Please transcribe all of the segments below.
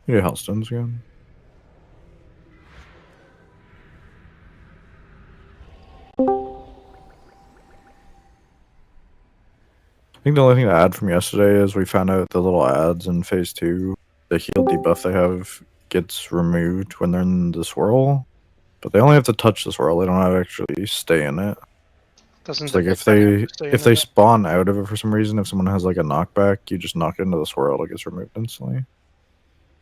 Yeah, Hellstones again. I think the only thing to add from yesterday is we found out the little ads in phase 2, the heal debuff they have gets removed when they're in the swirl, but they only have to touch the swirl. They don't have to actually stay in it. Doesn't It's the like big if thing have they to stay if in they it? spawn out of it for some reason, if someone has like a knockback, you just knock it into the swirl, it gets removed instantly.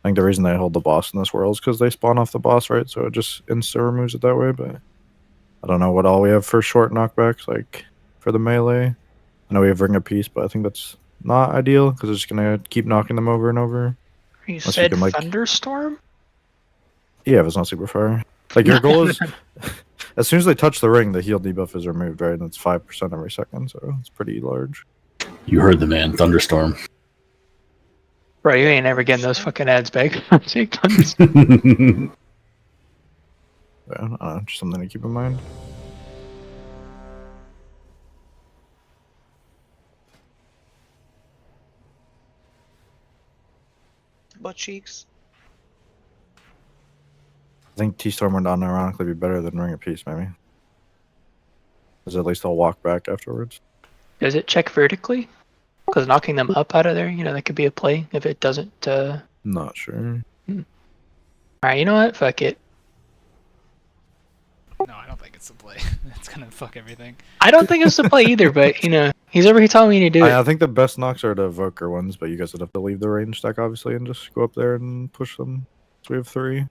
I think the reason they hold the boss in this world is because they spawn off the boss, right? So it just insta removes it that way. But I don't know what all we have for short knockbacks, like for the melee. I know we have Ring of Peace, but I think that's not ideal because it's just gonna keep knocking them over and over. You Unless said you can like, thunderstorm? yeah, if it's not super far. Like your goal is, as soon as they touch the ring, the heal debuff is removed, right? And it's 5% every second, so it's pretty large. You heard the man, Thunderstorm. Bro, you ain't ever getting those fucking ads back. Take thunderstorm. Yeah, I don't know, just something to keep in mind. Butt cheeks. I think T-Storm would unironically be better than Ring of Peace, maybe. Because at least I'll walk back afterwards. Does it check vertically? Because knocking them up out of there, that could be a play if it doesn't. Not sure. Alright, you know what? Fuck it. No, I don't think it's a play. It's gonna fuck everything. I don't think it's a play either, but he's over here telling me to do it. I think the best knocks are the Evoker ones, but you guys would have to leave the range stack obviously and just go up there and push them. So we have 3.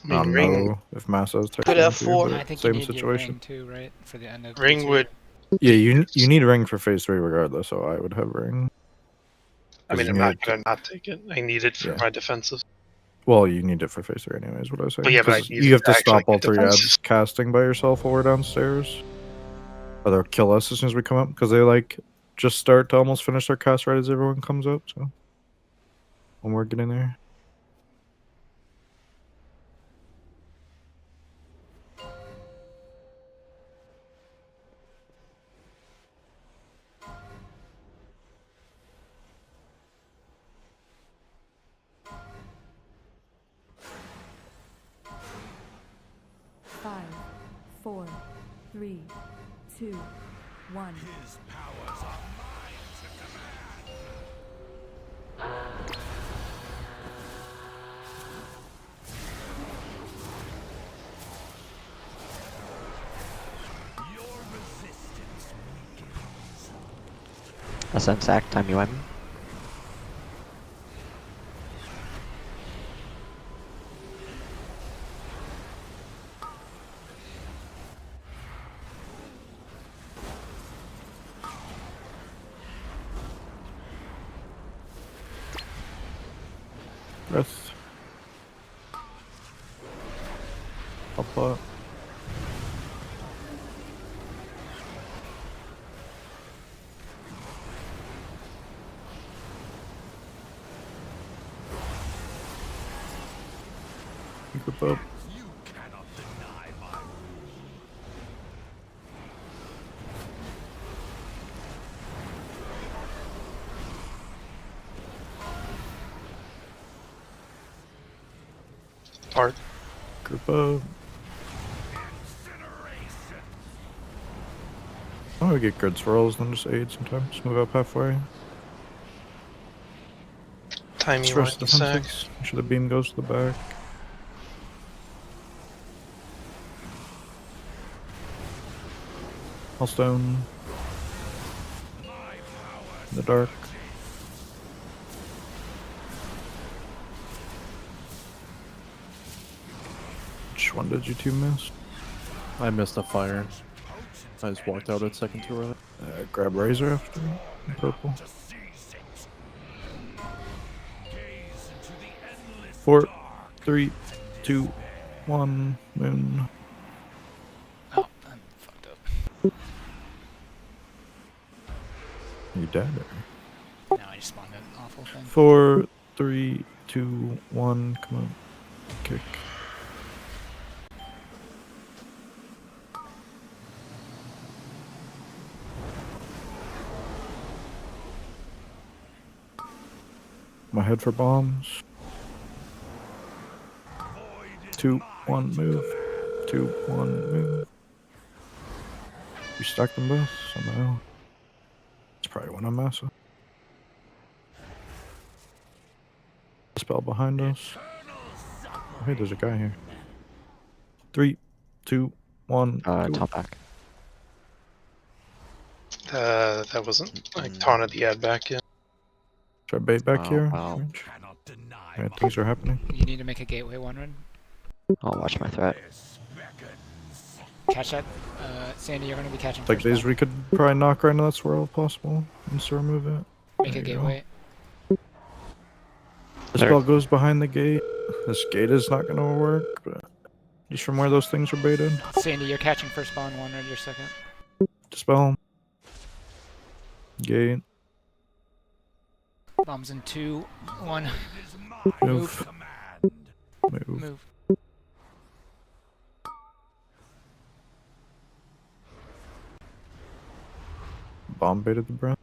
I mean, ring. If Massa is Could technically have 4. I think same you need situation. your ring too, right? For the end of Ring phase would. Yeah, you need ring for phase 3 regardless, so I would have ring. I mean, You I'm need not it gonna not take it. I need it for Yeah. my defensive. Well, you need it for phase 3 anyways, what I was saying. But yeah, but I 'Cause use you have it to to actually stop all get 3 defenses. ads casting by yourself while we're downstairs. Or they'll kill us as soon as we come up, because they like just start to almost finish their cast right as everyone comes up, so when we're getting there. Five, 4, 3, 2, 1. His powers are mine to command. Your resistance weakens. SM sack, time you win. Breath. Up up. Group up. You cannot deny my rule. Part. Group up. Oh, we get good swirls, then just aid sometimes. Move up halfway. Timing Stress like sack. defenses. Make sure the beam goes to the back. Hellstone. In the dark. Which one did you two miss? I missed a fire. I just walked out at second too early. Grab Razor after. Purple. 4, 3, 2, 1. Moon. Oh, I'm fucked up. You dead? Or? Now I just spawned an awful thing. 4, 3, 2, 1. Come on. Kick. My head for bombs. 2, 1, move. 2, 1, move. We stuck them both somehow. It's probably one on Massa. Spell behind us. Oh, hey, there's a guy here. 3, 2, 1. Go. Top back. That wasn't like taunted the ad back yet. Should I bait back Oh, here? wow. Rich? Cannot deny Yeah, things are happening. You need to make a gateway one run. I'll watch my threat. this beckons. Catch that. Sandy, you're gonna be catching Like first these, spawn. we could probably knock right into that swirl if possible and still remove it. Make a There you go. gateway. The spell goes behind the gate. This gate is not gonna work, but just from where those things are baited. Sandy, you're catching first spawn, one run, your second. Dispel. Gate. Bombs in 2, 1. It is my Move. command. Move. Move. Bomb baited the breath.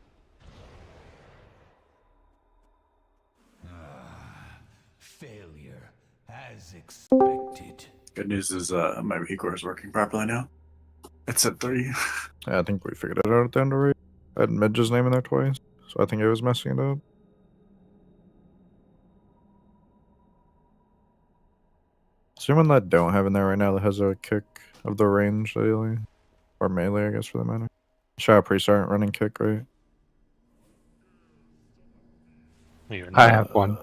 Failure, as expected. Good news is my Recore is working properly now. It's at 3. Yeah, I think we figured it out at the end already. I had Midge's name in there twice, so I think it was messing it up. Is there anyone that don't have in there right now that has a kick of the range daily? Or melee, I guess, for the matter? Shadow Priests aren't running kick, right? I have one.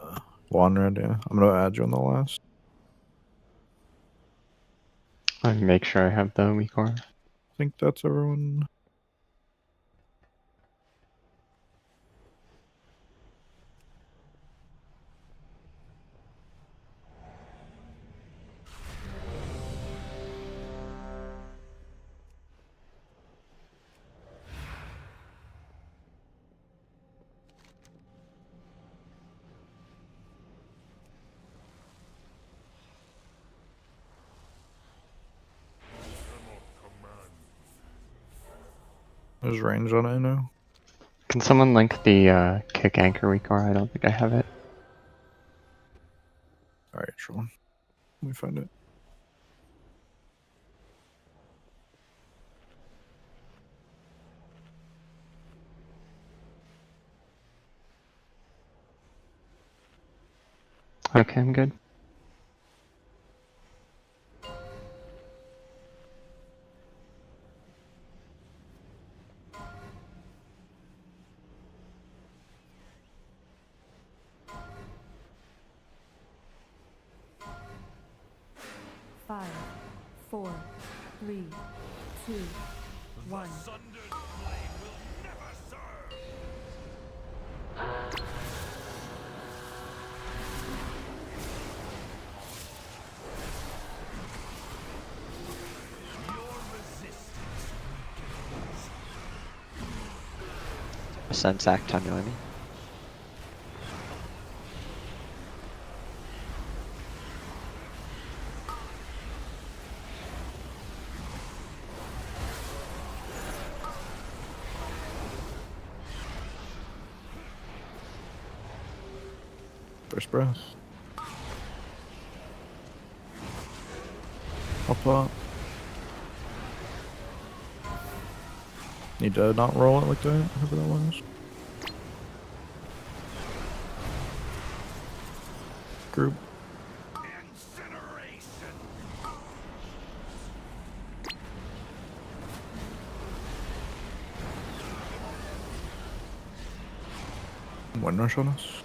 Wanred, yeah. I'm gonna add you on the last. I make sure I have the Recore. I think that's everyone. There's range on it now. Can someone link the kick anchor Recore? I don't think I have it. Alright, sure. Let me find it. Okay, I'm good. Five, 4, 3, 2, 1. Sundered flame will never serve. Your resistance weakens. Ascend sack time, you know what I mean? First breath. Hop up. Need to not roll it like that, whoever that was. Group. Incineration. Wind rush on us.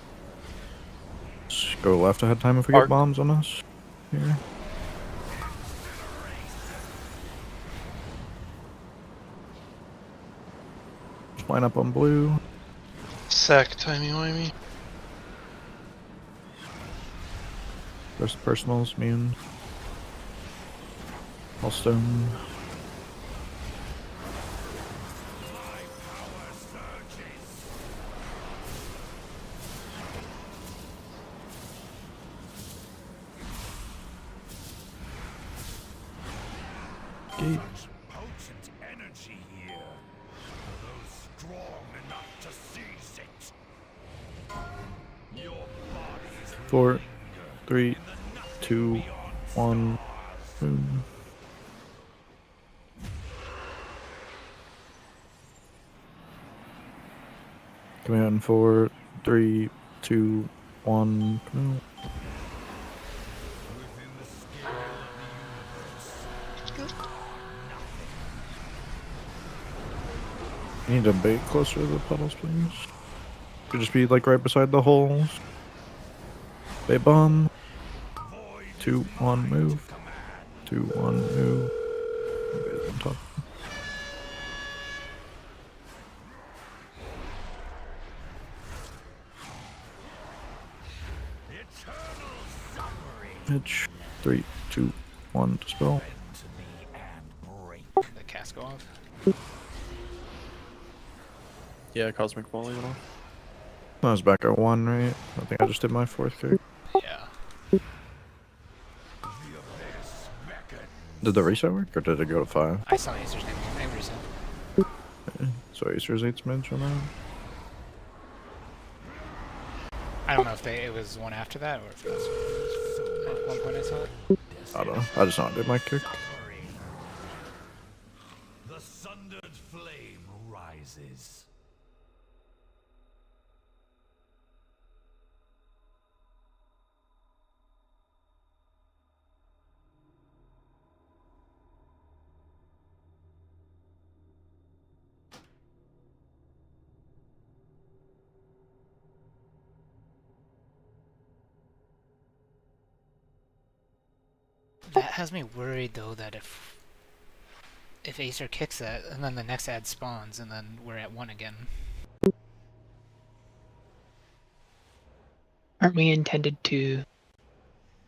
Let's go left ahead time if we Arc. get bombs on us. Here. Just line up on blue. Sack timey-wimey. First personals, immune. All stone. My power surges. Gate. Such potent energy here. For those strong enough to seize it. Your bodies 4, linger 3, in the nothing 2, beyond 1, move. Coming out in 4, 3, 2, 1, move. You need to bait closer to the puddles, please. Could just be like right beside the holes. Bait bomb. 2, 1, move. 2, 1, move. Okay, on top. Hitch. 3, 2, 1, dispel. The cast go off. Yeah, Cosmic Volley went off. I was back at 1, right? I think I just did my 4th kick. Yeah. Did the reset work, or did it go to 5? I saw Acer's name reset. Okay. So Acer's 8 smidge on that. I don't know if it was one after that or if that's what it was. At one point I saw it. I don't know. I just not did my kick. The sundered flame rises. That has me worried though that if Acer kicks that and then the next ad spawns and then we're at 1 again. Aren't we intended to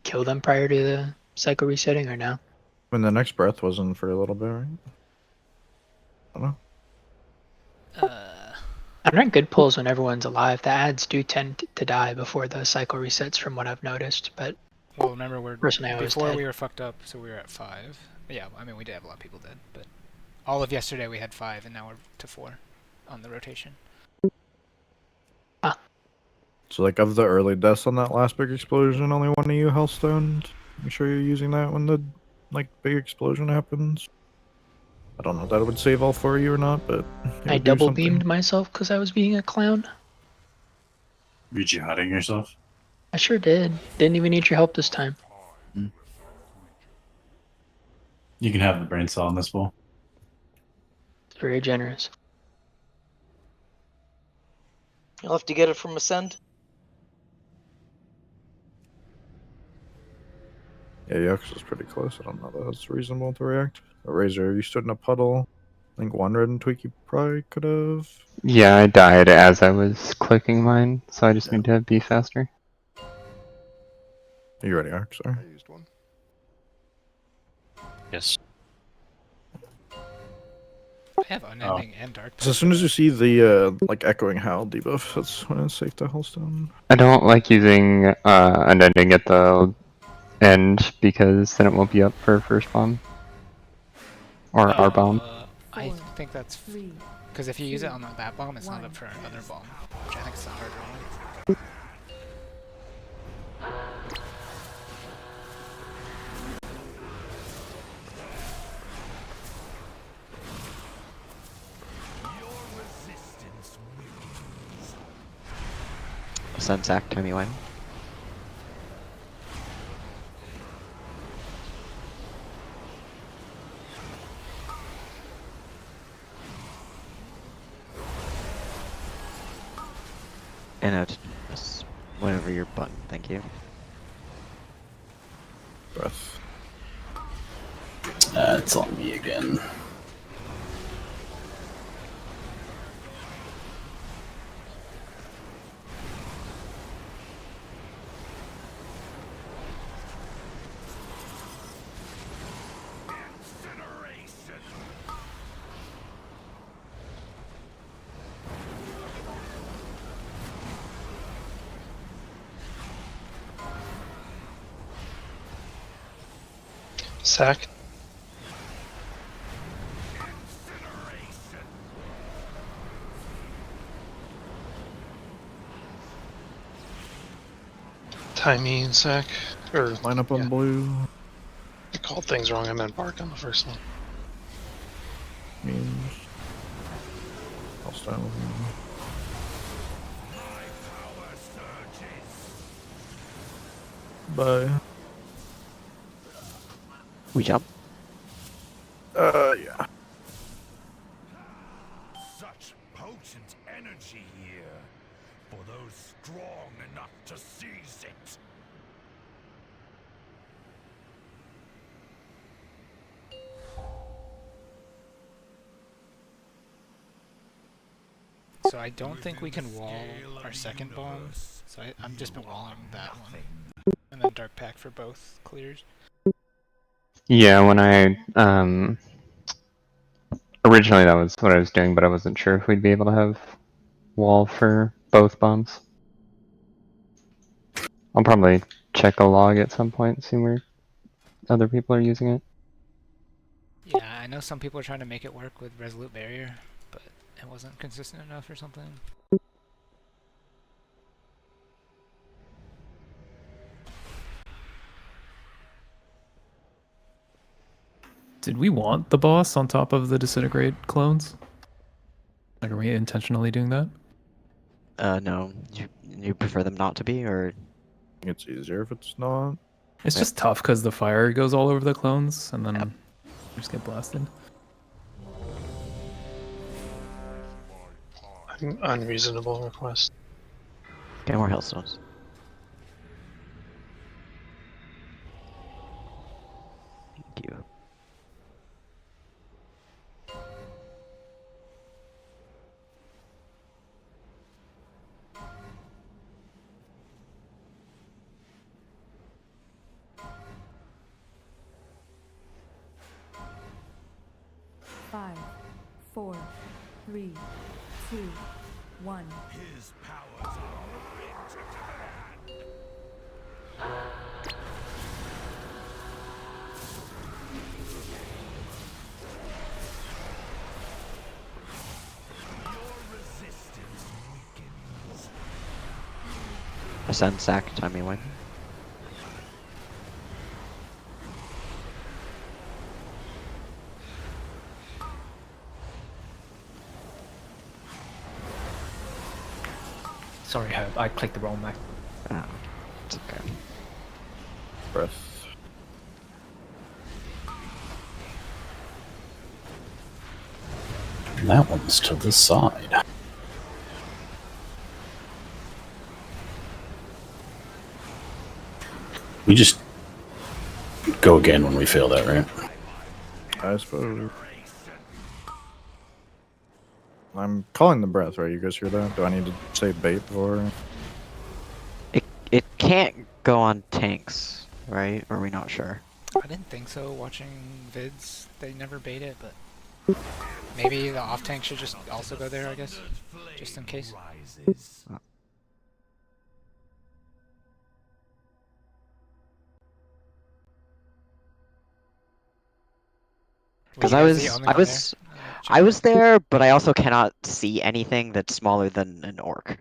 kill them prior to the cycle resetting or no? When the next breath wasn't for a little bit, right? I don't know. I'm not good pulls when everyone's alive. The ads do tend to die before the cycle resets from what I've noticed, but Well, remember we're personally I was before dead. we were fucked up, so we were at 5. Yeah, I mean we did have a lot of people dead, but all of yesterday we had 5 and now we're to 4 on the rotation. So like of the early deaths on that last big explosion, only one of you healthstoned. Make sure you're using that when the like big explosion happens. I don't know if that would save all 4 of you or not, but I double beamed myself because I was being a clown. You jihading yourself? I sure did. Didn't even need your help this time. You can have the brain cell in this bowl. It's very generous. You'll have to get it from Ascend. Yeah, Yux is pretty close. I don't know that that's reasonable to react. But Razor, you stood in a puddle. I think one red and Tweaky probably could have. Yeah, I died as I was clicking mine, so I just need to be faster. Are you ready, Ark? Sorry. I used one. Yes. I have unending and dark. So as soon as you see the like echoing howl debuff, that's when it's safe to Hellstone. I don't like using unending at the end because then it won't be up for first bomb. Or our bomb. I think that's because if you use it on that bomb, it's not up for another bomb, which I think is the harder one. Send Zach to me when. And out whenever you're button, thank you. Breath. It's on me again. Sack. Timey and sack. Or Line up on blue. I called things wrong. I meant bark on the first one. Means I'll start with me. Bye. We jump. Yeah. Such potent energy here for those strong enough to seize it. So I don't think we can wall our second bomb. So I'm just been walling that one. And then Dark Pack for both clears. Yeah, when I originally that was what I was doing, but I wasn't sure if we'd be able to have wall for both bombs. I'll probably check a log at some point, see where other people are using it. Yeah, I know some people are trying to make it work with Resolute Barrier, but it wasn't consistent enough or something. Did we want the boss on top of the disintegrate clones? Like, are we intentionally doing that? No. You prefer them not to be, or? I think it's easier if it's not. It's just tough because the fire goes all over the clones, and then you just get blasted. Unreasonable request. Get more hailstones. Thank you. Five, 4, 3, 2, 1. His powers are mine to command. Your resistance weakens. Ascend, sack, time me when. Sorry, Herb, I clicked the wrong way. Oh, it's okay. Breath. That one's to the side. We just go again when we fail that, right? I suppose. I'm calling the breath, right? You guys hear that? Do I need to say bait before? It can't go on tanks, right? Or are we not sure? I didn't think so, watching vids. They never bait it, but maybe the off tank should just also go there, I guess. Just in case. Because I was there, but I also cannot see anything that's smaller than an orc.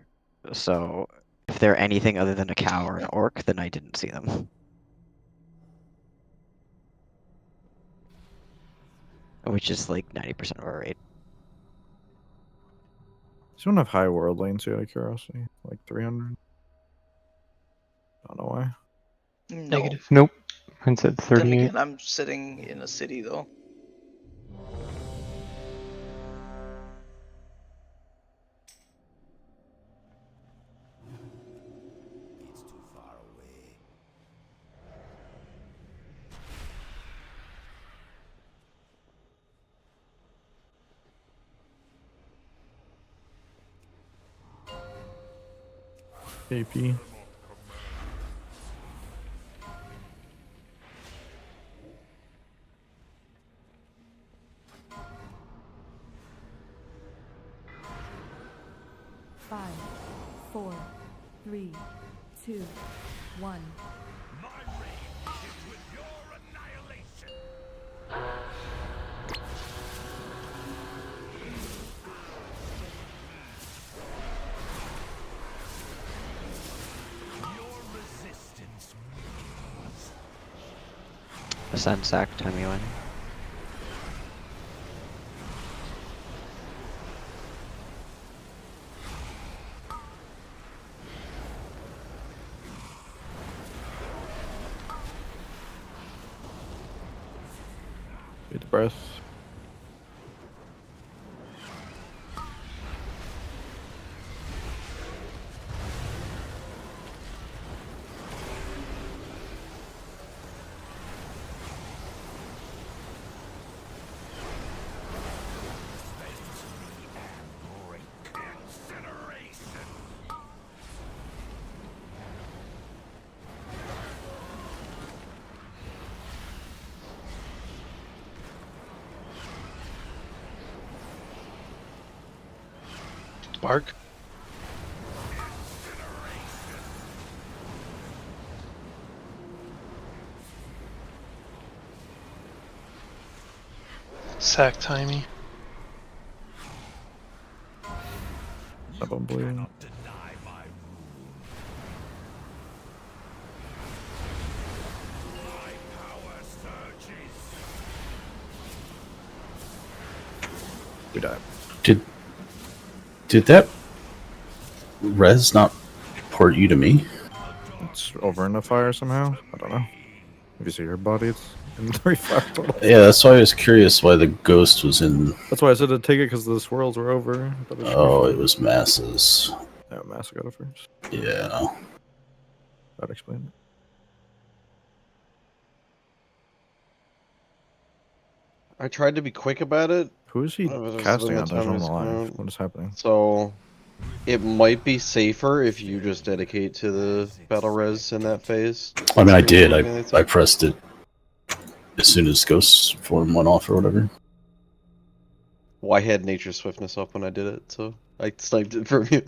So if they're anything other than a cow or an orc, then I didn't see them. Which is like 90% of our raid. Does anyone have high world lanes out of curiosity? Like 300? I don't know why. No. Negative. Nope. Mine's at Then 38. again, I'm sitting in a city though. It's too far away. AP. Five, 4, 3, 2, 1. My reign begins with your annihilation. Your resistance weakens. Ascend sack, timey wimey. Beat the breath. Spark. Sack timey. Probably. We died. Did that res not port you to me? It's over in the fire somehow. I don't know. If you see your body, it's in 3 fire total. Yeah, that's why I was curious why the ghost was in. That's why I said to take it because the swirls were over. Oh, it was masses. Yeah, Massa got it first. Yeah. That explains it. I tried to be quick about it. Who is he casting on? There's no alive. What is happening? So, it might be safer if you just dedicate to the battle res in that phase. I mean, I did. I pressed it as soon as ghost form went off or whatever. Well, I had Nature Swiftness up when I did it, so I sniped it from you.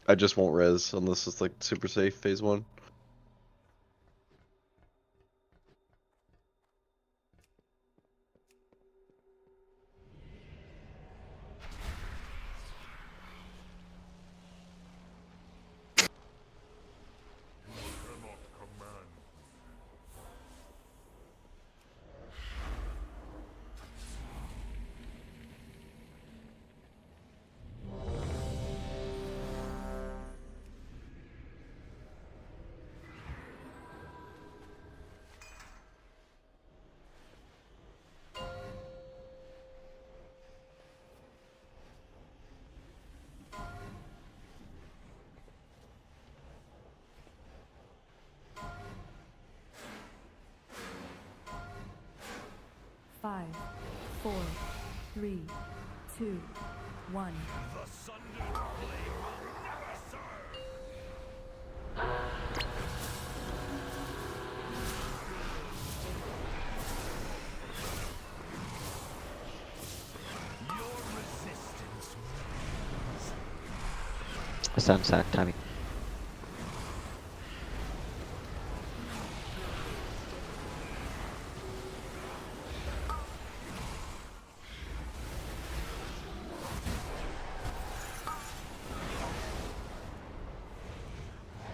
I just won't res unless it's like super safe phase 1. Five, 4, 3, 2, 1. Ascend sack, timey.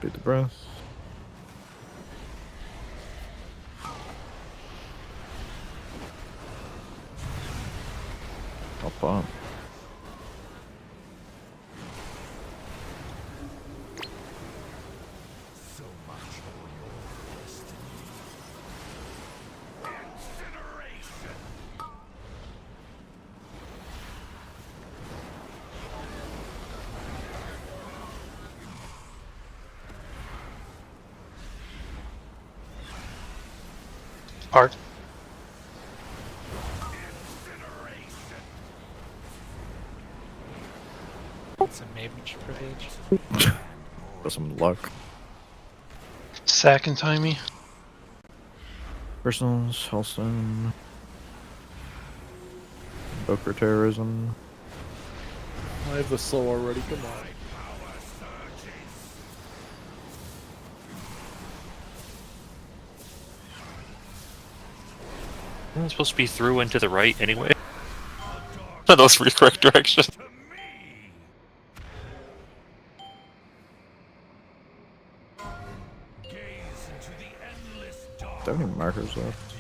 Beat the breath. I'll pump. Art. It's a mage privilege. For some luck. Sack and timey. Personals, Hellstone. Invoker terrorism. I have the slow already, come on. I'm supposed to be through and to the right anyway. Are those the correct direction? Don't have any markers left.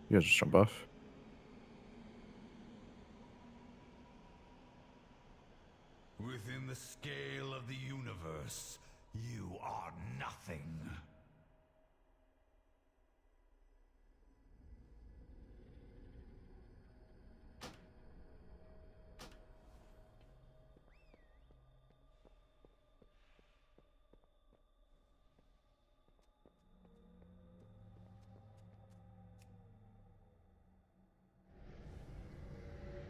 You guys just jump off. Within the scale of the universe, you are nothing.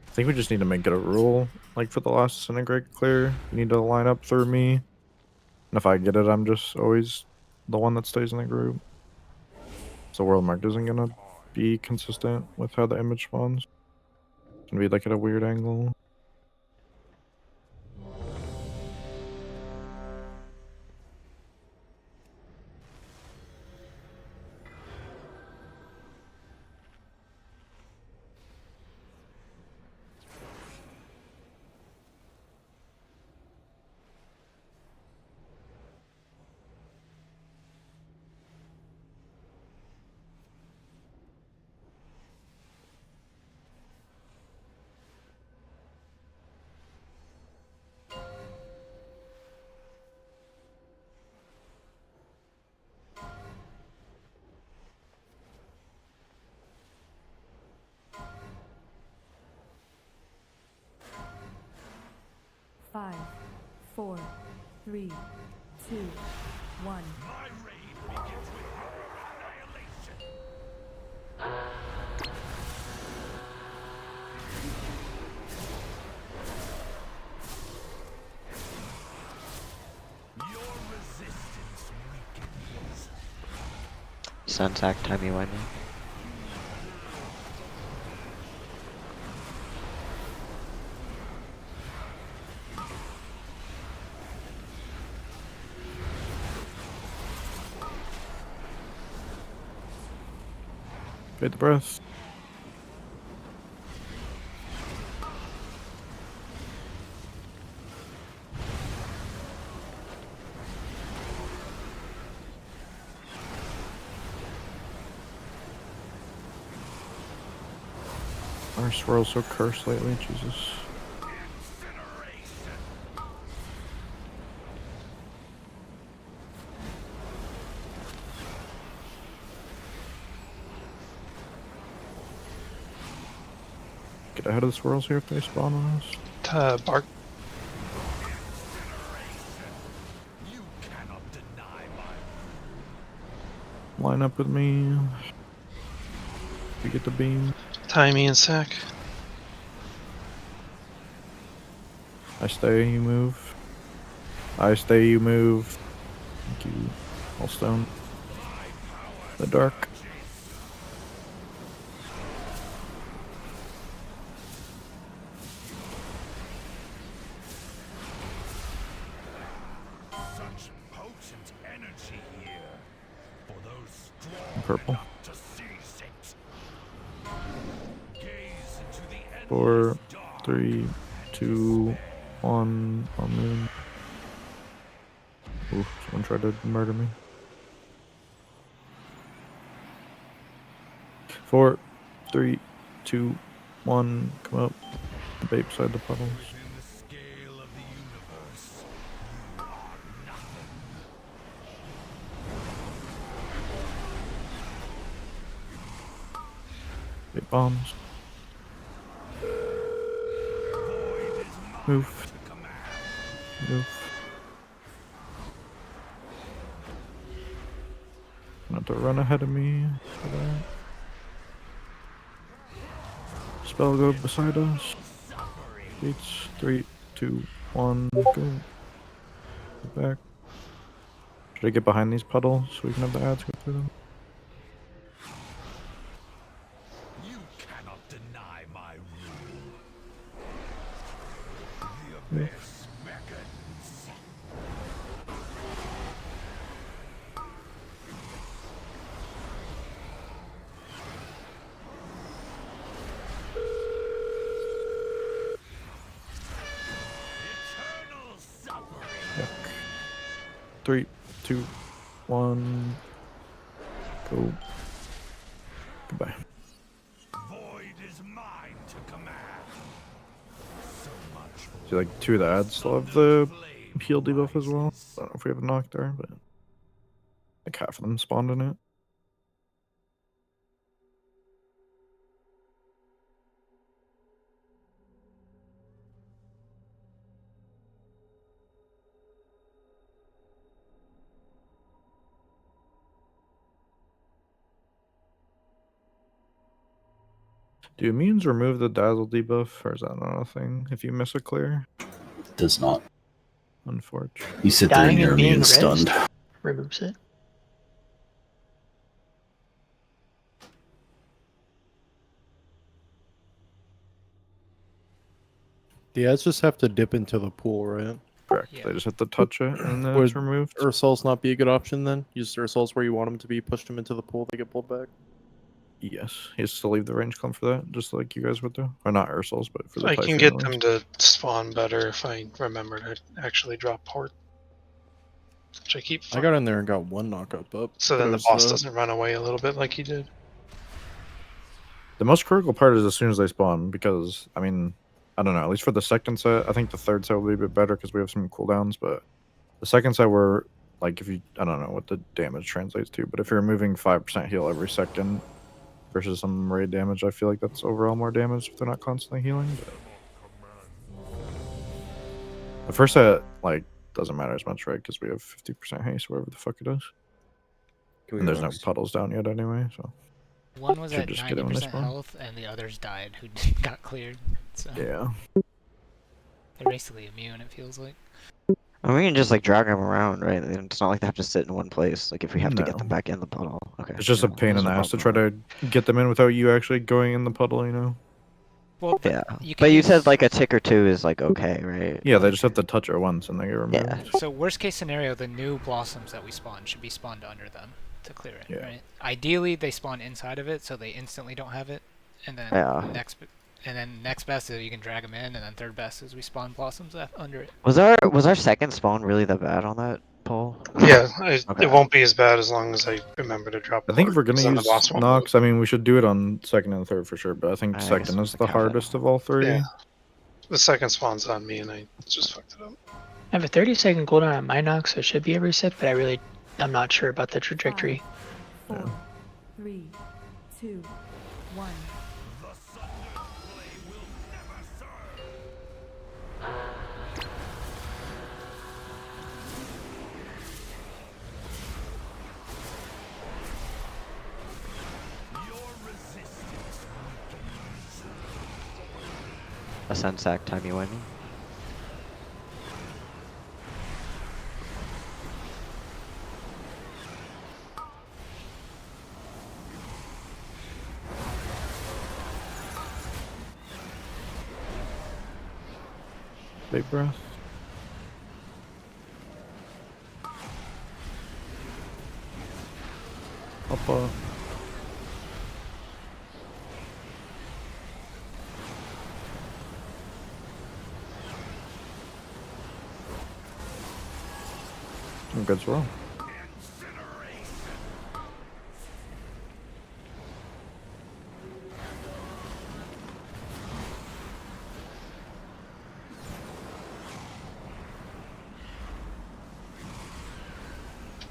I think we just need to make it a rule, like for the last disintegrate clear, you need to line up through me. And if I get it, I'm just always the one that stays in the group. So world marked isn't gonna be consistent with how the image spawns. It's gonna be like at a weird angle. Five, 4, 3, 2, 1. My reign begins with your annihilation. Your resistance weakens. Sunsack, timey-wimey. Fade the breath. Our swirl's so cursed lately, Jesus. Get ahead of the swirls here if they spawn on us. Bark. Line up with me. We get the beam. Timey and sack. I stay, you move. I stay, you move. Thank you. All stone. The dark. Such potent energy here for those strong Purple. enough to seize it. Gaze into the endless 4, dark 3, 2, 1. I'll moon. Ooh, someone tried to murder me. 4, 3, 2, 1. Come up. Bait beside the puddles. within the scale of the universe. You are nothing. Bait bombs. Move. Move. Not to run ahead of me for that. Spell go beside us. Beats 3, 2, 1, go. Get back. Should I get behind these puddles so we can have the ads go through them? You cannot deny my rule. The Yeah. abyss beckons. Eternal 3, 2, 1. Go. Goodbye. Void is mine to command. So much. See, like 2 of the ads still have the heal debuff as well. I don't know if we have a knock there, but like half of them spawned in it. Do immunes remove the dazzle debuff, or is that not a thing if you miss a clear? Does not. Unfortunately. You sit there and Dying you're and being immune stunned. rezzed removes it. The ads just have to dip into the pool, right? Correct. Yeah. They just have to touch it and then Would it's removed. Ursol's not be a good option then? Use Ursol's where you want them to be, push them into the pool, they get pulled back. Yes, he has to leave the range clump for that, just like you guys would do. Or not Ursul's, but for the I can Typhoon get at them least. to spawn better if I remember to actually drop port. Which I keep. I got in there and got 1 knockup up. So but then it the was, boss doesn't run away a little bit like he did. The most critical part is as soon as they spawn, because, I mean, I don't know, at least for the second set, I think the third set will be a bit better because we have some cooldowns, but the second set were, like, if you, I don't know what the damage translates to, but if you're removing 5% heal every second versus some raid damage, I feel like that's overall more damage if they're not constantly healing. But the first set, like, doesn't matter as much, right? Because we have 50% haste, whatever the fuck it is. And there's no puddles down yet anyway, so. One was Should at just get it when they 90% spawn. health, and the others died who got cleared. So Yeah. they're basically immune, it feels like. And we can just like drag them around, right? It's not like they have to sit in one place. Like if we have to get No. them back in the puddle. Okay. It's just a no, pain in there's the no ass to problem. try to get them in without you actually going in the puddle, you know? Well, Yeah. you But can you use- said like a tick or 2 is like okay, right? Yeah, they just have to touch it once and they get removed. Yeah. So worst case scenario, the new blossoms that we spawn should be spawned under them to clear it, Yeah. right? Ideally, they spawn inside of it, so they instantly don't have it, and then Yeah. next best is you can drag them in, and then third best is we spawn blossoms under it. Was our second spawn really that bad on that poll? Yeah, Okay. it won't be as bad as long as I remember to drop. I think if we're port, gonna 'cause then use the boss won't Nox, I mean, we should do it on second and third for sure, but I think I guess second is we the can have that. hardest of all 3. Yeah. The second spawn's on me, and I just fucked it up. I have a 30-second cooldown on my knock, so it should be a reset, but I'm not sure about the trajectory. 5, 4, 3, 2, 1. A sunsack timey-wimey. Big breath. Up. Good swirl.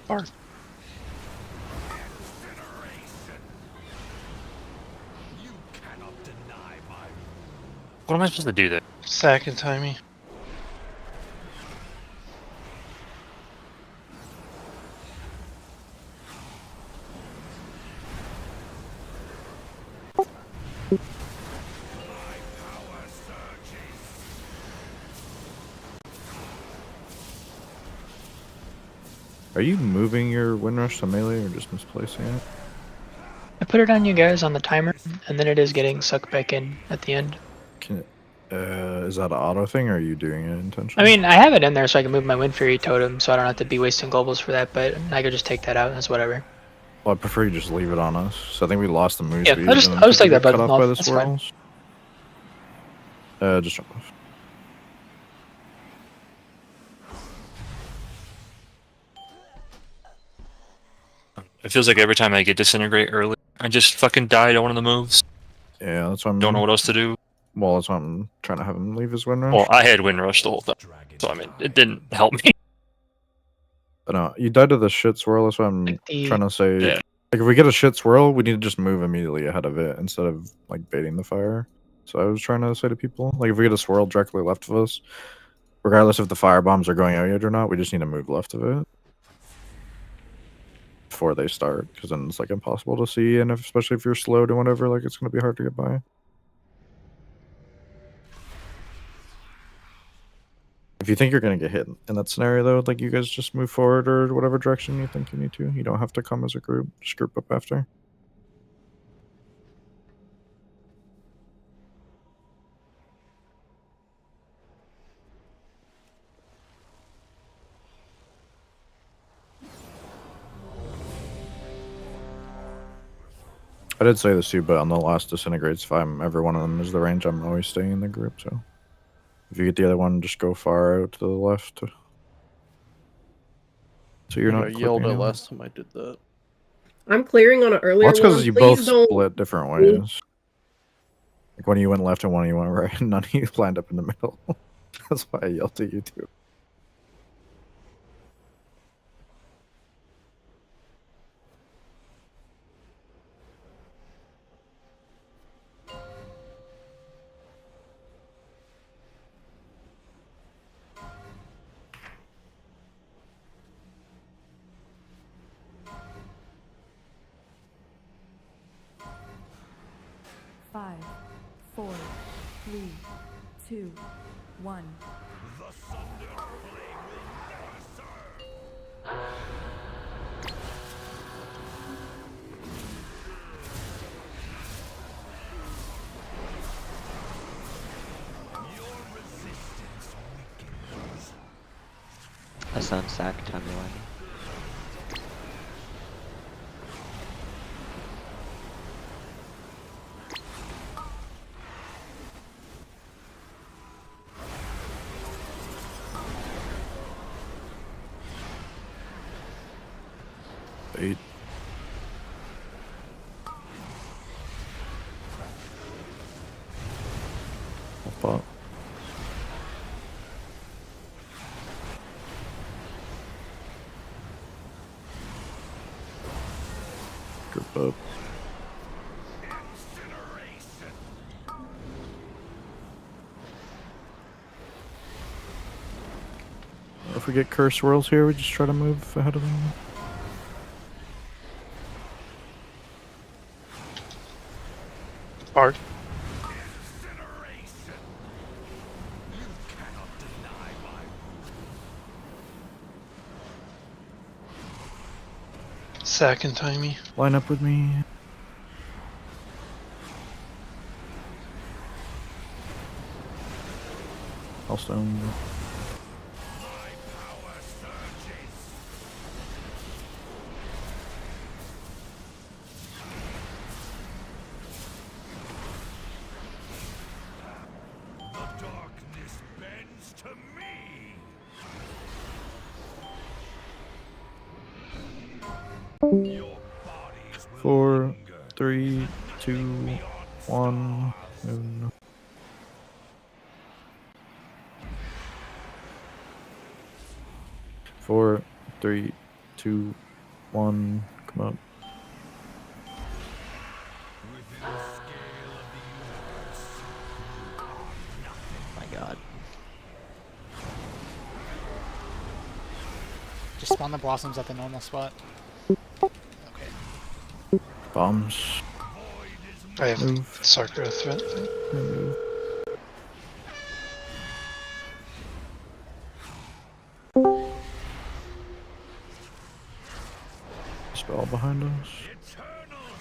Bar. What am I supposed to do there? Sack and timey. Are you moving your Windrush to melee or just misplacing it? I put it on you guys on the timer, and then it is getting sucked back in at the end. Is that an auto thing or are you doing it intentionally? I mean, I have it in there so I can move my Wind Fury totem, so I don't have to be wasting globals for that, but I could just take that out, that's whatever. Well, I prefer you just leave it on us. So I think we lost the move Yeah, speed. I'll just and then take that cut button off by off, the that's fine. swirls. Just jump off. It feels like every time I get disintegrate early, I just fucking died on one of the moves. Yeah, that's why I'm... Don't know what else to do. Well, that's why I'm trying to have him leave his Wind Rush. Well, I had Wind Rush the whole time, so I mean, it didn't help me. But no, you died to the shit swirl, that's why I'm trying to say... Yeah. Like, if we get a shit swirl, we need to just move immediately ahead of it instead of, like, baiting the fire. So I was trying to say to people, like, if we get a swirl directly left of us, regardless if the fire bombs are going out yet or not, we just need to move left of it before they start, because then it's, like, impossible to see, and especially if you're slowed and whatever, like, it's going to be hard to get by. If you think you're going to get hit in that scenario, though, like, you guys just move forward or whatever direction you think you need to. You don't have to come as a group. Just group up after. I did say this too, but on the last disintegrates, if I'm every one of them is the range, I'm always staying in the group, so... If you get the other one, just go far out to the left. So you're not I yelled clipping it anyone. last time I did that. I'm clearing on an earlier Well, that's because one. you Please both don't... split different ways. Like one of you went left and one of you went right, and none of you lined up in the middle. That's why I yelled at you too. Five, 4, 3, 2, 1. I sound sack, time you like. Eight. Pop. Group up. If we get curse swirls here, we just try to move ahead of them. Hard. Sack and timey. Line up with me. Hellstone. Four, 3, 2, 1. No. 4, 3, 2, 1. Come up. My god. Just spawn the blossoms at the normal spot. Bombs. I have Move. Sarkra threat. Move. Spell behind us.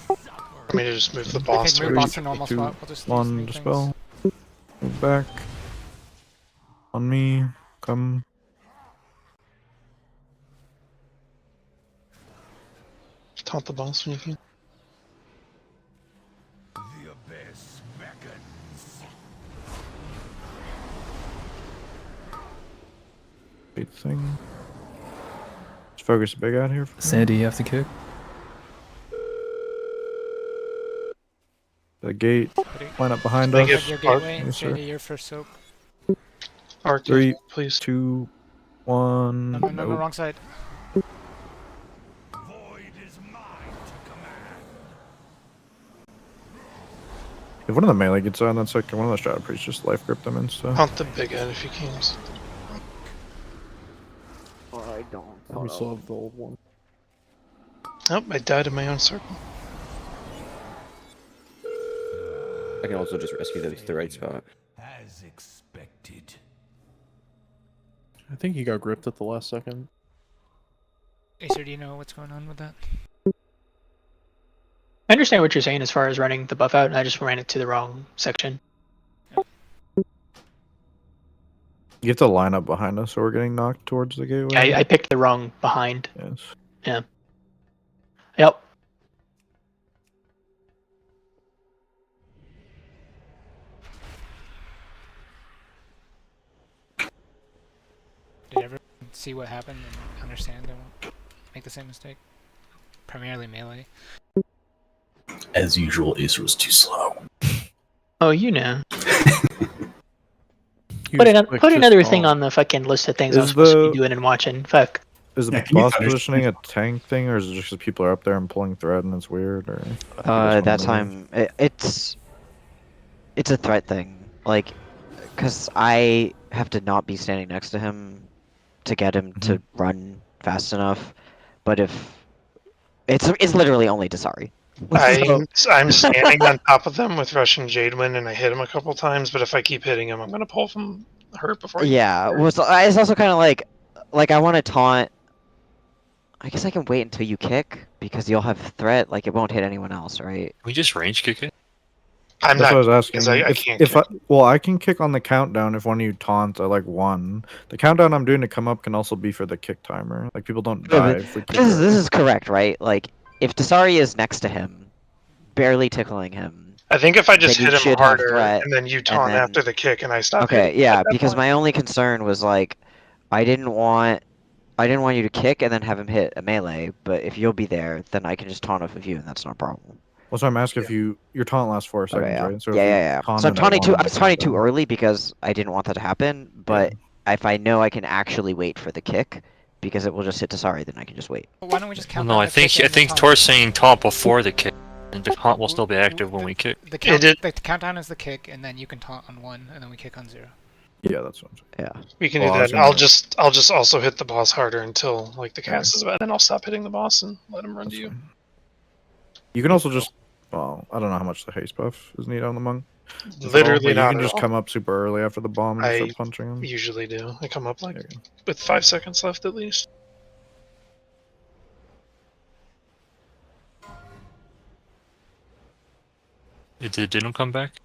I mean, to just move the boss Okay, move towards boss to normal spot. We'll just One leave dispel. Move back. On me. Come. taunt the boss when you can. The abyss beckons. Big thing. Let's focus big out here. Sandy, you have to kick. the gate. Line up behind Can I us. get Your Arc? gateway, Yes, straight sir. to your first soap. Arc, 3, please. 2, 1. No, no, Nope. wrong side. If one of the melee gets on, that's like one of the Shadow Priests just life grip them and stuff. Hunt the big end if you can. I don't. We still have the old one. Oh, I died in my own circle. I can also just rescue them to the right spot. As expected. I think he got gripped at the last second. Acer, do you know what's going on with that? I understand what you're saying as far as running the buff out. I just ran it to the wrong section. You have to line up behind us, so we're getting knocked towards the gateway. Yeah, I picked the wrong behind. Yes. Yeah. Yep. Did everyone see what happened and understand and won't make the same mistake? Primarily melee. As usual, Acer was too slow. Oh, you know. Put another thing on the fucking list of things I'm supposed to be doing and watching. Fuck. Is the boss positioning a tank thing, or is it just because people are up there and pulling thread and it's weird? Or That time it's a threat thing. Like, cause I have to not be standing next to him to get him to run fast enough. But if it's literally only Dasari. I'm standing on top of them with Russian Jadewind, and I hit him a couple times. But if I keep hitting him, I'm gonna pull from hurt before. Yeah, well, it's also kind of like I want to taunt. I guess I can wait until you kick because you'll have threat. Like it won't hit anyone else, right? Can we just range kick it? I'm That's not. what I was asking. I can't. Kick. I can kick on the countdown if one of you taunts at like 1. The countdown I'm doing to come up can also be for the kick timer. Like people don't die if we kick. This is correct, right? Like if Dasari is next to him, barely tickling him. I think if I just hit him harder threat, and then you taunt after the kick and I stop. Okay, yeah, because my only concern was like, I didn't want you to kick and then have him hit a melee. But if you'll be there, then I can just taunt off of you, and that's no problem. Well, so I'm asking if your taunt lasts 4 seconds, Okay, yeah. right? So Yeah. So I'm taunting too. I was taunting too early because I didn't want that to happen. But if I know I can actually wait for the kick, because it will just hit Dasari, then I can just wait. Well, why don't we just count? No, I think Tor's saying taunt before the kick, and the taunt will still be active when we kick. The countdown is the kick, and then you can taunt on 1, and then we kick on 0. Yeah, that's what I'm saying. Yeah. We can do that. I'll just also hit the boss harder until like the cast is about, and then I'll stop hitting the boss and let him run to you. You can also just. Well, I don't know how much the haste buff is needed on the monk. Literally not. You can just come up super early after the bomb and start punching him. Usually do. I come up like with 5 seconds left at least. It didn't come back?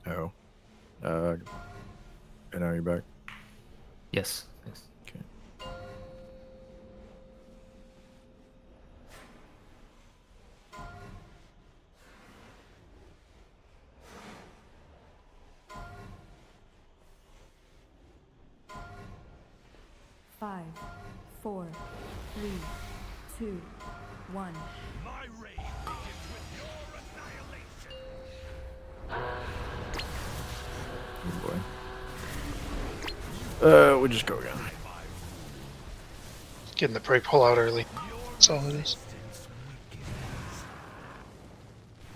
No. And now you're back. Yes. Okay. Five, 4, 3, 2, 1. My reign begins with your annihilation. Oh boy. We just go again. Getting the break pull out early. That's all it is.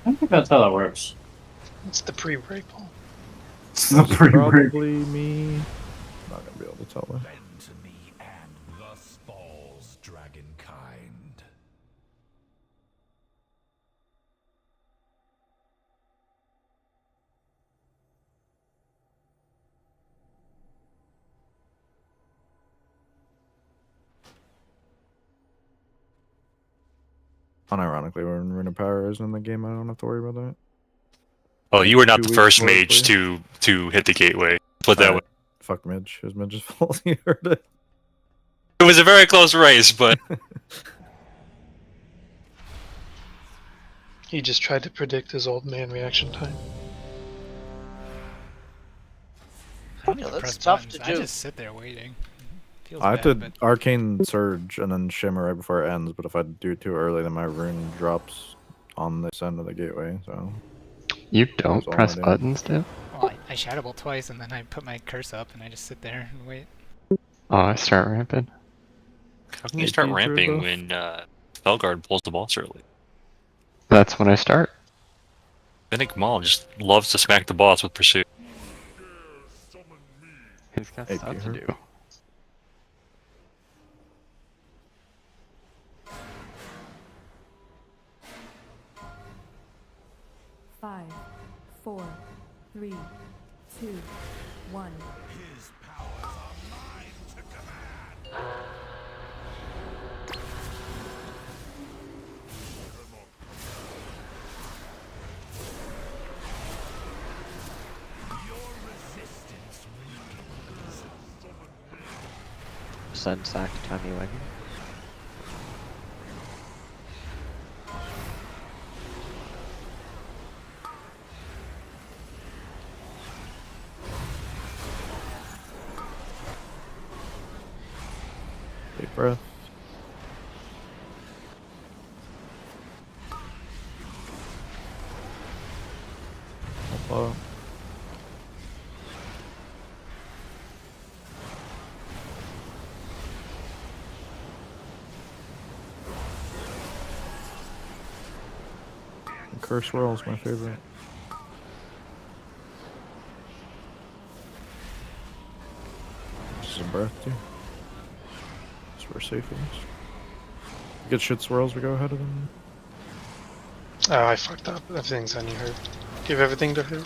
I think that's how that works. It's the pre-break pull. It's not pretty break. Probably me. Not gonna be able to tell that. Bend to me and thus falls dragonkind. Unironically, when Rune of Power is in the game, I don't have to worry about that. Oh, you were not 2 the first weeks mage before, to hit the gateway. Put that way. Fuck Midge. It was Midge's fault. He heard it. It was a very close race, but He just tried to predict his old man reaction time. I don't Yeah, press that's tough buttons. to do. I just sit there waiting. Feels I have bad, to but Arcane Surge and then Shimmer right before it ends, but if I do it too early, then my rune drops on this end of the gateway, so. You don't That's all press I do. buttons, dude? Well, I Shadow Bolt twice, and then I put my curse up, and I just sit there and wait. Oh, I start ramping. How can you start ramping when Spellguard pulls the boss early? That's when I start. Fennec Maul just loves to smack the boss with Pursuit. He's got AP stuff to her. do. Five, 4, 3, 2, 1. His powers are mine to command. Your resistance weakens. Send sack Tommy Wagon. Deep breath. Hold up. Curse Whirl is my favorite. Just a breath too. So we're safe in this. Get shit swirls, we go ahead of them. Oh, I fucked up. Everything's on you, Herb. Give everything to her.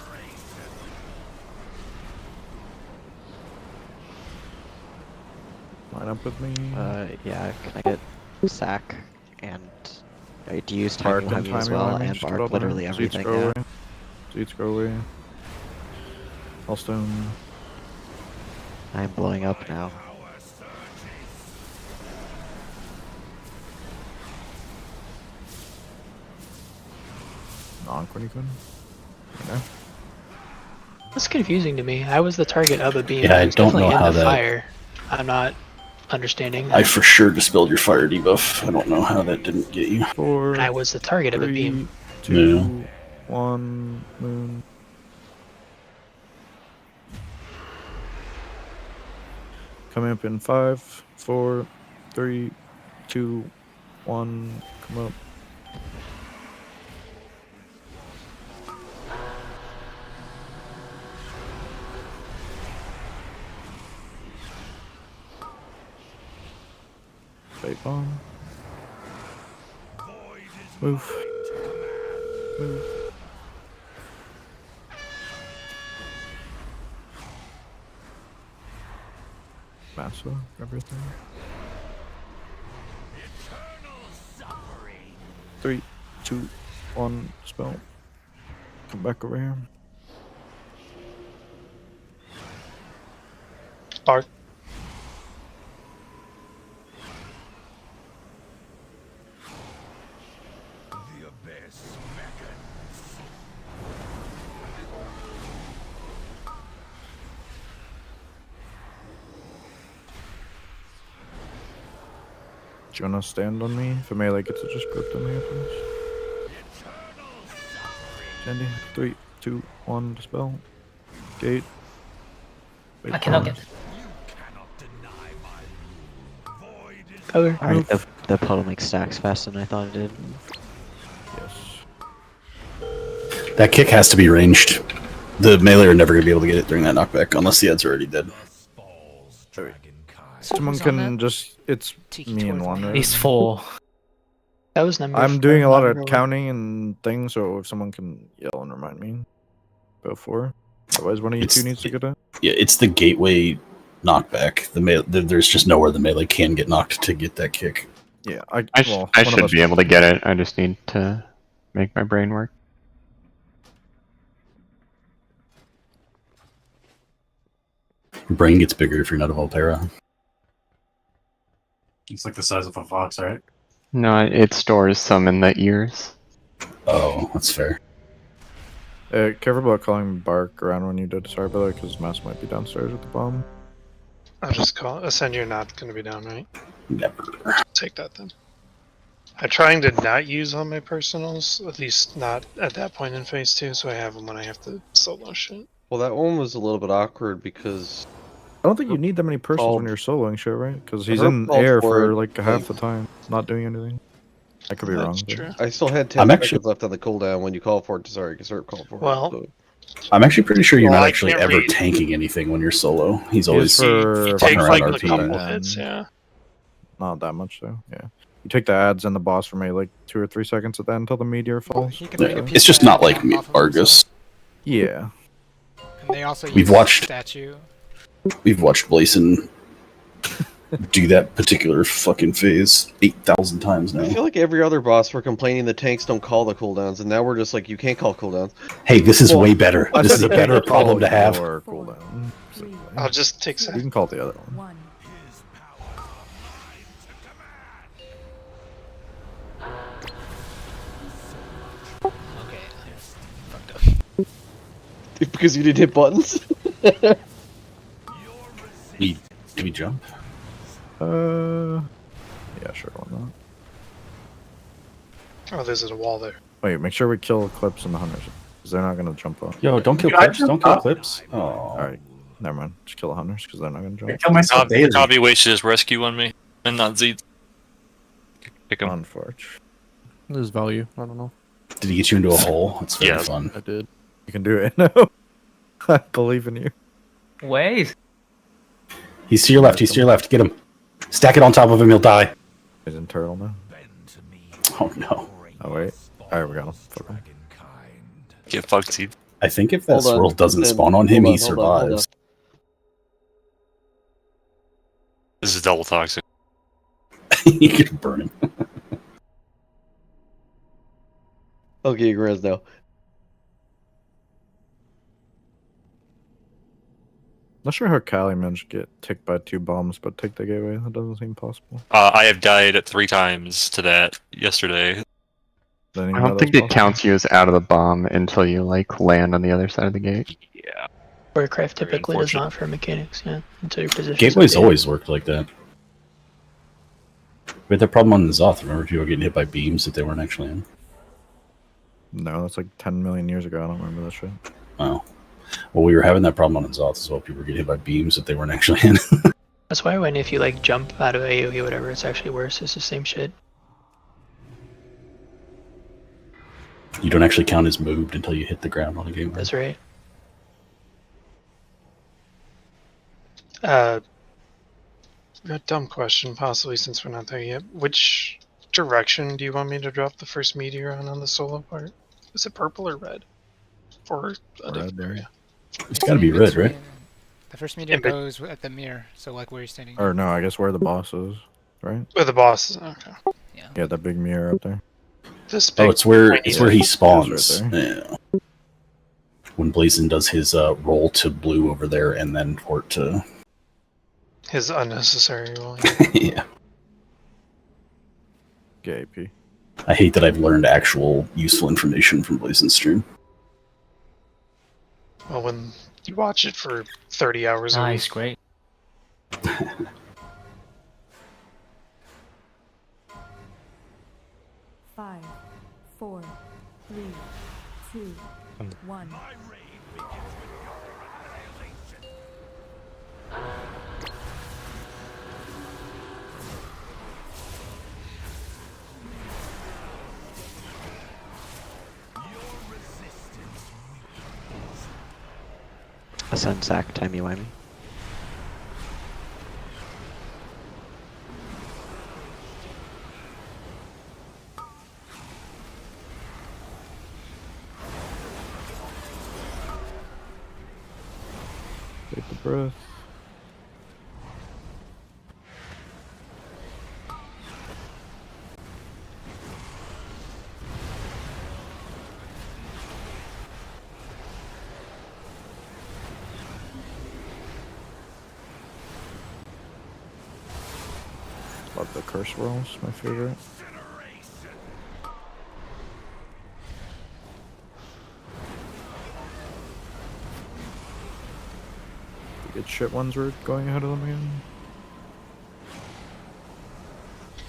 Line up with me. Yeah, can I get sack and do you use Bard Timey and Wimey as Timey well Wimey, and just get Bark, all there. literally Zeets everything, go yeah. away. Zeets go away. Hellstone. I'm blowing up now. Non-Quinny-Quin. Okay. That's confusing to me. I was the target of a beam. Yeah, I It's don't definitely know in how the that- fire. I'm not understanding. I for sure dispelled your fire debuff. I don't know how that didn't get you. 4, I was the target of a beam. 2, 1, moon. Coming up in 5, 4, 3, 2, 1. Come up. Fate bomb. Move. Move. Massa, everything. 3, 2, 1, spell. Come back over here. Bark. The abyss beckons. Do you wanna stand on me? If a melee gets it, just grip on me, please. Sandy, 3, 2, 1, dispel. Gate. Wait, I cannot pause. get. Cover. Alright, the puddle makes stacks faster than I thought it did. Yes. That kick has to be ranged. The melee are never going to be able to get it during that knockback unless the ad's already dead. Someone Who's on can that? just. It's Tiki me and towards one, me. right? He's 4. That was number I'm 4, doing a lot of number 1. counting and things, so if someone can yell and remind me, go for. Otherwise, one of you two needs to get it. Yeah, it's the gateway knockback. There's just nowhere the melee can get knocked to get that kick. Yeah, I well, one of should us be able to get it. I just need to make my brain work. Your brain gets bigger if you're not a Volterra. It's like the size of a fox, right? No, it stores some in the ears. Oh, that's fair. Careful about calling Bark around when you did. Sorry about that, because Mass might be downstairs with the bomb. I'll just call. Ascend, you're not going to be down, right? Never. Take that then. I'm trying to not use all my personals, at least not at that point in phase 2, so I have them when I have to solo shit. Well, that one was a little bit awkward because I don't think you need that many persons called- when you're soloing shit, right? Because he's Herb in called air for for it, like half the time, not doing anything. I could be wrong. That's but- true. I still had 10 I'm seconds actually- left on the cooldown when you called for it. Sorry, because Herb called for it. Well, so. I'm actually pretty sure you're Well, not I actually can't ever read. tanking anything when you're solo. He's He is always for You fucking take around like a RP. couple and- hits, yeah. Not that much though. Yeah, you take the ads and the boss for maybe like 2 or 3 seconds at the end until the meteor falls. He can Yeah, make a piece it's just of not like jump off of Argus. Yeah. And they also We've use watched- statue. We've watched Blason do that particular fucking phase 8,000 times now. I feel like every other boss we're complaining the tanks don't call the cooldowns, and now we're just like, you can't call cooldowns. Hey, this is Well, way better. This is a better problem to have. Or cooldown. I'll just take You second. can call it the other one. 1. Okay, I fucked up. Because you didn't hit buttons? Do we jump? Yeah, sure, why not? Oh, there's a wall there. Wait, make sure we kill Eclipse and the Hunters, because they're not gonna jump up. Yo, don't kill Dude, I clips. Don't jumped kill up. clips. Oh. Alright, never mind. Just kill the Hunters, because they're not gonna I jump. kill myself daily. Tommy wasted his rescue on me, and not Z. Pick him. Unfortunate. There's value. I don't know. Did he get you into a hole? It's very Yeah. fun. I did. You can do it. No, I believe in you. Wait. He's to your left. He's to your left. Get him. Stack it on top of him. He'll die. He's in turtle now. Oh no. Oh wait. Alright, we got him. Fuck him. Get fucked, Z. I think if that Hold on. swirl doesn't Then- spawn on him, he hold on. survives. This is double toxic. You can burn him. Okay, res now. Not sure how Callie managed to get ticked by 2 bombs, but take the gateway. That doesn't seem possible. I have died 3 times to that yesterday. Didn't even I know don't that think was it counts you as out of the bomb until you like land on the other side of the gate. Yeah. Warcraft Very typically does unfortunate. not for mechanics, yeah. Until your position. Gateways always worked like that. We had that problem on the Zoth. Remember people getting hit by beams that they weren't actually in? No, that's like 10 million years ago. I don't remember that shit. Oh. Well, we were having that problem on Zoth as well. People were getting hit by beams that they weren't actually in. That's why when if you like jump out of AoE or whatever, it's actually worse. It's the same shit. You don't actually count as moved until you hit the ground on a game. That's right. A dumb question, possibly, since we're not there yet. Which direction do you want me to drop the first meteor on the solo part? Is it purple or red? Or a different Red, area? It's got to be red, right? The first meteor goes at the mirror, so like where you're standing. Or no, I guess where the boss is, right? Where the boss is, okay. Yeah, that big mirror up there. This big Oh, it's where pointy he Yeah, spawns. it's right Yeah. When Blazin does his roll to blue over there, and then port to his unnecessary rolling. yeah. Get AP. I hate that I've learned actual useful information from Blazin's stream. Well, when you watch it for 30 hours a Nice, week. great. 5, 4, 3, 2, 1. Ascend sack, timey-wimey. Take the breath. Love the curse rolls, my favorite. The good shit ones were going ahead of them again.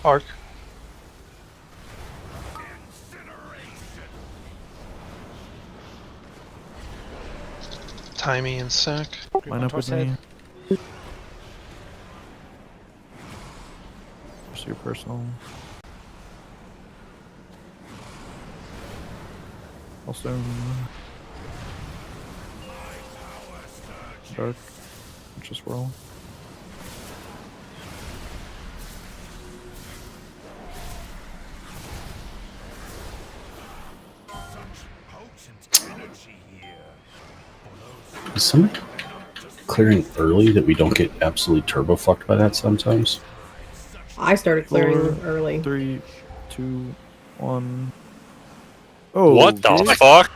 Arc. Timey and Sack. Line up with me. Just your personal. Also, dark, just roll. Is somebody clearing early that we don't get absolutely turbo fucked by that sometimes? I started clearing 4, early. 3, 2, 1. Oh, What the fuck?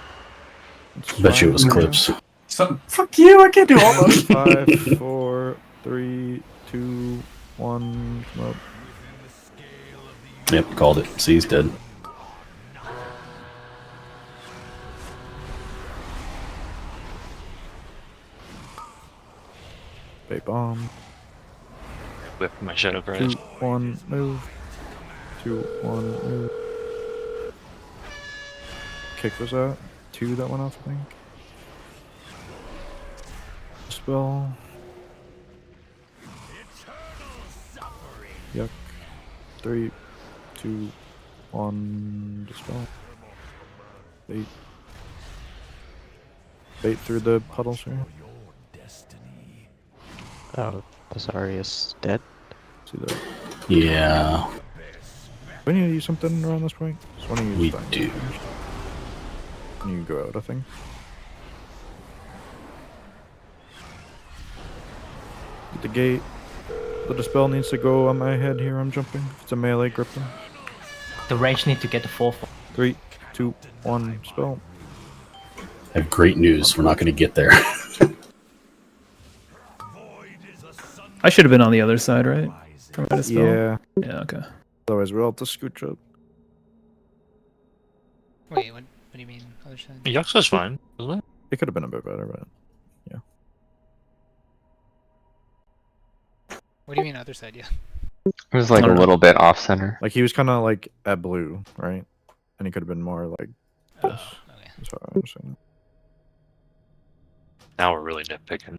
Bet you it was Clips. Fuck you! I can't do all those. 5, 4, 3, 2, 1. Come up. Yep, called it. See, he's dead. Bait bomb. Whip my shadow 2, crash. 1, move. 2, 1, move. Kick was that? 2 that went off, I think. Spell. Yuck. 3, 2, 1. Dispel. Bait. Bait through the puddles here. Oh, Azarius dead? See that? Yeah. We need to use something around this point. Just want to use We that. do. And you can go out, I think. Get the gate. The dispel needs to go on my head here. I'm jumping. If it's a melee, grip them. The range need to get the 4th. 3, 2, 1. Spell. I have great news. We're not going to get there. I should have been on the other side, right? From a spell. Yeah. Yeah. Okay. Otherwise, we'll have to scooch up. Wait, what do you mean, other side? Yux was fine, wasn't it? It could have been a bit better, but yeah. What do you mean other side? Yeah. It was like a little bit off center. Like he was kind of like at blue, right? And he could have been more like this. Okay. That's how I understand it. Now we're really nitpicking.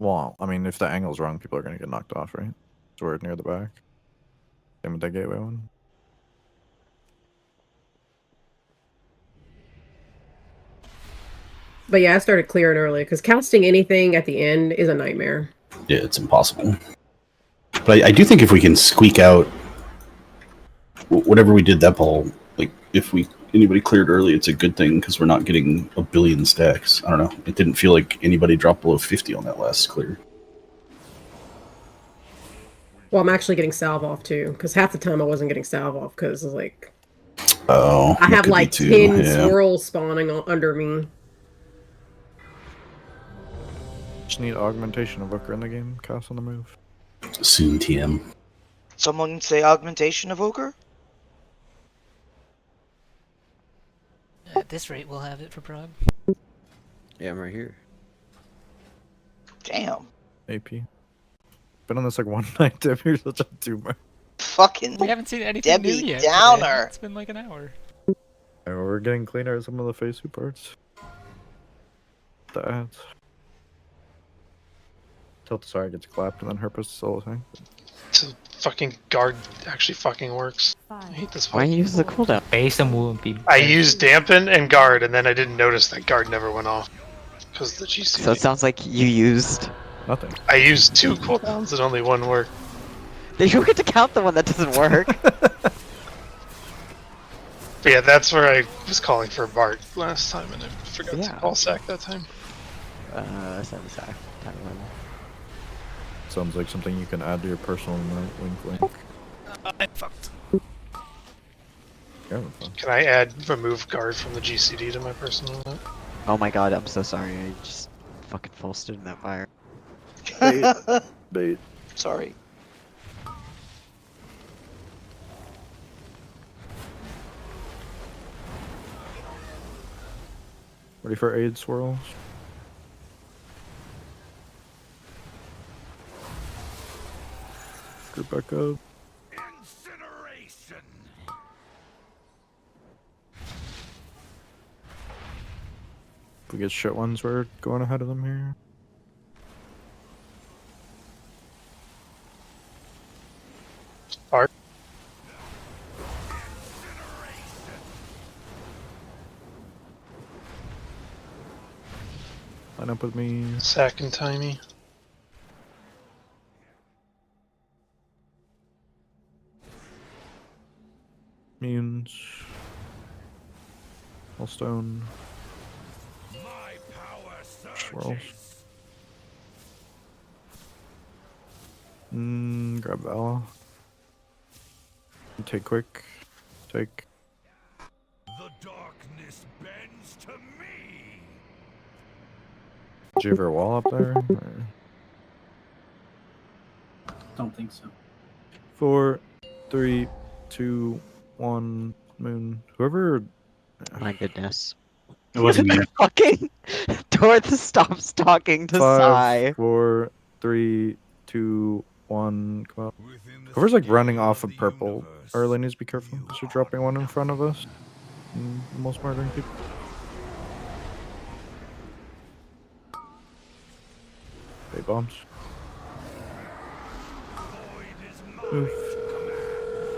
Well, I mean, if the angle's wrong, people are going to get knocked off, right? So we're near the back. Same with that gateway one. But yeah, I started clearing early because casting anything at the end is a nightmare. Yeah, it's impossible. But I do think if we can squeak out whatever we did that ball, like if anybody cleared early, it's a good thing because we're not getting a billion stacks. I don't know. It didn't feel like anybody dropped below 50 on that last clear. Well, I'm actually getting salve off too because half the time I wasn't getting salve off because like Oh, I that have could be like too, 10 yeah. swirls spawning under me. Just need augmentation of Evoker in the game. Cast on the move. Soon, TM. Someone say augmentation of Ogre? At this rate, we'll have it for Prague. Yeah, I'm right here. Damn. AP. Been on this like one night, Deb. You're such a doomer. Fucking We haven't seen anything Debbie new yet. Downer. Today. It's been like an hour. And we're getting cleaner at some of the phase 2 parts. The ads. Till the Sorry gets clapped and then Herpes is all the thing. So fucking guard actually fucking works. I hate this. Why use the cooldown? Base and won't be. I used dampen and guard, and then I didn't notice that guard never went off because the GC. So it sounds like you used nothing. I used 2 cooldowns and only 1 worked. They don't get to count the one that doesn't work. But yeah, that's where I was calling for Bart last time, and I forgot to call Sack that time. Send Sack. Sounds like something you can add to your personal note. Wink, wink. I fucked. You're having fun. Can I add remove guard from the GCD to my personal note? Oh my god, I'm so sorry. I just fucking full stood in that fire. Bait. Bait. Sorry. Ready for aid swirls? Group back up. We get shit ones, we're going ahead of them here. Art. Line up with me. Sack and Timey. Minions. Stone. Swirls. Grab Vala. Take quick. Take. The darkness bends to me. Did you ever wall up there? Or... Don't think so. 4, 3, 2, 1. Moon. Whoever. My goodness. It wasn't me. Fucking Dorth stops talking to 5, Sai. 4, 3, 2, 1. Come on. Whoever's like running off of purple early needs to be careful because you're dropping one in front of us. And almost murdering people. Bait bombs. Move.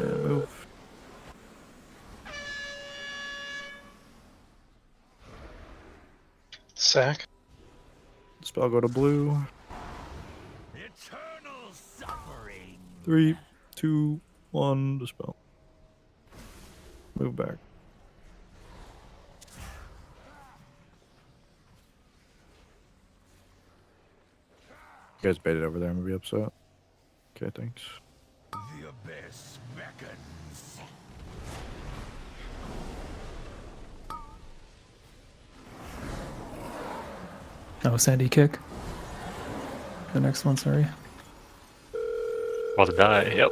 Yeah, move. Sack. Spell go to blue. Eternal suffering. 3, 2, 1. Dispel. Move back. You guys baited over there. I'm gonna be upset. Okay, thanks. The abyss beckons. Oh, Sandy kick. The next one, sorry. About to die, yep.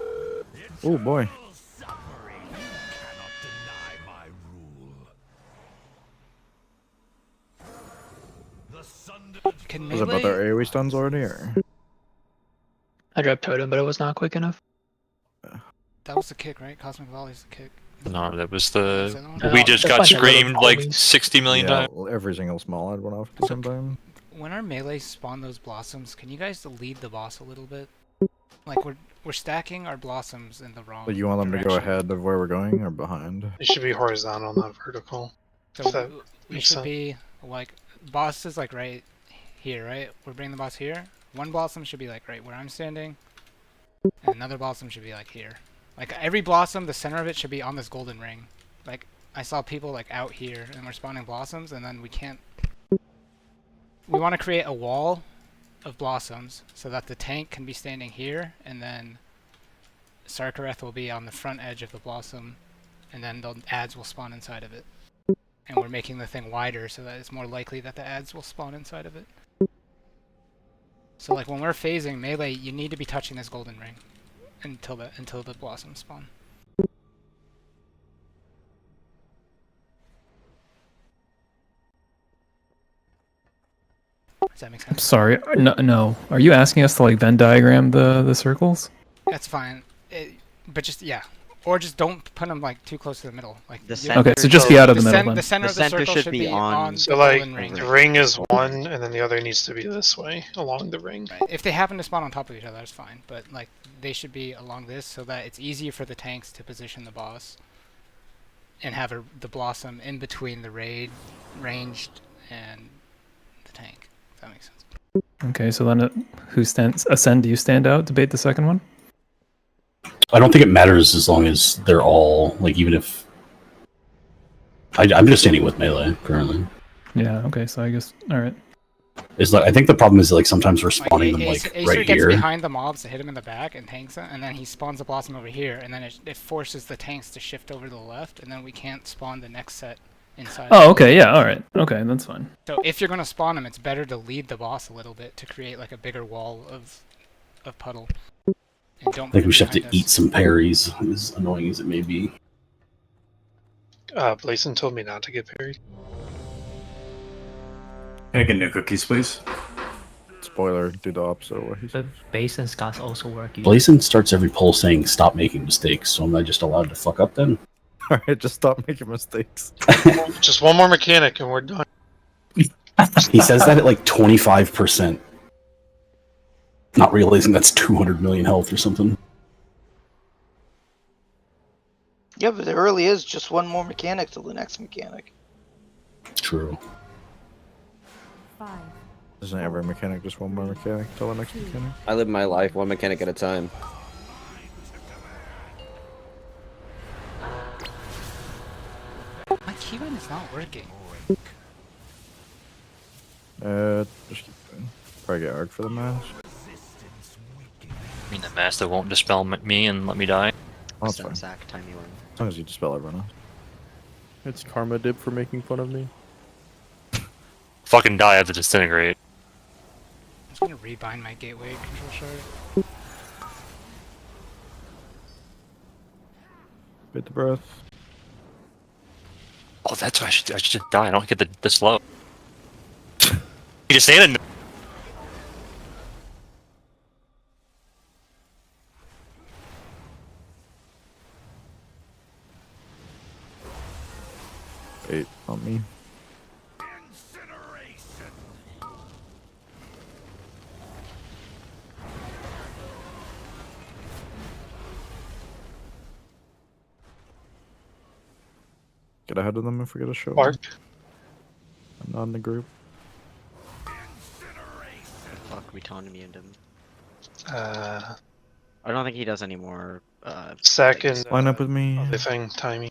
Oh boy. Can Was it about their melee? AoE stuns already, or? I dropped totem, but it was not quick enough. That was the kick, right? Cosmic Volley's the kick. No, that was the. Is that the one? We just That's got fine, little screamed like volleys. 60 million Yeah, times. every single small ad went off at the same time. When our melee spawn those blossoms, can you guys lead the boss a little bit? Like we're stacking our blossoms in the wrong. But you want them to go direction. ahead of where we're going, or behind? It should be horizontal, not vertical. So That we makes should sense. be like boss is like right here, right? We're bringing the boss here. One blossom should be like right where I'm standing, and another blossom should be like here. Like every blossom, the center of it should be on this golden ring. Like I saw people like out here, and we're spawning blossoms, and then we can't. We want to create a wall of blossoms so that the tank can be standing here, and then Sarkareth will be on the front edge of the blossom, and then the ads will spawn inside of it. And we're making the thing wider so that it's more likely that the ads will spawn inside of it. So like when we're phasing melee, you need to be touching this golden ring until the blossoms spawn. Does that make sense? Sorry, no. Are you asking us to like Venn diagram the circles? That's fine. But just yeah. Or just don't put them like too close to the middle. Like The you- center Okay, so just be out of the middle then. The center of the circle should be on So the like golden ring. the ring is one, and then the other needs to be this way along the ring. Right. If they happen to spawn on top of each other, that's fine. But like they should be along this so that it's easier for the tanks to position the boss and have the blossom in between the ranged and the tank. If that makes sense. Okay, so then who stands? Ascend, do you stand out? Debate the second one. I don't think it matters as long as they're all like, even if I'm just standing with melee currently. Yeah. Okay, so I guess all right. It's like I think the problem is like sometimes we're spawning them like Acer right gets here. behind the mobs to hit him in the back and tanks it, and then he spawns a blossom over here, and then it forces the tanks to shift over to the left, and then we can't spawn the next set inside. Oh, okay, yeah, all right. Okay, that's fine. So if you're gonna spawn him, it's better to lead the boss a little bit to create like a bigger wall of puddle. And don't I think put we him should have to behind eat us. some parries, as annoying as it may be. Blazen told me not to get parried. Can I get new cookies, please? Spoiler, do the opposite of what he said. But base and scars also work. Blazon starts every poll saying stop making mistakes, so am I just allowed to fuck up then? Alright, just stop making mistakes. Just one more mechanic and we're done. He says that at like 25%. Not realizing that's 200 million health or something. Yeah, but there really is just one more mechanic till the next mechanic. True. 5. Isn't every mechanic just one more mechanic till the next mechanic? I live my life one mechanic at a time. My keybind is not working. Just keep going. Probably get arc for the mask. I mean, the master won't dispel me and let me die. Oh, that's fine. Sack, tiny one. As long as you dispel everyone else. It's Karma Dib for making fun of me. Fucking die of the disintegrate. I'm just gonna rebind my gateway control shard. Bit the breath. Oh, that's why I should just die. I don't get the slow. You just standing. Wait, not me. Get ahead of them if we get a show. Mark. I'm not in the group. Fuck, we taunted him. Uh, I don't think he does any more. second. Line up with me. Other thing, timing.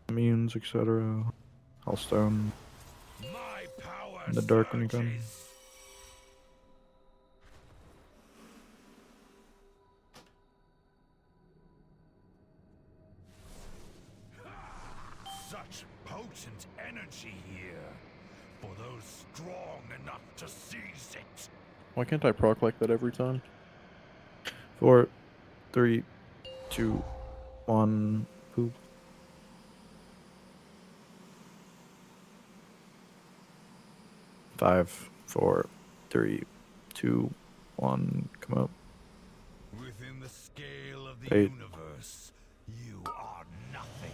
Immunes, etc. Hellstone. In the dark when you come. Such potent energy here for those strong enough to seize it. Why can't I proc like that every time? 4, 3, 2, 1. Poop. 5, 4, 3, 2, 1. Come up. Within the scale of the 8. universe, you are nothing.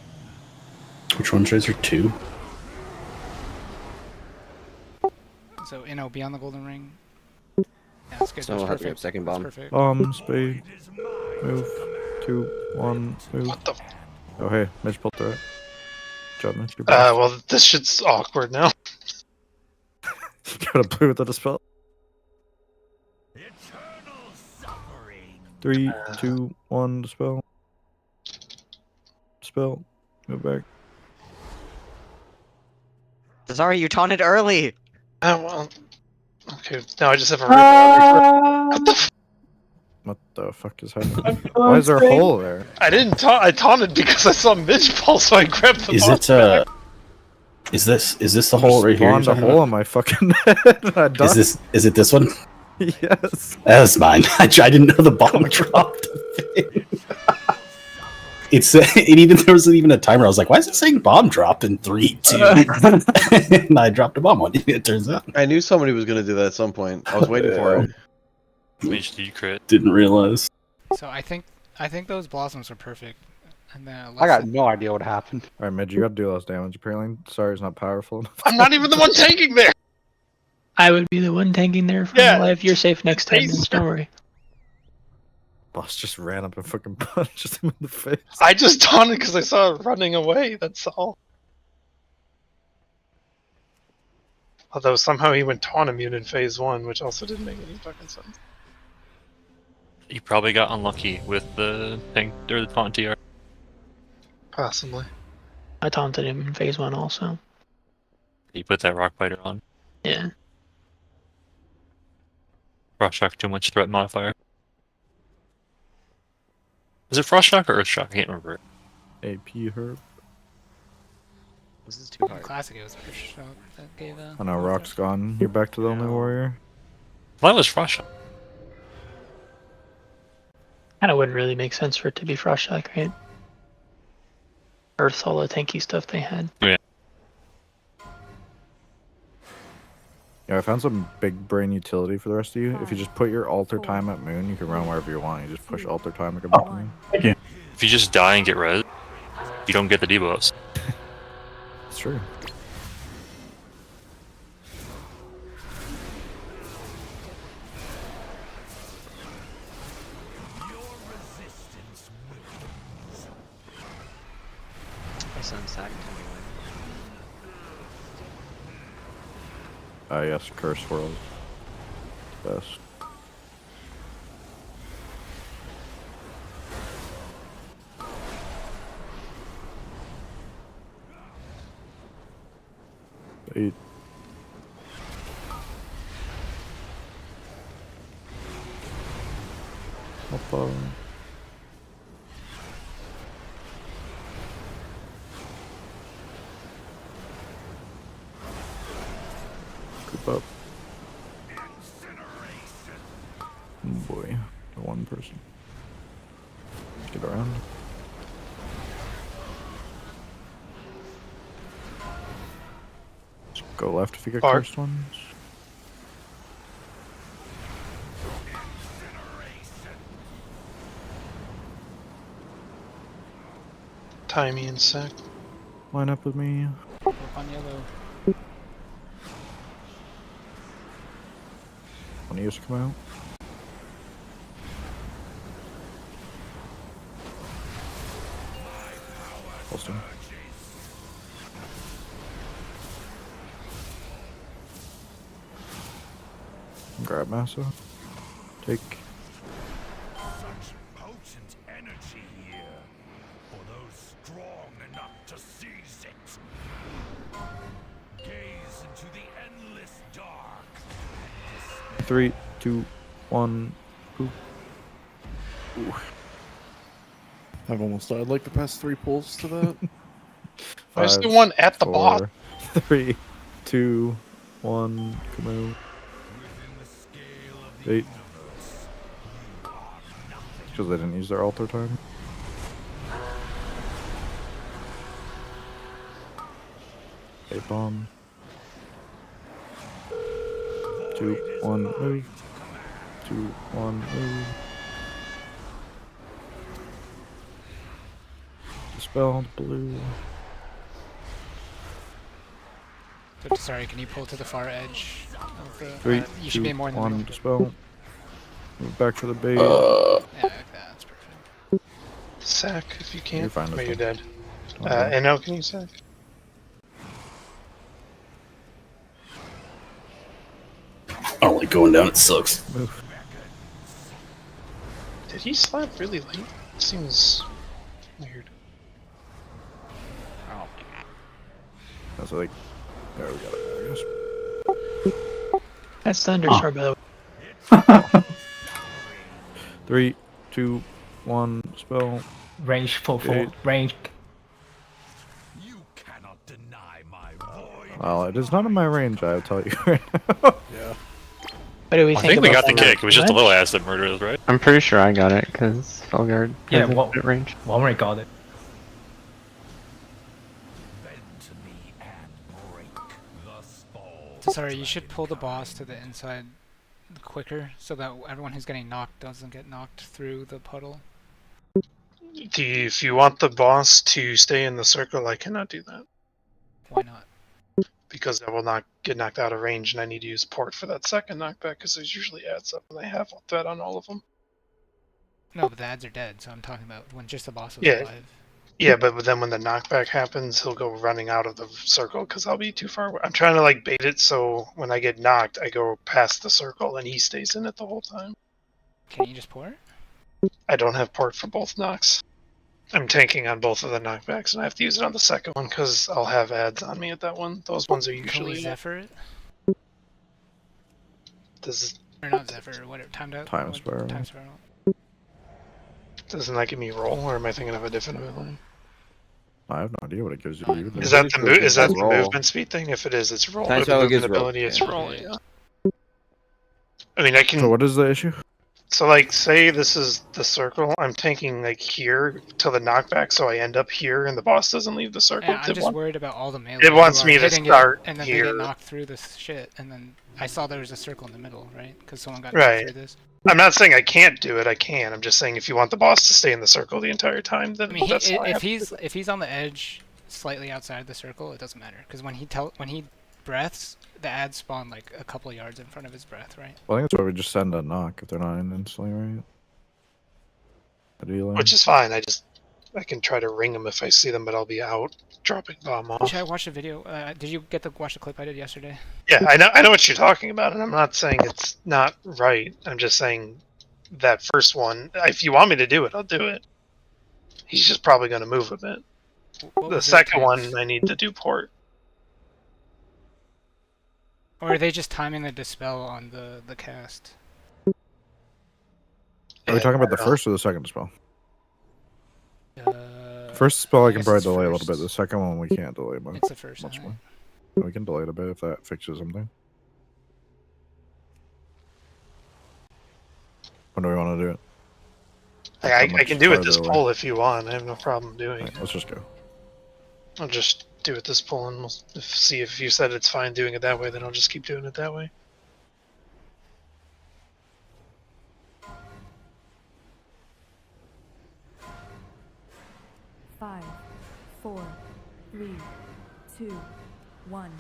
Which one, Tracer? 2? So Inno beyond the golden ring. Yeah, that's good. So That's I'll have to perfect. get second That's bomb. perfect. Bomb, spade. Move. 2, 1. Move. What the? Oh, hey, Mitch pulled through it. Good job, Mitch. You're best. Well, this shit's awkward now. Got a blue with a dispel. 3, 2, 1. Dispel. Dispel. Move back. Sorry, you taunted early. Well, okay. Now I just have a. What the fuck is happening? Why is there a hole there? I didn't taunt. I taunted because I saw Midge pull, so I grabbed the. Is ball it back. Is this the hole right here? Spawned a hole in my fucking head. I died. Is it this one? Yes. That's mine. I didn't know the bomb dropped. It even there wasn't even a timer. I was like, why is it saying bomb drop in 3, 2? And I dropped a bomb on you. It turns out. I knew somebody was gonna do that at some point. I was waiting for it. Mage, did you crit? Didn't realize. So I think those blossoms are perfect. And then I got no idea what happened. Alright, Midge, you gotta do less damage. Apparently, sorry, it's not powerful enough. I'm not even the one tanking there. I would be the one tanking there for my life. You're safe next time. Don't worry. Boss just ran up and fucking punched him in the face. I just taunted because I saw it running away. That's all. Although somehow he went taunt immune in phase 1, which also didn't make any fucking sense. You probably got unlucky with the tank or the taunt TR. Possibly. I taunted him in phase 1 also. You put that rock biter on. Yeah. Frost shock too much threat modifier. Is it frost shock or earth shock? I can't remember. AP herb. This is too hard. Classic, it was Earth Shock that gave a. Oh no, Rock's gone. You're back to the only warrior. Well, that was frost shock. Kinda wouldn't really make sense for it to be Frost Shock, right? Earth's all the tanky stuff they had. Yeah. Yeah, I found some big brain utility for the rest of you. If you just put your alter time at moon, you can run wherever you want. You just push alter time and go back to moon. Thank you. If you just die and get res, you don't get the debuffs. It's true. I send sack anyway. Yes, Curse World. Best. Eight. Hoppa. Group up. Oh boy, the one person. Get around. Just go left if you get cursed ones. Tie me in sec. Line up with me. Up on yellow. One of you to come out. Holston. Grab Massa. Take. Such potent energy here for those strong enough to seize it. Gaze into the endless dark. 3, 2, 1. Ooh. Ooh. I've almost died like the past 3 pulls to that. Where's the one at the boss? 3, 2, 1. Come out. 8. Because they didn't use their altar time. A bomb. 2, 1, move. 2, 1, move. Dispelled blue. Sorry, can you pull to the far edge of the... 3, you should 2, be more in the 1, middle. dispel. Move back to the base. Yeah, like that, that's perfect. Sack if you can. You're fine Or with you're that. dead. Okay. And now can you sack? I don't like going down, it sucks. Move. Did he slap really late? Seems weird. That's like. There we go. I guess. That's Thunderstorm, by the way. 3, 2, 1, spell. Range for Okay. range. Well, it is not in my range, I'll tell you right now. Yeah. What do we I think think we about got the that? kick. It was just a little ass that murdered us, right? I'm pretty sure I got it because Felgard Yeah, has what it at range. Walmart got it. Sorry, you should pull the boss to the inside quicker, so that everyone who's getting knocked doesn't get knocked through the puddle. If you want the boss to stay in the circle, I cannot do that. Why not? Because I will not get knocked out of range, and I need to use port for that second knockback, because there's usually adds up, and I have that on all of them. No, but the ads are dead, so I'm talking about when just the boss was Yeah. alive. Yeah, but then when the knockback happens, he'll go running out of the circle, because I'll be too far away. I'm trying to like bait it, so when I get knocked, I go past the circle, and he stays in it the whole time. Can you just port? I don't have port for both knocks. I'm tanking on both of the knockbacks, and I have to use it on the second one because I'll have ads on me at that one. Those ones are Can we usually. Zephyr it? Or not Zephyr, whatever. Timed out? Time what- spiral. Time spiral. Doesn't that give me roll, or am I thinking of a different ability? I have no idea what it gives you. either. Is that the is that the roll. movement speed thing? If it is, it's roll. Time Or the spiral movement gives roll, ability, it's yeah. roll. Yeah. I mean, I can. So what is the issue? So, like, say this is the circle. I'm tanking, like, here to the knockback, so I end up here, and the boss doesn't leave the circle. Yeah, I'm just worried about all the melee. It wants who are me to hitting start it, and then here. they get knocked through this shit, and then I saw there was a circle in the middle, right? Because someone got knocked Right. through this. I'm not saying I can't do it. I can. I'm just saying if you want the boss to stay in the circle the entire time, then I mean, that's how I have if he's on the edge, slightly outside the circle, it doesn't matter. Because when he breaths, the ads spawn like a couple yards in front of his breath, right? Well, I think that's why we just send a knock if they're not in instantly, right? Which is fine. I can try to ring them if I see them, but I'll be out dropping bomb off. Should I watch the video? Did you get to watch the clip I did yesterday? Yeah, I know what you're talking about, and I'm not saying it's not right. I'm just saying that first one. If you want me to do it, I'll do it. He's just probably going to move a bit. The second one, I need to do port. Or are they just timing the dispel on the cast? Are we talking about the first or the second spell? First spell I can probably delay a little bit. The second one we can't delay much. It's the first, much I more. We can delay it a bit if that fixes something. When do we want to do it? I can do it this pull if you want. I have no problem doing it. Let's just go. I'll just do it this pull, and we'll see if you said it's fine doing it that way. Then I'll just keep doing it that way. Five, 4, 3, 2, 1.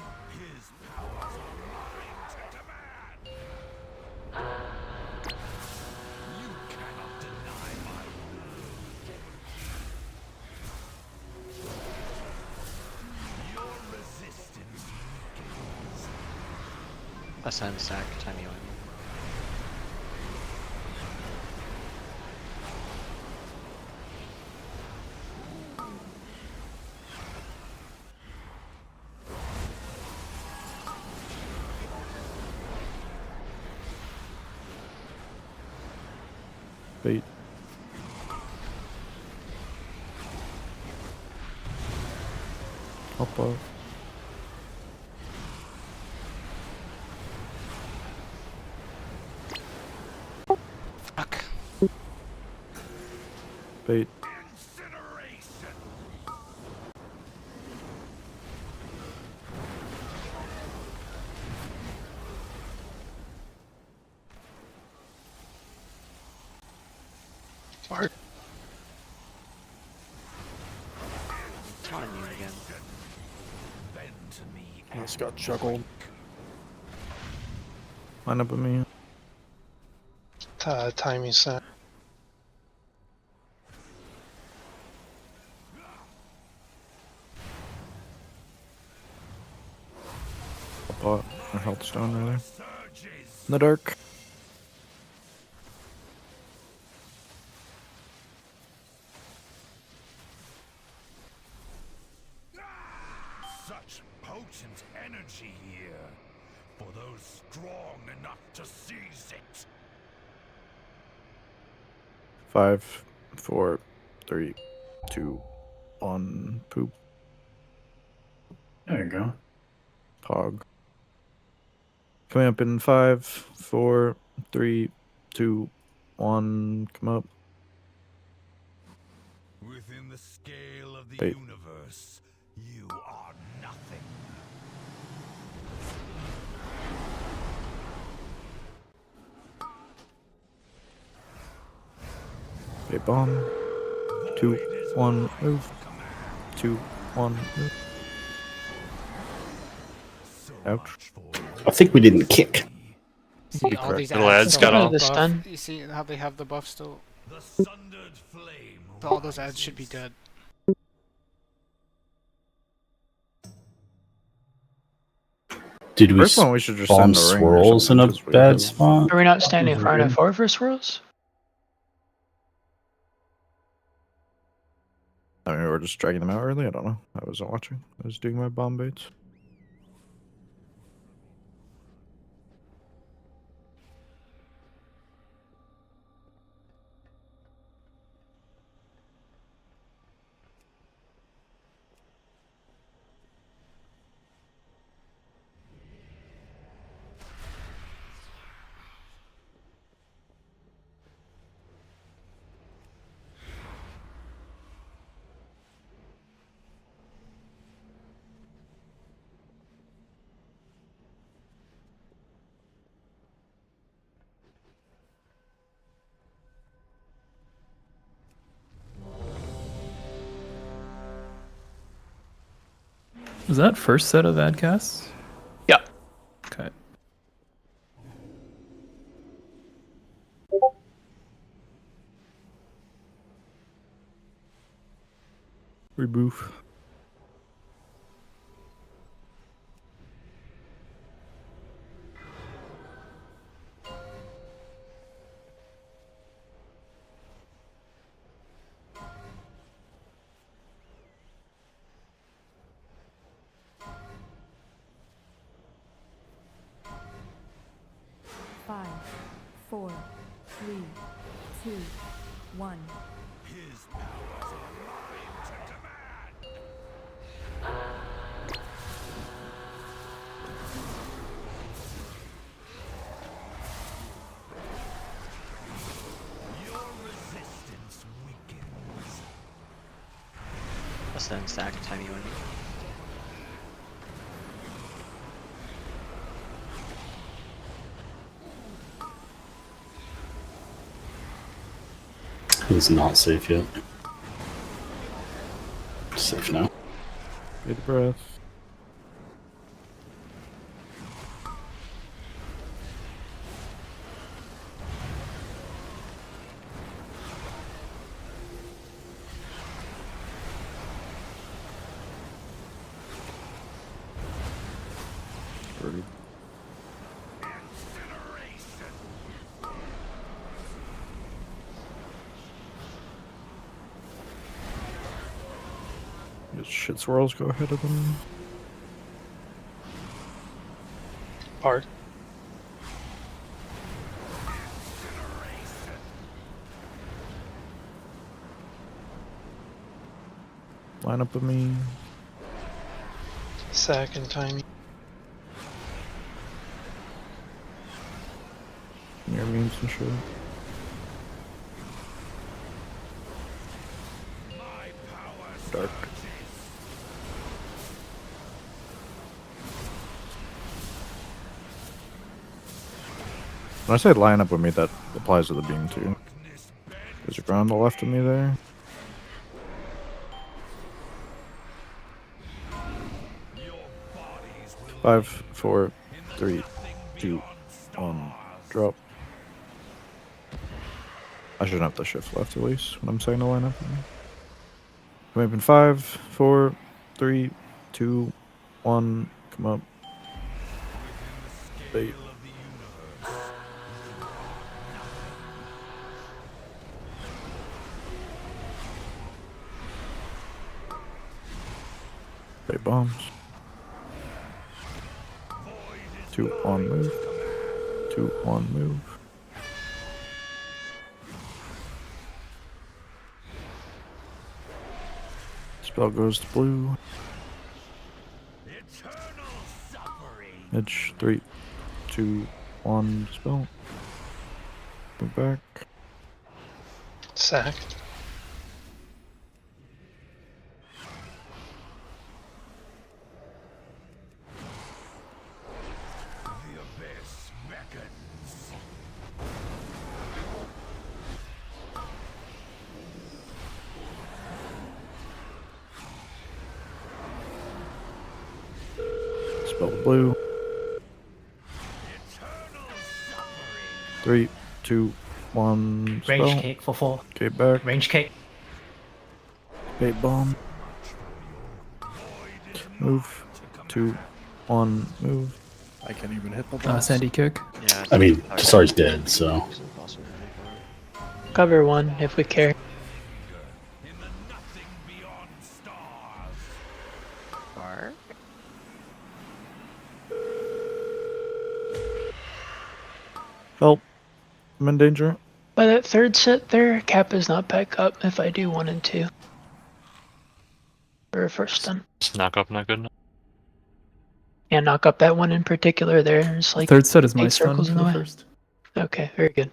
Ascend stack, tiny one. Bait. Hop up. Fuck. Bait. Smart. It's on you again. This got juggled. Line up with me. Timing set. Pot or health stone rather. In the dark. Such potent energy here for those strong enough to seize it. 5, 4, 3, 2, 1. Poop. There you go. Pog. Coming up in 5, 4, 3, 2, 1. Come up. Within the scale of the Bait. universe, you are nothing. Bait bomb. 2, 1. Move. 2, 1. Move. Ouch. I think we didn't kick. See, all these Little ads ads still got have off. the The buff. stun. You see how they have the buff still? The sundered flame. All those ads should be dead. Did we First one, we should just bomb send the ring or swirls in something, a 'cause we bad have- spot? Are we not standing Is far it enough good? forward for swirls? I mean, we're just dragging them out early. I don't know. I wasn't watching. I was doing my bomb baits. Was that first set of ad casts? Yeah. Okay. Reboof. Five, 4, 3, 2, 1. His powers are mine to demand. Your resistance weakens. Ascend stack, time you in. It's not safe yet. Safe now. Good breath. Ready. Get shit swirls go ahead of them. Part. Line up with me. Sack and timing. Near memes and shit. Dark. When I say line up with me, that applies to the beam too. There's a ground to the left of me there. Five, 4, 3, 2, 1. Drop. I shouldn't have to shift left at least when I'm saying to line up with me. Come up in 5, 4, 3, 2, 1. Come up. Bait. Bait bombs. 2 on move. 2 on move. Spell goes to blue. Edge 3, 2, 1. Spell. Move back. Sack. Spell blue. 3, 2, 1. Spell. Range kick for 4. Okay, back. Range kick. Bait bomb. Move. 2, 1. Move. I can't even hit the boss. Sandy kick. Yeah. I mean, Tasar's dead, so. Cover one if we care. Bar. Help. I'm in danger. By that third set there, cap is not back up if I do 1 and 2. Or a first stun. Just knock up, not good enough. Yeah, knock up that one in particular. There's like Third set is my 8 stun circles for in the the way. first. Okay, very good.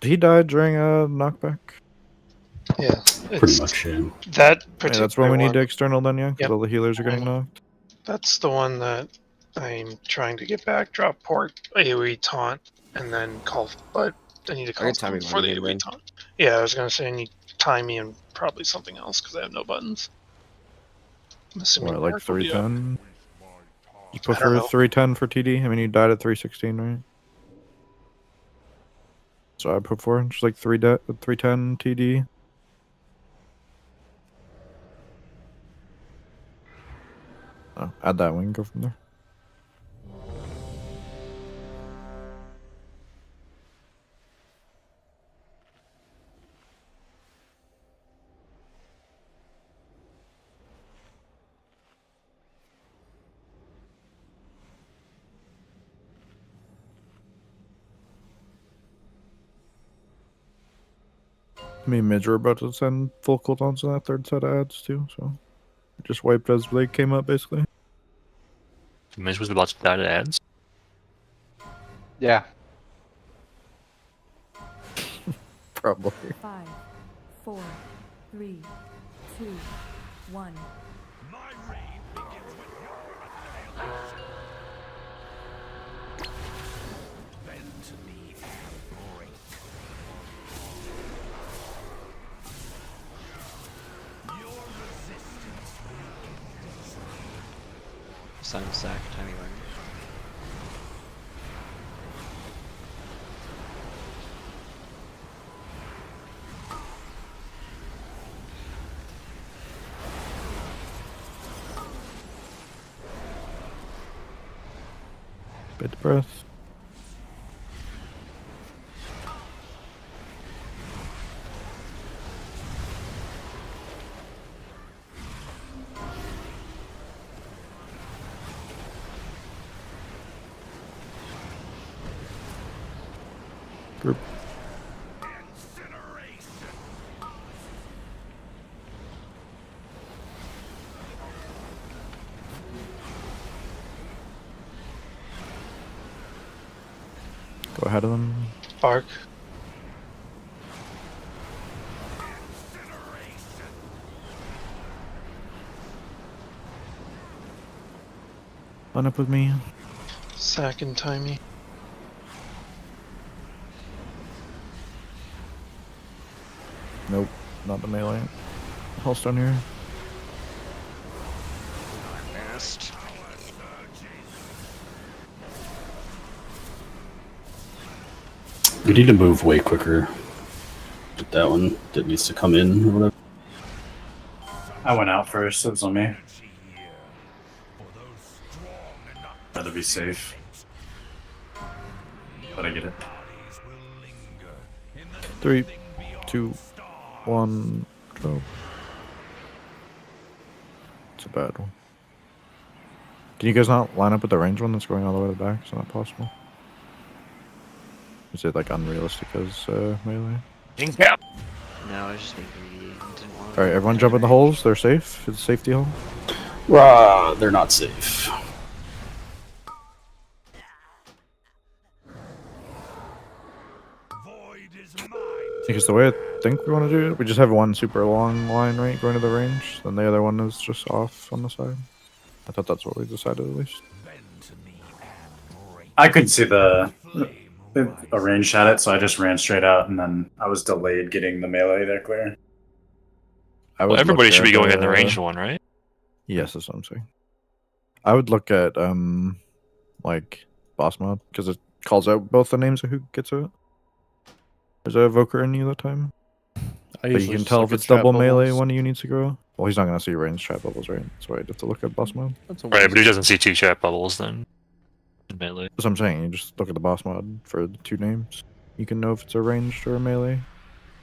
Did he die during a knockback? Yeah, Pretty much, yeah. That Yeah, particular that's when we need one, to external then, yeah, because Yep. all the healers are getting knocked. That's the one that I'm trying to get back. Drop port, AoE taunt, and then call. But I need to call get someone timing for the money in AoE then. taunt. Yeah, I was gonna say I need time me and probably something else because I have no buttons. I'm assuming What, like Mark will be up. 310? You I don't prefer know. 310 for TD? I mean, you died at 316, right? So I put for just like 310 TD. Oh, add that one, go from there. Me and Midge were about to send full cooldowns on that third set of ads too, so just wiped as Blake came up basically. Midge was about to die to ads. Yeah. Probably. 5, 4, 3, 2, 1. Sun sack, timing one. Bit breath. Group. Go ahead of them. Bark. Line up with me. Sack and timey. Nope, not the melee. Hellstone here. Fast. We need to move way quicker. Get that one that needs to come in or whatever. I went out first, so it was on me. Rather be safe. But I get it. 3, 2, 1, go. It's a bad one. Can you guys not line up with the range one that's going all the way to the back? It's not possible. Is it like unrealistic as melee? Yeah. No, I was just being greedy. Didn't want Alright, everyone jump in the holes. They're safe. It's a safety hole. They're not safe. Because the way I think we want to do it, we just have one super long line, right, going to the range. Then the other one is just off on the side. I thought that's what we decided at least. I couldn't see the range at it, so I just ran straight out, and then I was delayed getting the melee there clear. Well, everybody should be going in the ranged one, right? Yes, that's what I'm saying. I would look at like boss mod because it calls out both the names of who gets it. There's a evoker in you that time. But you can tell if it's double melee when you need to go. Well, he's not gonna see range chat bubbles, right? That's why I'd have to look at boss mod. Right, but he doesn't see 2 chat bubbles then. In melee. That's what I'm saying. You just look at the boss mod for the 2 names. You can know if it's a ranged or a melee,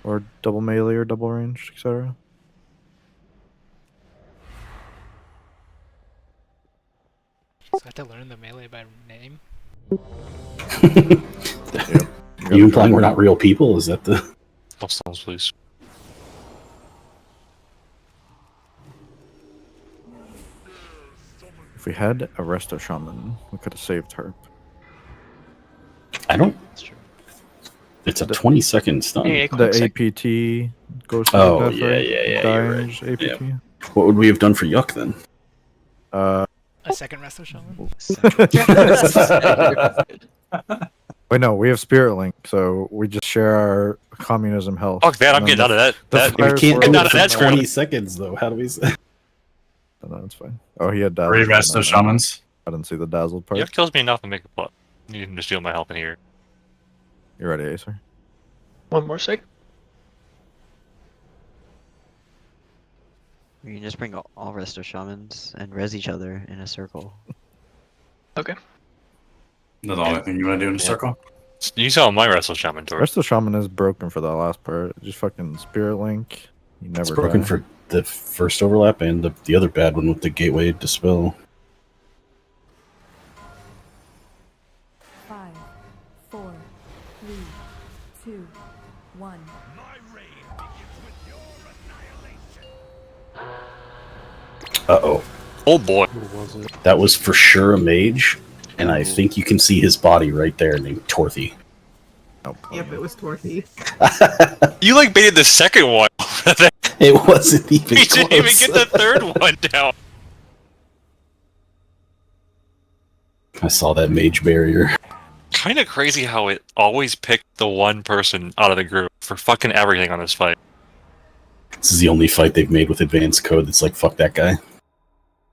or double melee or double ranged, etc. So I have to learn the melee by name. Yep. You implying we're not real people? Is that the? Hostiles, please. If we had a Resto Shaman, we could have saved her. I don't. It's a 20-second stun. Yeah, The APT goes to Oh, the path, yeah, right? yeah, yeah, Die you're range right. APT. Yeah. What would we have done for Yuck then? A second Resto Shaman? Wait, no, we have Spirit Link, so we just share our communism health. Fuck that, And I'm then getting out of that. the that We fire can't swirl do out it of is for that 20 seconds, though. How do we... No, that's fine. Oh, he had Three dazzled. Resto Shamans. I didn't see the dazzled part. Yuck kills me enough to make a plot. You can just steal my health in here. You ready, Acer? One more sec. We can just bring all Resto Shamans and res each other in a circle. Okay. That's the only thing you want to do in a circle? You saw my Wrestle Shaman door. Rest of Shaman is broken for that last part. Just fucking Spirit Link. You never It's broken die. for the first overlap and the other bad one with the Gateway Dispel. 5, 4, 3, 2, 1. Uh-oh. Oh boy. Who was it? That was for sure a mage, and I think you can see his body right there named Torthy. Yep, it was Torthy. You like baited the second one. It wasn't even You close. didn't even get the third one down. I saw that mage barrier. Kind of crazy how it always picked the one person out of the group for fucking everything on this fight. This is the only fight they've made with advanced code that's like, fuck that guy.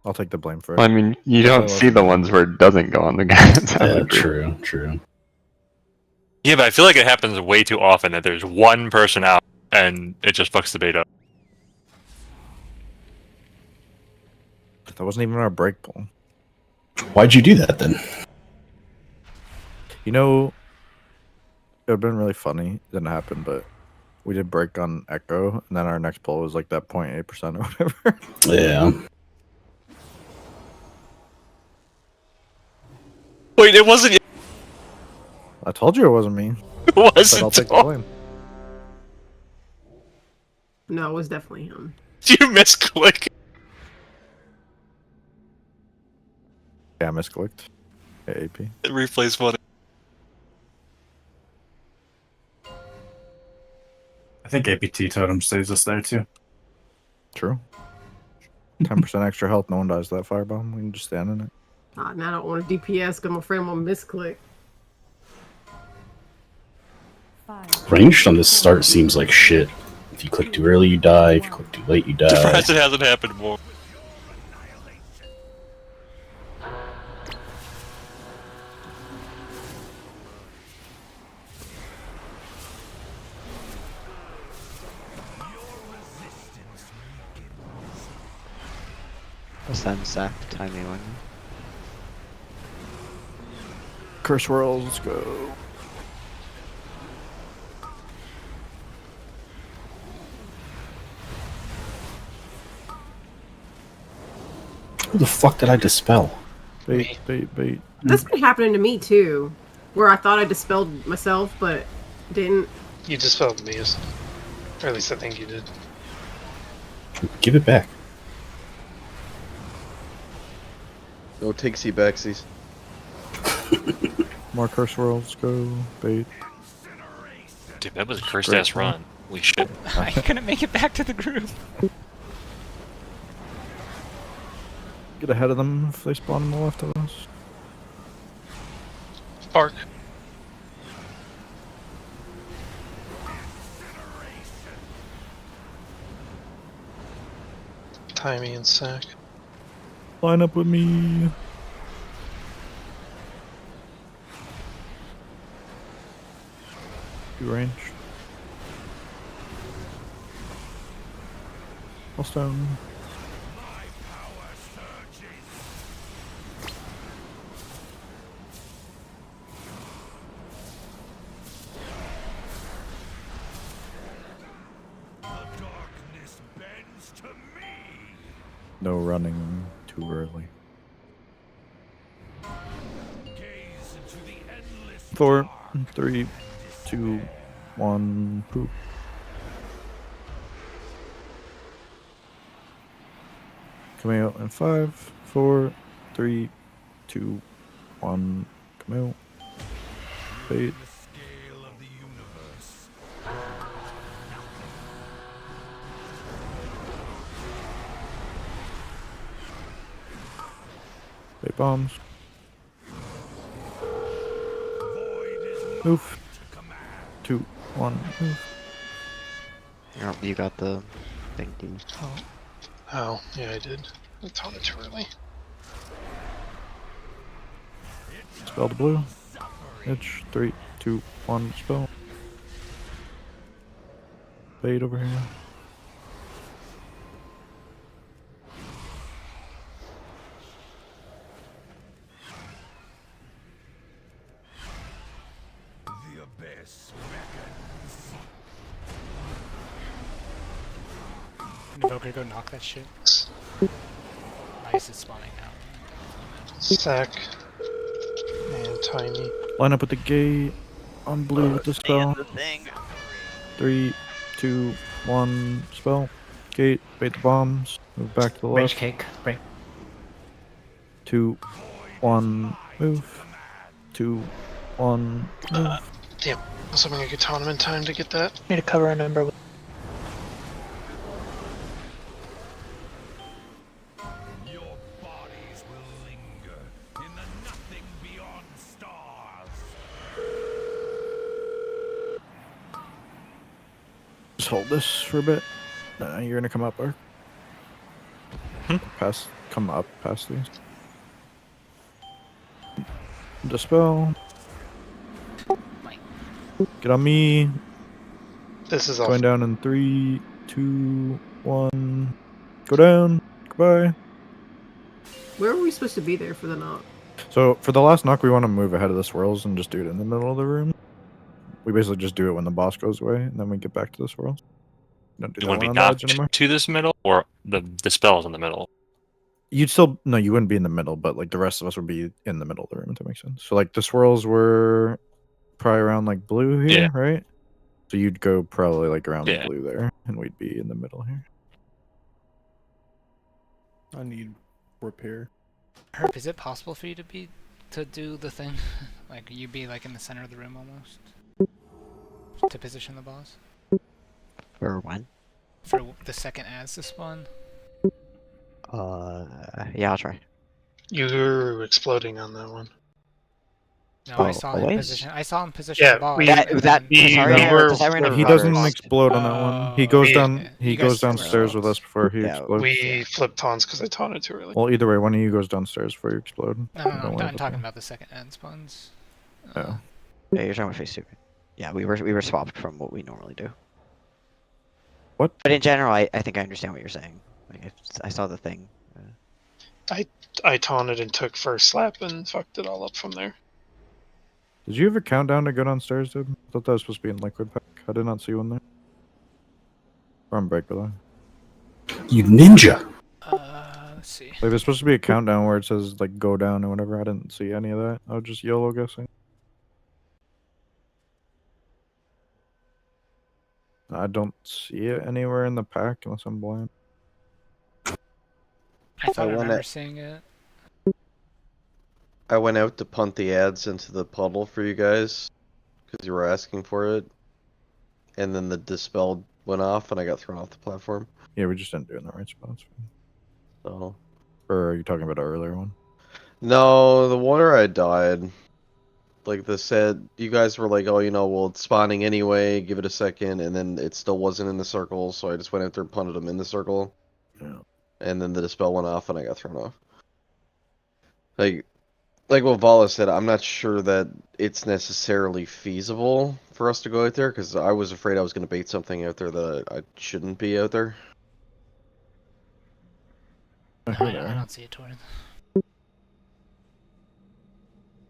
I'll take the blame for it. Well, I mean, you don't see the ones where it doesn't go on the guy. Yeah, true. Yeah, but I feel like it happens way too often that there's one person out and it just fucks the bait up. That wasn't even our break pull. Why'd you do that then? You know, it would have been really funny. It didn't happen, but we did break on Echo, and then our next pull was like that 0.8% or whatever. Yeah. Wait, it wasn't you. I told you it wasn't me. It But wasn't. I'll take the blame. No, it was definitely him. You misclick. Yeah, I misclicked. Yeah, AP. The replay's funny. I think APT Totem saves us there too. True. 10% extra health, no one dies to that firebomb. We can just stand in it. Now I don't want to DPS because my friend will misclick. 5. Ranged on this start seems like shit. If you click too early, you die. If you click too late, you die. Surprised it hasn't happened more. Ascend sap, timing one. Curse Whirls, let's go. Who the fuck did I dispel? Bait. That's been happening to me too, where I thought I dispelled myself, but didn't. You dispelled me, or at least I think you did. Give it back. No takesy backsies. More Curse Whirls, go. Bait. Dude, that was a cursed ass run. We should. I couldn't make it back to the group. Get ahead of them if they spawn on the left of us. Spark. Timey and sack. Line up with me. Do range. Pulse down. No running too early. 4, 3, 2, 1, poop. Coming out in 5, 4, 3, 2, 1, come out. Bait. Bait bombs. Move. 2, 1, move. You got the thing, D. Oh, yeah, I did. I taunted too early. Spell the blue. Itch. 3, 2, 1, spell. Bait over here. The abyss beckons. Invoker, go knock that shit. Nice, it's spawning out. Sack. And tiny. Line up with the gate. On blue with the spell. 3, 2, 1, spell. Gate. Bait the bombs. Move back to the Rage left. cake. Break. 2, 1, move. 2, 1, move. Damn. I was hoping I could taunt him in time to get that. Need to cover a number. Your bodies will linger in the nothing beyond stars. Just hold this for a bit. You're gonna come up, Ark. Come up past these. Dispel. Get on me. This is Going awful. down in 3, 2, 1. Go down. Goodbye. Where were we supposed to be there for the knock? So for the last knock, we want to move ahead of the swirls and just do it in the middle of the room. We basically just do it when the boss goes away, and then we get back to the swirls. Don't do You that want to one be on the edge knocked anymore. to this middle, or the spell's in the middle? You'd still no, you wouldn't be in the middle, but like the rest of us would be in the middle of the room. If that makes sense. So like the swirls were probably around like blue here, Yeah. right? So you'd go probably like around Yeah. blue there, and we'd be in the middle here. I need repair. Herb, is it possible for you to do the thing? Like you be like in the center of the room almost? To position the boss? For when? For the second ads to spawn? Yeah, I'll try. You were exploding on that one. No, Oh, I saw him always? position. I saw him position Yeah, the boss. we- and that then- Siren He doesn't explode on that one. He goes we- down. He you goes guys- downstairs with us before he Yeah, explodes. We flipped taunts because I taunted too early. Well, either way, one of you goes downstairs before you explode. No, Don't I'm worry talking that. about the second ad spawns. Oh. Yeah, you're talking about phase 2. Yeah, we were swapped from what we normally do. What? But in general, I think I understand what you're saying. Like, I saw the thing. I taunted and took first slap and fucked it all up from there. Did you have a countdown to go downstairs, dude? I thought that was supposed to be in liquid pack. I did not see one there. Or on break, by the way. You ninja. Let's see. Like, there's supposed to be a countdown where it says, like, go down or whatever. I didn't see any of that. I was just YOLO guessing. I don't see it anywhere in the pack unless I'm blind. I thought I went remember at- seeing it. I went out to punt the ads into the puddle for you guys because you were asking for it, and then the dispel went off and I got thrown off the platform. Yeah, we just didn't do it in the right spot. It's fine. So Or are you talking about our earlier one? no, the water I died. Like the said, you guys were like, oh, well, it's spawning anyway. Give it a second, and then it still wasn't in the circle, so I just went out there and punted them in the circle. Yeah. And then the dispel went off and I got thrown off. Like what Vala said, I'm not sure that it's necessarily feasible for us to go out there because I was afraid I was going to bait something out there that I shouldn't be out there. No, I don't see it, Torrin.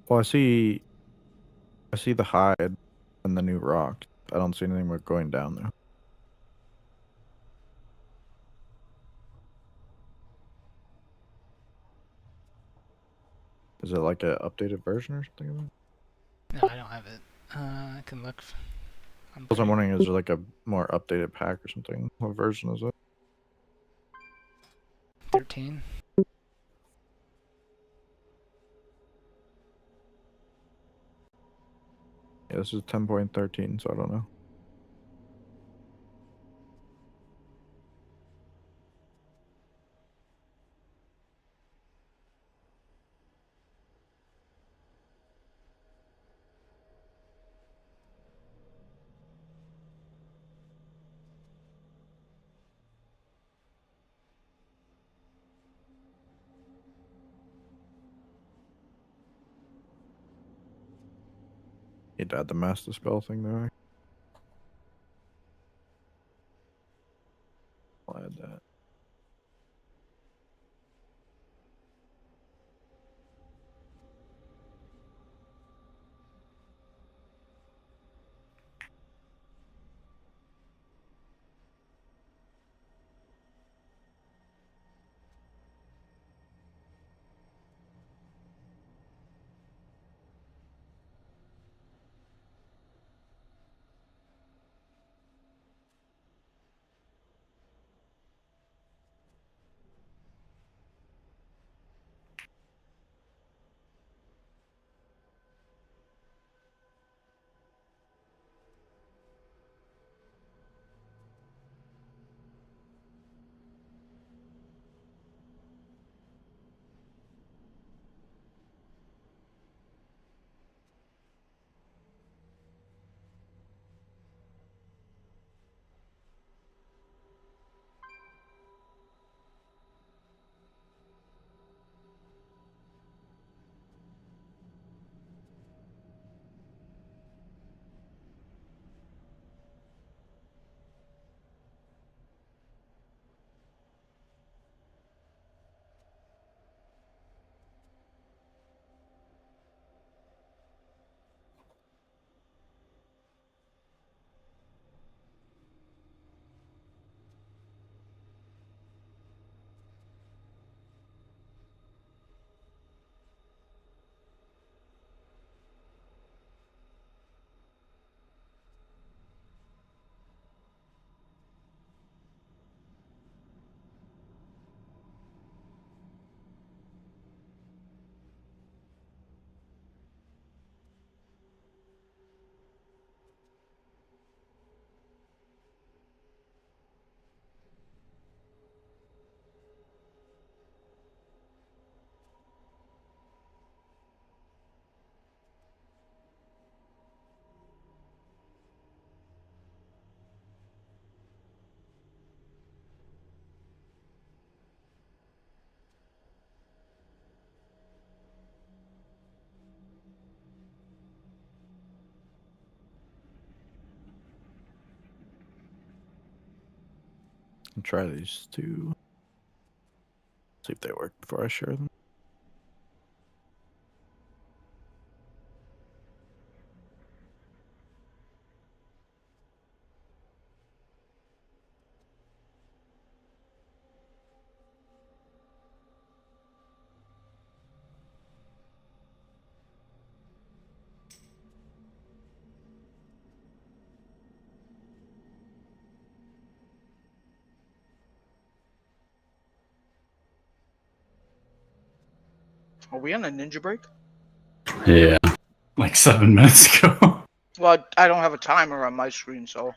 Well, I see the hide and the new rock. I don't see anything with going down there. Is it like an updated version or something of it? No, I don't have it. I can look. I'm wondering, is there like a more updated pack or something? What version is it? 13. Yeah, this is 10.13, so I don't know. He'd add the master spell thing there. I'll add that. I'll try these two. See if they work before I share them. Are we on a ninja break? Yeah. Like 7 minutes ago. Well, I don't have a timer on my screen, so.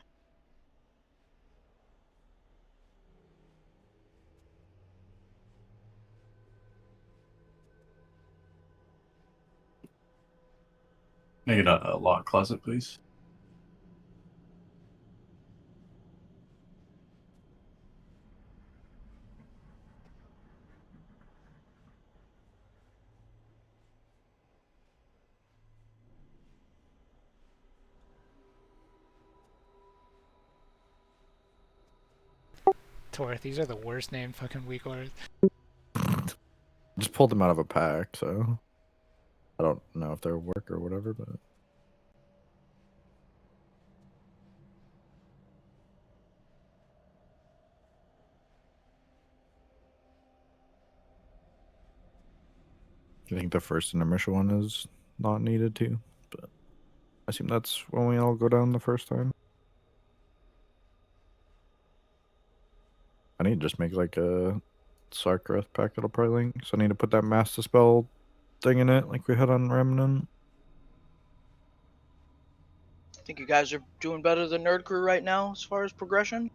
Make it a lock closet, please. Torth, these are the worst named fucking weak orders. Just pulled them out of a pack, so I don't know if they'll work or whatever, but I think the first intermission one is not needed too, but I assume that's when we all go down the first time. I need to just make like a Sarkareth pack that'll probably link, so I need to put that Master Spell thing in it like we had on Remnant. I think you guys are doing better than Nerd Crew right now as far as progression.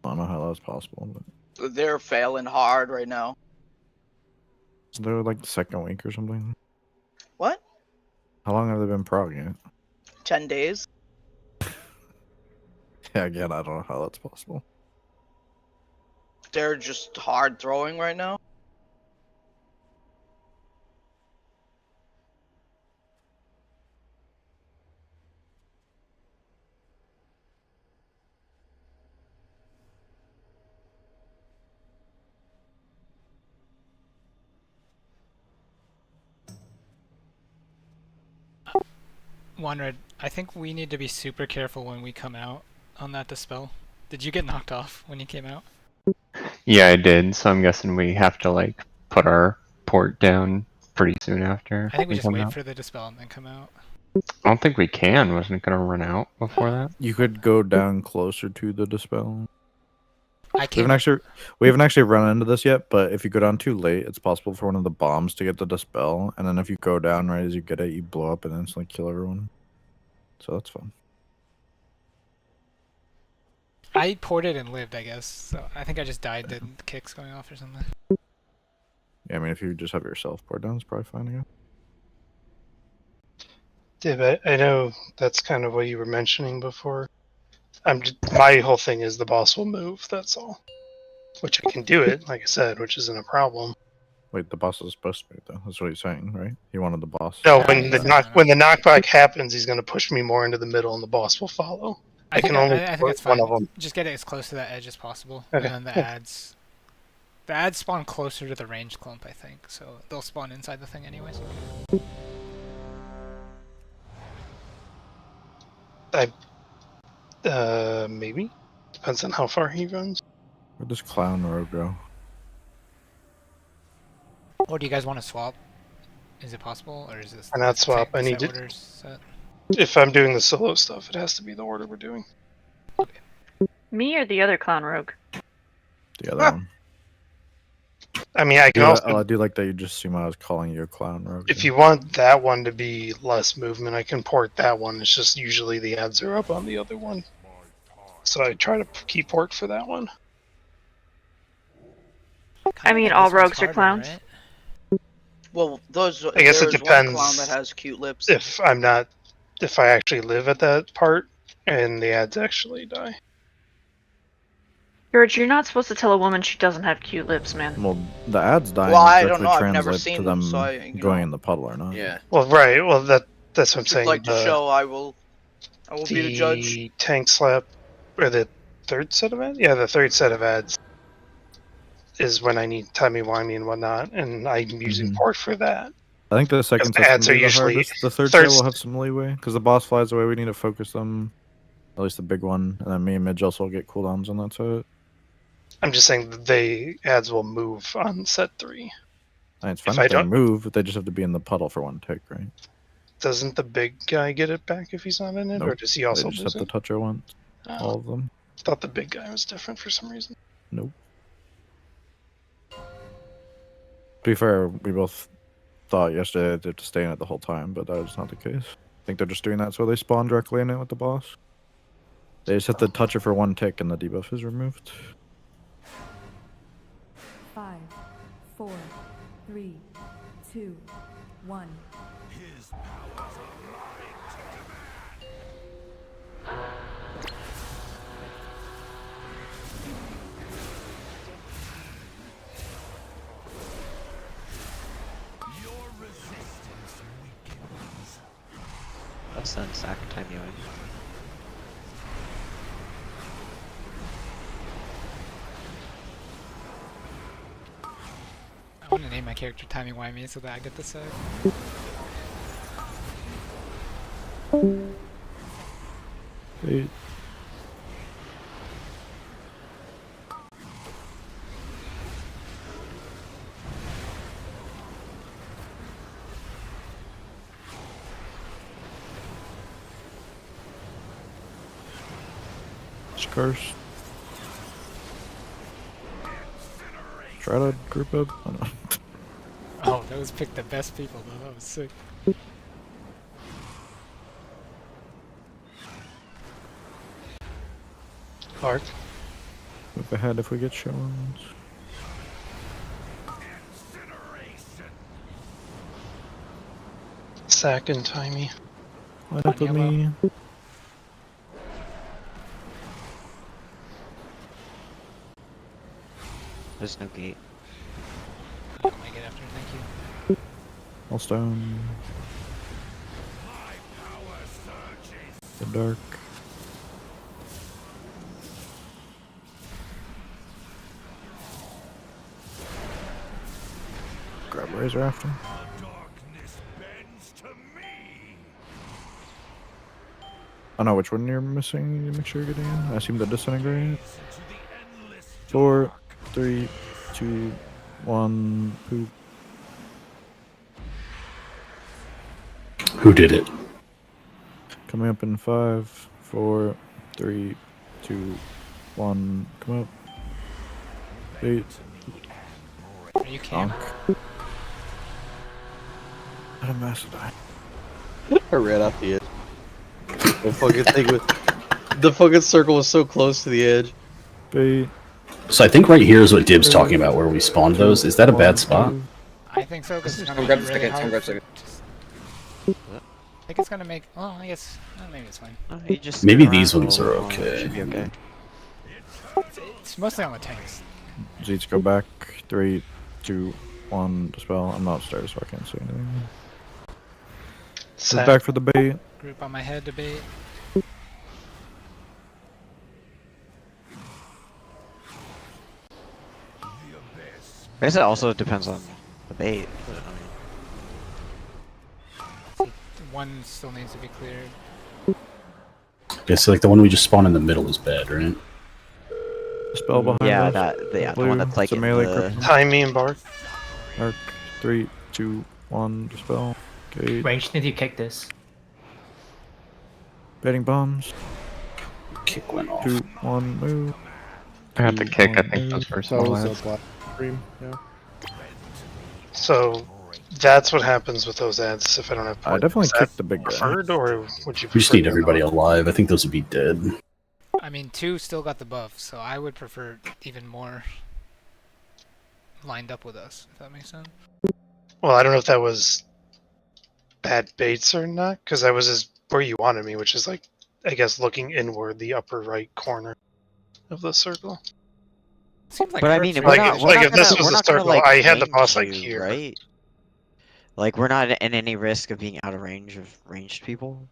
I don't know how that's possible, but They're failing hard right now. they're like the second week or something. What? How long have they been progging it? 10 days? Yeah, again, I don't know how that's possible. They're just hard throwing right now. Wanred, I think we need to be super careful when we come out on that dispel. Did you get knocked off when you came out? Yeah, I did. So I'm guessing we have to like put our port down pretty soon after. I think we just come wait out. for the dispel and then come out. I don't think we can. Wasn't it gonna run out before that? You could go down closer to the dispel. I We haven't actually run into this yet, but if you go down too late, it's possible for one of the bombs to get the dispel, and then if you go down right as you get it, you blow up and instantly kill everyone. So that's fun. I ported and lived, I guess. So I think I just died to kicks going off or something. Yeah, I mean, if you just have yourself port down, it's probably fine again. Yeah, but I know that's kind of what you were mentioning before. My whole thing is the boss will move, that's all. Which I can do it, like I said, which isn't a problem. Wait, the boss is supposed to move, though. That's what he's saying, right? He wanted the boss. No, when the knockback happens, he's going to push me more into the middle, and the boss will follow. I can only I think put it's fine. one of them. Just get it as close to that edge as possible, Okay. and then the ads. The ads spawn closer to the ranged clump, I think, so they'll spawn inside the thing anyways. Maybe. Depends on how far he runs. Where'd this clown rogue go? Or do you guys want to swap? Is it possible, or is this? Why not swap? I need to. If I'm doing the solo stuff, it has to be the order we're doing. Me or the other clown rogue? The other one. I mean, I can also. I do like that you just assume I was calling you a clown rogue. If you want that one to be less movement, I can port that one. It's just usually the ads are up on the other one. So I try to keep port for that one. I mean, all rogues are clowns. Well, those. I guess it depends. One clown that has cute lips. If I actually live at that part, and the ads actually die. George, you're not supposed to tell a woman she doesn't have cute lips, man. Well, the ads dying Well, I don't directly know. I've never translate seen to them, them so I, going in the puddle or not. Yeah. Well, right. Well, that's what I'm Just saying. like to show, I will be the judge. The tank slap, or the third set of ads? Yeah, the third set of ads is when I need timey-wimey and whatnot, and I'm using port for that. I think the second the ads set's gonna are be the usually hardest. The third set will have some leeway, because the boss flies away, we need to focus them, at least the big one, and then me and Midge also will get cooldowns on that set. I'm just saying that the ads will move on set 3. I mean, it's fine if they move, but they just have to be in the puddle for one tick, right? Doesn't the big guy get it back if he's not in it, or does he also they just lose have it? to touch it once. All of them. I thought the big guy was different for some reason. Nope. To be fair, we both thought yesterday they had to stay in it the whole time, but that was not the case. I think they're just doing that so they spawn directly in it with the boss. They just have to touch it for one tick and the debuff is removed. 5, 4, 3, 2, 1. His powers are mine to command. Your resistance weakens. That's then sack time you in. I want to name my character Timey Wimey so that I get the set. Wait. It's cursed. Try to group up. I don't know. Oh, those picked the best people though. That was sick. Clark. Move ahead if we get shown. Sack and timey. Line up with me. There's no gate. I'll make it after, thank you. All stone. The dark. Grab razor after. I know which one you're missing. You make sure you're getting in. I assume the disintegrate. 4, 3, 2, 1. Poop. Who did it? Coming up in 5, 4, 3, 2, 1. Come up. 8. Are you camp? Not a mess of that. I ran off the edge. The fucking thing with the fucking circle was so close to the edge. So I think right here is what Dib's talking about, where we spawned those. Is that a bad spot? I think so, because it's gonna Grab make a it really second, hard. grab a second. I think it's gonna make. Well, I guess maybe it's fine. Maybe these ones are okay. Should be okay. It's mostly on the tanks. Zeets, go back. 3, 2, 1. Dispel. I'm not upstairs, so I can't see anything. Go back for the bait. Group on my head to bait. I guess it also depends on the bait. But, I mean... One still needs to be cleared. Okay, so like the one we just spawned in the middle is bad, right? Spell behind yeah, us. the one that's like It's a in melee the... kryptonite. Time me and Bark. Arc. 3, 2, 1. Dispel. Okay. Range need to kick this. Baiting bombs. Kick went off. 2, 1. Move. I had to kick, I think those first ones. Yeah. So that's what happens with those ads if I don't have I points. definitely Is that kicked the big guy. preferred, or would you? We just prefer need the everybody other? alive. I think those would be dead. I mean, 2 still got the buff, so I would prefer even more lined up with us, if that makes sense. Well, I don't know if that was bad baits or not, because I was just where you wanted me, which is like, I guess, looking inward, the upper right corner of the circle. Seems like But I mean, Hertz we're are- not, if, we're like, not if this gonna, was we're a not gonna, circle, like, I had the boss, range like, you, here. right? Like, we're not in any risk of being out of range of ranged people.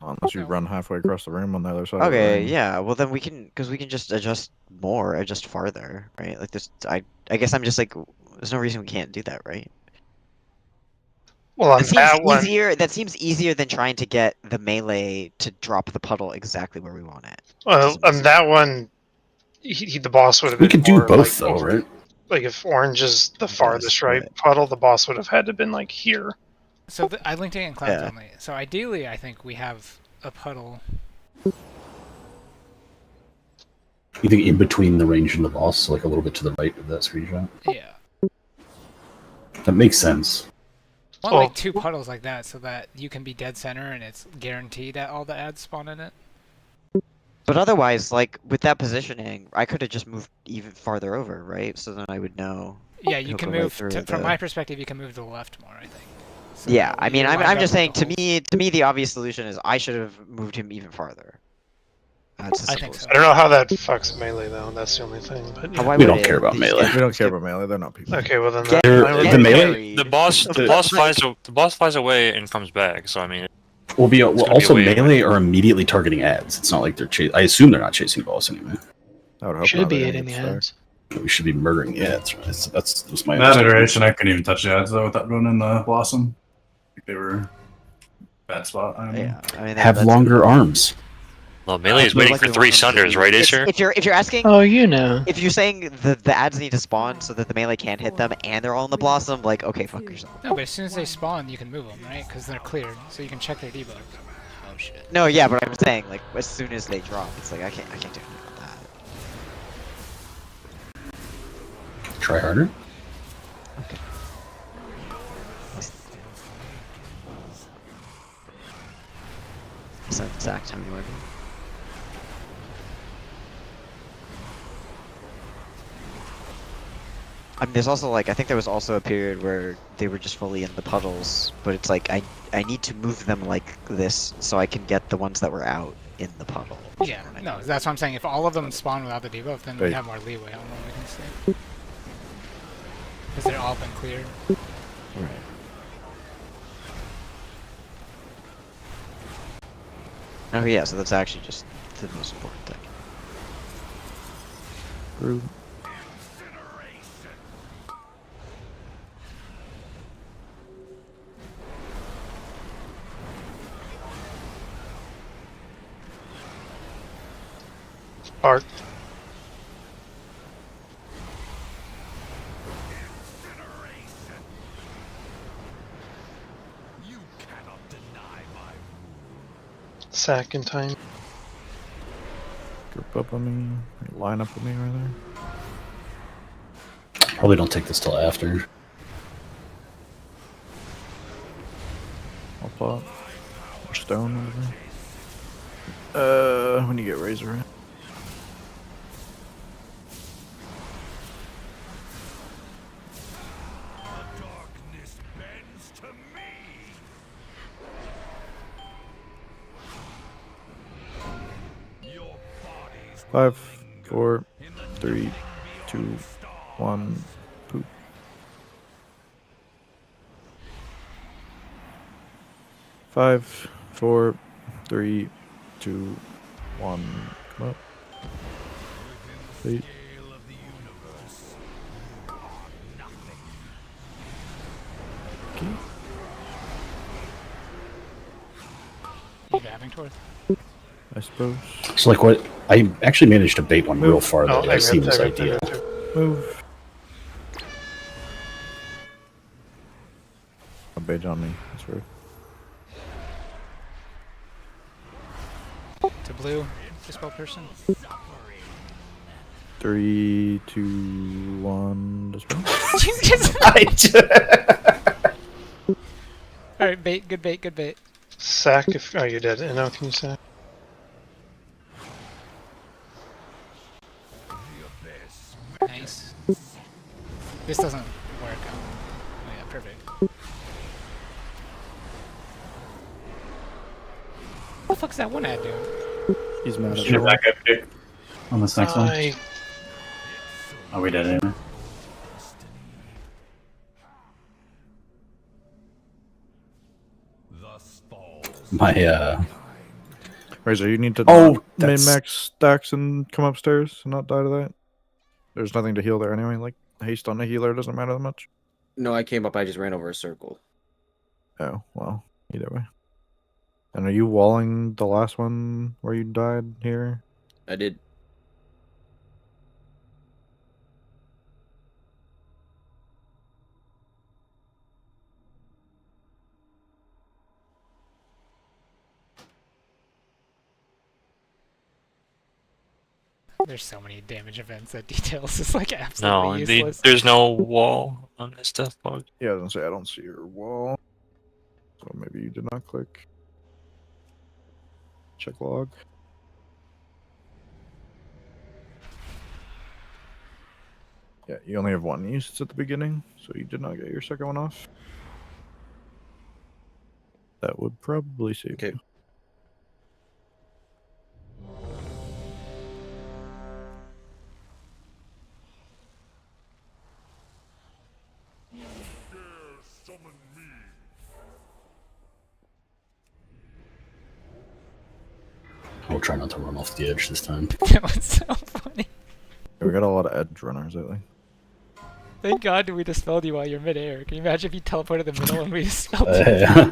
Unless you run halfway across the room on the other side. Okay, of the ring. yeah. Well, then we can, because we can just adjust more, adjust farther, right? Like this, I guess I'm just like, there's no reason we can't do that, right? Well, on That seems that one, easier. That seems easier than trying to get the melee to drop the puddle exactly where we want it. well, on that one, the boss would have been We could do more, both like, though, over, right? like if orange is the farthest right but- puddle, the boss would have had to have been like here. So I linked it in clouds Yeah. only. So ideally, I think we have a puddle. You think in between the range and the boss, so like a little bit to the right of that screenshot? Yeah. That makes sense. I want like 2 puddles like that, so that you can be dead center and it's guaranteed that all the ads spawn in it. But otherwise, like with that positioning, I could have just moved even farther over, right? So then I would know. Yeah, you he'll can go right move. through From the- my perspective, you can move to the left more. I think. So Yeah, I mean, you're lined I'm up just with saying. the To holes. me, the obvious solution is I should have moved him even farther. That's I think so. I don't know how that fucks melee though. That's the only thing. But yeah. Why We would don't it? care about These melee. guys- We don't care about melee. They're not people. Okay, well then Get- that, They're- I would- the melee- carried. The boss flies away and comes back. So I mean, Will be gonna be also way- melee are immediately targeting ads. It's not like they're chasing. I assume they're not chasing boss anyway. I would hope Should not. be They're hitting gonna the get ads. We should be murdering the ads. Right? That's my That understanding. iteration, I couldn't even touch the ads though without going in the blossom. Like they were bad spot. I don't know. Yeah, I mean, Have that's- longer arms. well, melee is Well, waiting like for they 3 want them to sunders, be- right, It's- Acer? If you're asking, Oh, you know. if you're saying the ads need to spawn so that the melee can't hit them and they're all in the blossom, like okay, fuck yourself. No, but as soon as they spawn, you can move them, right? Because they're cleared, so you can check their debug. Oh shit. No, yeah, but I'm saying like as soon as they drop, it's like I can't do anything about that. Try harder. Okay. So Zach, tell me what. I mean, there's also like I think there was also a period where they were just fully in the puddles, but it's like I need to move them like this so I can get the ones that were out in the puddle. Yeah, no, that's what I'm saying. If all of them spawn without the debuff, then we Right. have more leeway on what we can see. Because they're all been cleared. Right. Oh yeah, so that's actually just the most important thing. True. Bark. Sack in time. Group up on me. Line up with me right there. Probably don't take this till after. I'll pop. Or stone, whatever. When you get Razor in. Five, 4, 3, 2, 1, poop. Five, 4, 3, 2, 1. Come up. 8. Okay. You dabbing towards? I suppose. So like what? I actually managed to bait one real far that I see this idea. Move. A bait on me. That's right. To blue. Dispel person. 3, 2, 1. Dispel. Alright, bait. Good bait. Good bait. Sack if. Oh, you did. And now can you sack? Nice. This doesn't work. Oh yeah, perfect. What the fuck's that one ad doing? He's mad at Should me. back up pick on this next one. Oh, we did it. My Razor, you need to that's- min-max stacks and come upstairs and not die to that. There's nothing to heal there anyway. Like, haste on the healer doesn't matter that much. No, I came up. I just ran over a circle. Oh, well, either way. And are you walling the last one where you died here? I did. There's so many damage events that details is like absolutely No, useless. there's no wall on this death log. Yeah, I was gonna say I don't see your wall. So maybe you did not click. Check log. Yeah, you only have one use at the beginning, so you did not get your second one off. That would probably save you. I'll try not to run off the edge this time. That was so funny. Yeah, we got a lot of edge runners lately. Thank God we dispelled you while you're midair. Can you imagine if you teleported the middle and we dispelled you? Yeah.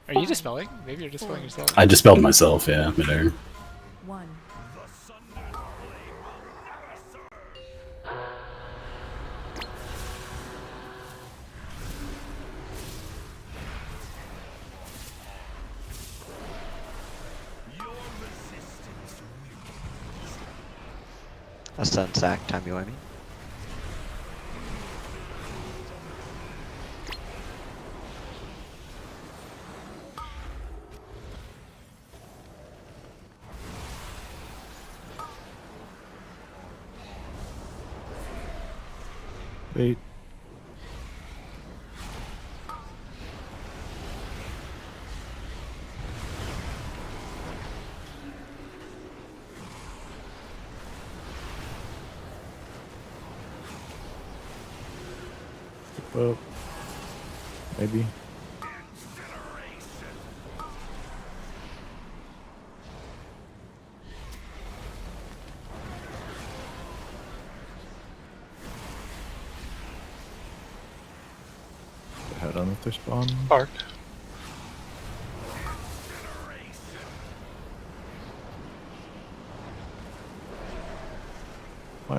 Are you dispelling? Maybe you're dispelling yourself. I dispelled myself, yeah, midair. 1. A stun sack, time you me. Wait. Well, maybe. Head on if they spawn. Bark.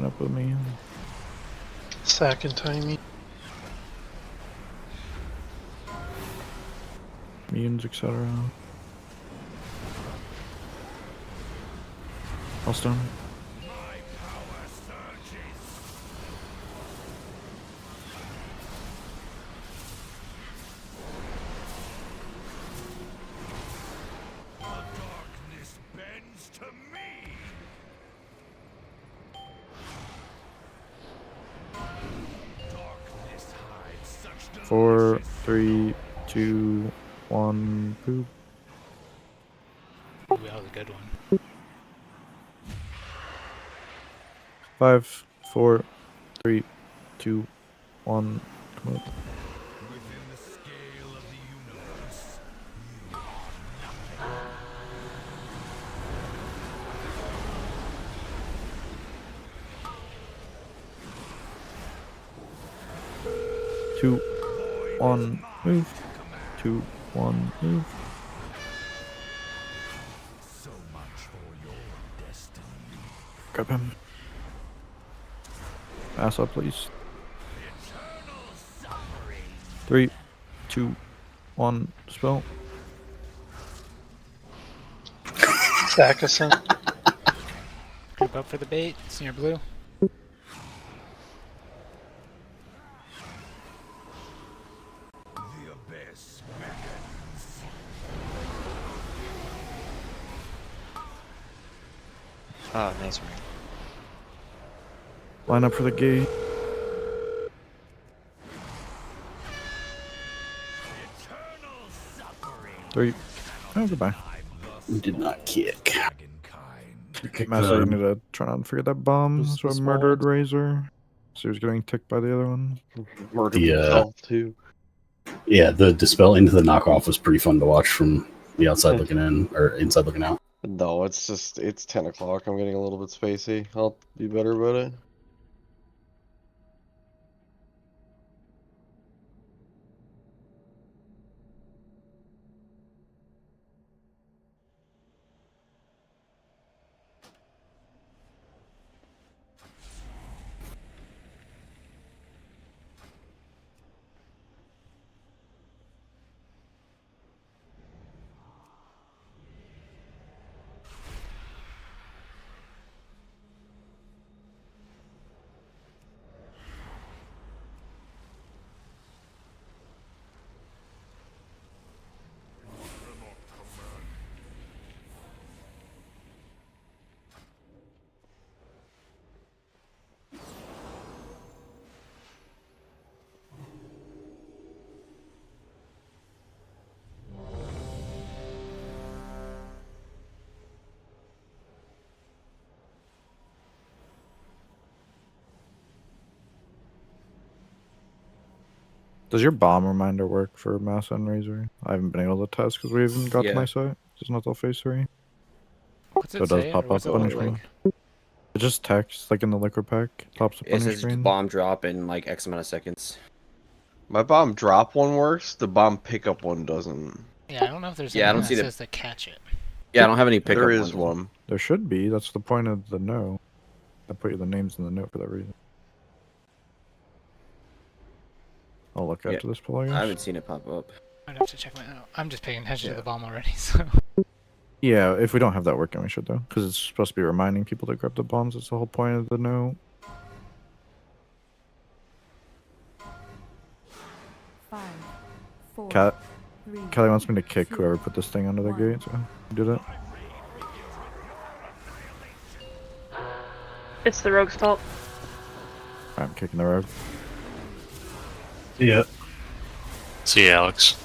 Line up with me. Sack and timing. Mutants, etc. Healthstone. Four, 3, 2, 1, poop. Ooh, that was a good one. 5, 4, 3, 2, 1. Come up. Two, 1, move. 2, 1, move. Grab him. Ass up, please. 3, 2, 1, spell. Sack us in. Group up for the bait. Senior blue. Oh, nice ring. Line up for the gate. Three. Oh, goodbye. Did not kick. Master, you need to try not to forget that bomb. So I murdered Razor. So he was getting ticked by the other one. Murdered himself too. Yeah, the dispel into the knockoff was pretty fun to watch from the outside looking in, or inside looking out. No, it's 10 o'clock. I'm getting a little bit spacey. I'll be better about it. Does your bomb reminder work for Mouse and Razor? I haven't been able to test because we haven't got to my site. It's not till phase 3. What's So it it does say? pop Or up what's it on your look screen. like? It just text, like in the liquor pack. Pops up It on your says screen. bomb drop in like X amount of seconds. My bomb drop one works, the bomb pickup one doesn't. Yeah, I don't know if there's Yeah, I anything don't see that the- says to catch it. Yeah, I don't have any pickup There is ones. one. There should be. That's the point of the note. I put you the names in the note for that reason. I'll look after this pull, I guess. I haven't seen it pop up. I'd have to check my note. I'm just paying attention to the bomb already, so. Yeah, if we don't have that working, we should though, because it's supposed to be reminding people to grab the bombs. That's the whole point of the note. 5, 4, Cat. 3, Kelly wants me to kick whoever put this thing under the gate, so do that. It's the rogue's fault. I'm kicking the rogue. Yeah. See you, Alex.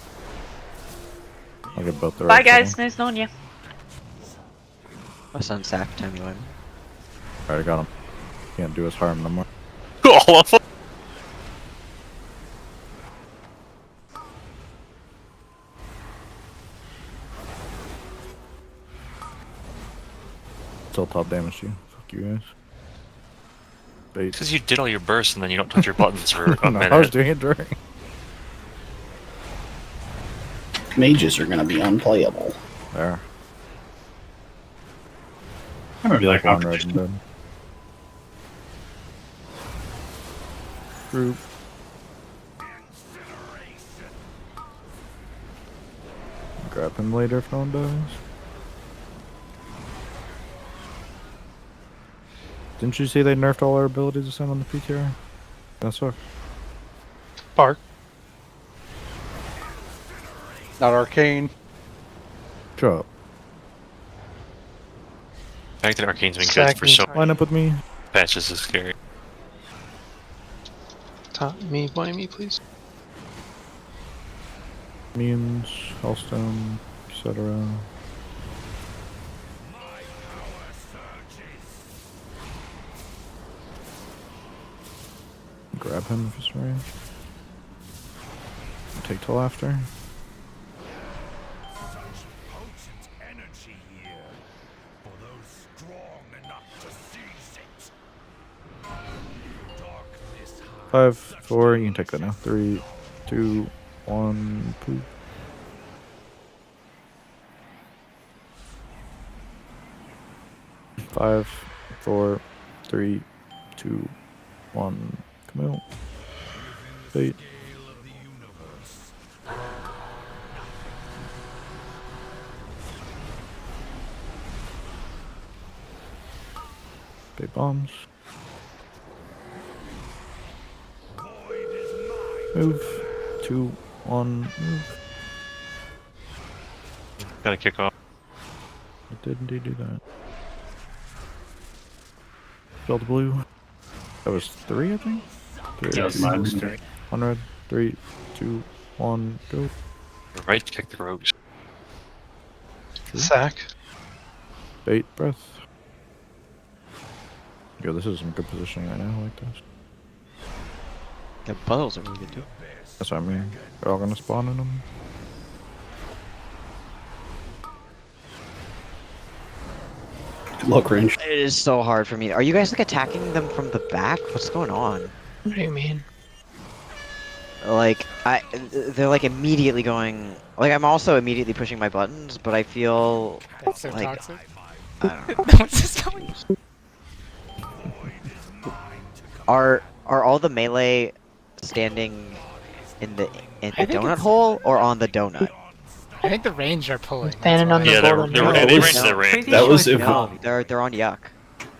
I'll get both the Bye, rogues. guys. Nice knowing you. My son sack time you win. Alright, got him. Can't do us harm no more. All of them. Still top damage you. Fuck you guys. Bait. Because you did all your bursts and then you don't touch your buttons for a No, minute. I was doing it during. Mages are going to be unplayable. There. I remember that One red conversation. and dead. Group. Grab him later if no one dies. Didn't you see they nerfed all our abilities to send on the PTR? That sucks. Bark. Not arcane. Shut up. The fact that Arcane's been good for so Line up with me. patches is scary. Me, please. Minions, Hellstone, etc. Grab him if it's range. Take till after. Five, 4, you can take that now. 3, 2, 1, poop. Five, 4, 3, 2, 1, come out. Bait. Bait bombs. Move. 2, 1, move. Gotta kick off. I did indeed do that. Spell the blue. That was 3, I think? 3. Yeah, it was mine. 1 red. 3, 2, 1, go. Right, kick the rogues. Sack. Bait, breath. Yo, this is some good positioning right now. I like this. The puddles are really good too. That's what I mean. They're all gonna spawn in them. Good luck, range. It is so hard for me. Are you guys like attacking them from the back? What's going on? What do you mean? Like they're like immediately going. Like I'm also immediately pushing my buttons, but I feel That's so like toxic. I don't know. What's this going on? Are all the melee standing in the think donut it's- hole or on the donut? I think the range are pulling. Standing on the Yeah, golden they road. ran to the range. That was if No, they're on Yuck.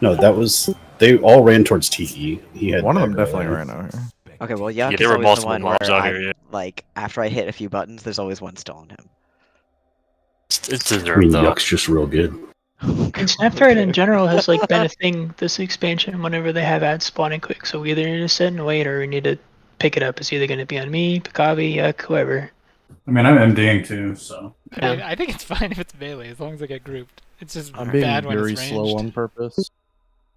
no, that was they all ran towards Tiki. He had One of them dagger definitely line. ran out here. Okay, well Yuck Yeah, is there were always the multiple one mobs where out I, here, yeah. like after I hit a few buttons, there's always one still on him. It's I deserved mean, though. Yuck's just real good. And Snapchat in general has like been a thing this expansion whenever they have ads spawning quick. So we either need to sit and wait or we need to pick it up. It's either going to be on me, Pikavi, Yuck, whoever. I mean, I'm MDing too, so. I mean, I think it's fine if it's melee as long as I get grouped. It's just I'm being bad when very it's ranged. slow on purpose.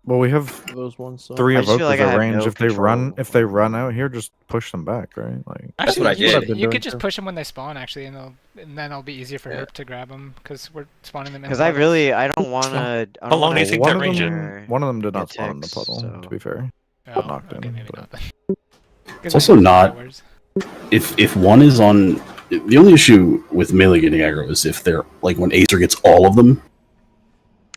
Well, we have Those ones. 3 I just feel evokers like I at have range. no If they run, control. if they run out here, just push them back, right? Like Actually, what I you, did. could, you doing could just too. push them when they spawn, actually, and then it'll be easier for Herb to grab them because we're spawning them in. Because I don't want to. How long do you think one that of range them, one of them did not get spawn in the ticks, puddle. so- To be fair, Oh, got knocked okay, in. maybe but- not then. It's also not. If one is on, the only issue with melee getting aggro is if they're like when Acer gets all of them,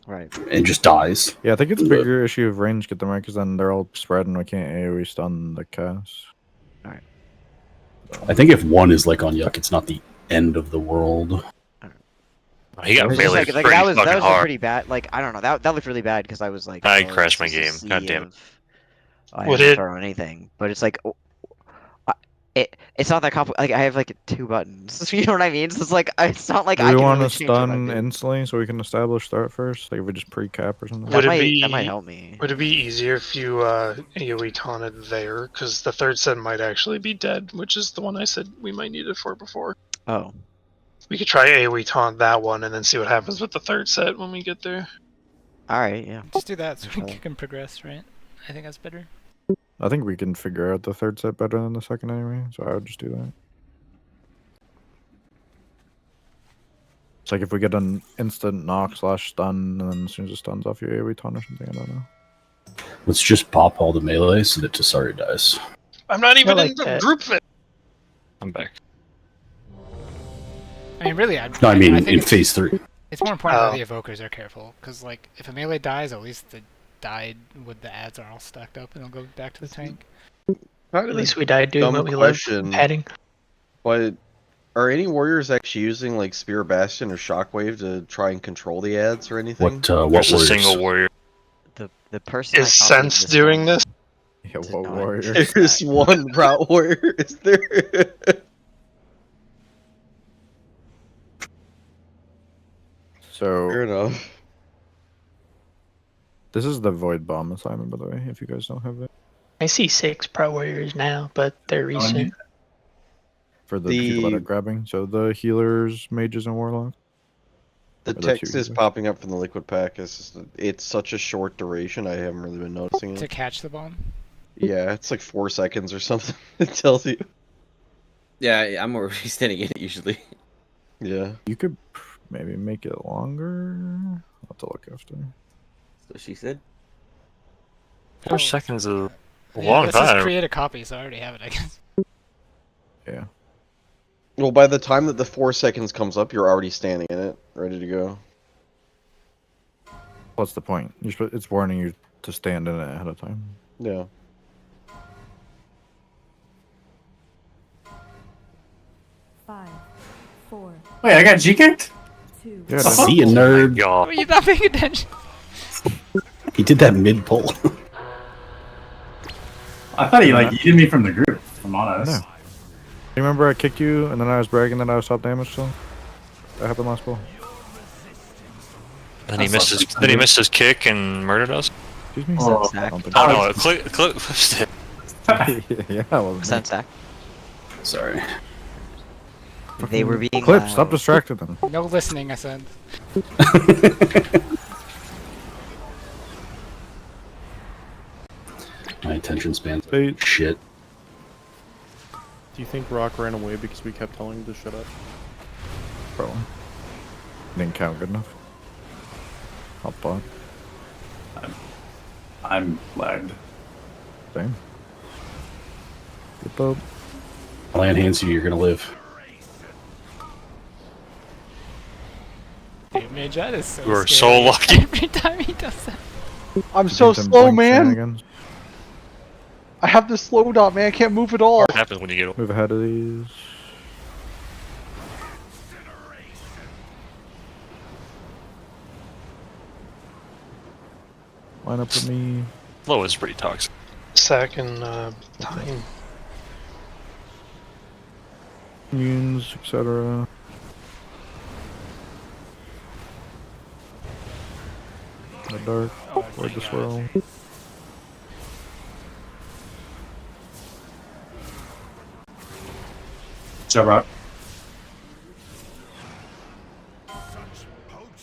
right, and just dies. Yeah, I think it's a bigger issue of range get them right because then they're all spread and we can't AoE stun the cast. Alright. I think if one is like on Yuck, it's not the end of the world. He got It was just melee like, pretty that was fucking a hard. pretty bad. Like I don't know, that looked really bad because I was like, I oh, crashed this my is a game. God sea damn it. of- I Would haven't it- thrown anything, but it's like, it's not that complicated. Like I have like 2 buttons. You know what I mean? So it's like it's not like Do I we can want really to change what I stun do. instantly so we can establish start first? Like if we just pre-cap or something? Would That might help me. Would it be easier if you AoE taunted there? Because the third set might actually be dead, which is the one I said we might need it for before. Oh. We could try AoE taunt that one and then see what happens with the third set when we get there. Alright, yeah. Just do that so we can progress, right? I think that's better. I think we can figure out the third set better than the second anyway, so I would just do that. It's like if we get an instant knock / stun, and then as soon as it stuns off your AoE taunt or something, I don't know. Let's just pop all the melee so that Tasari dies. I'm not even like in the that. group fit. I'm back. I mean, really, No, I mean think in it's- phase 3. It's more important that the evokers are careful, because like if a melee dies, at least the died with the ads are all stacked up and they'll go back to the tank. Kind At of least a we died doing dumb what we question, love, padding. But are any warriors actually using like Spear Bastion or Shockwave to try and control the ads or anything? What There's a warriors? single warrior. The person I Is copied Sense this doing one this? Yeah, did what not warrior? use There's that. one route warrior, is there? So Fair enough. this is the Void Bomb assignment, by the way, if you guys don't have it. I see 6 Pro Warriors now, but they're recent. For the people that are grabbing. So the healers, mages, and warlocks. The Or the text two is healers. popping up from the liquid pack. It's such a short duration. I haven't really been noticing To it. catch the bomb? Yeah, it's like 4 seconds or something. It tells you. Yeah, I'm already standing in it usually. Yeah. You could maybe make it longer. I'll have to look after. So she said. 4 seconds is a Yeah, long this is time. create a copy, so I already have it, I guess. Yeah. Well, by the time that the 4 seconds comes up, you're already standing in it, ready to go. What's the point? It's warning you to stand in it ahead of time. Yeah. Five, 4, Wait, I got G-kicked? 2, Yeah, See you, nerd. God. Were you not paying attention? He did that mid pull. I thought he yeeted me from the group, if I'm honest. No. You remember I kicked you and then I was bragging that I was top damage still? That happened last ball. Then he missed his kick and murdered us. Excuse me? Oh, Zach. Oh no, click. Yeah, well, Send Zach. Sorry. They were being Clip, loud. stop distracting them. No listening, I said. My attention span's Hey. shit. Do you think Rock ran away because we kept telling him to shut up? Probably. Didn't count good enough. Hop bot. I'm lagged. Same. Flip up. Land hands you, you're gonna live. Dude, Mage, that is so We're scary. so lucky. Every time he does that. I'm so Some slow, blink man. shenanigans. I have this slow dot, man. I can't move at all. What happens when you get Move ahead of these. Line up with me. Flow is pretty toxic. Second time. Immunes, etc. The dark. Avoid the swirl. Job rock.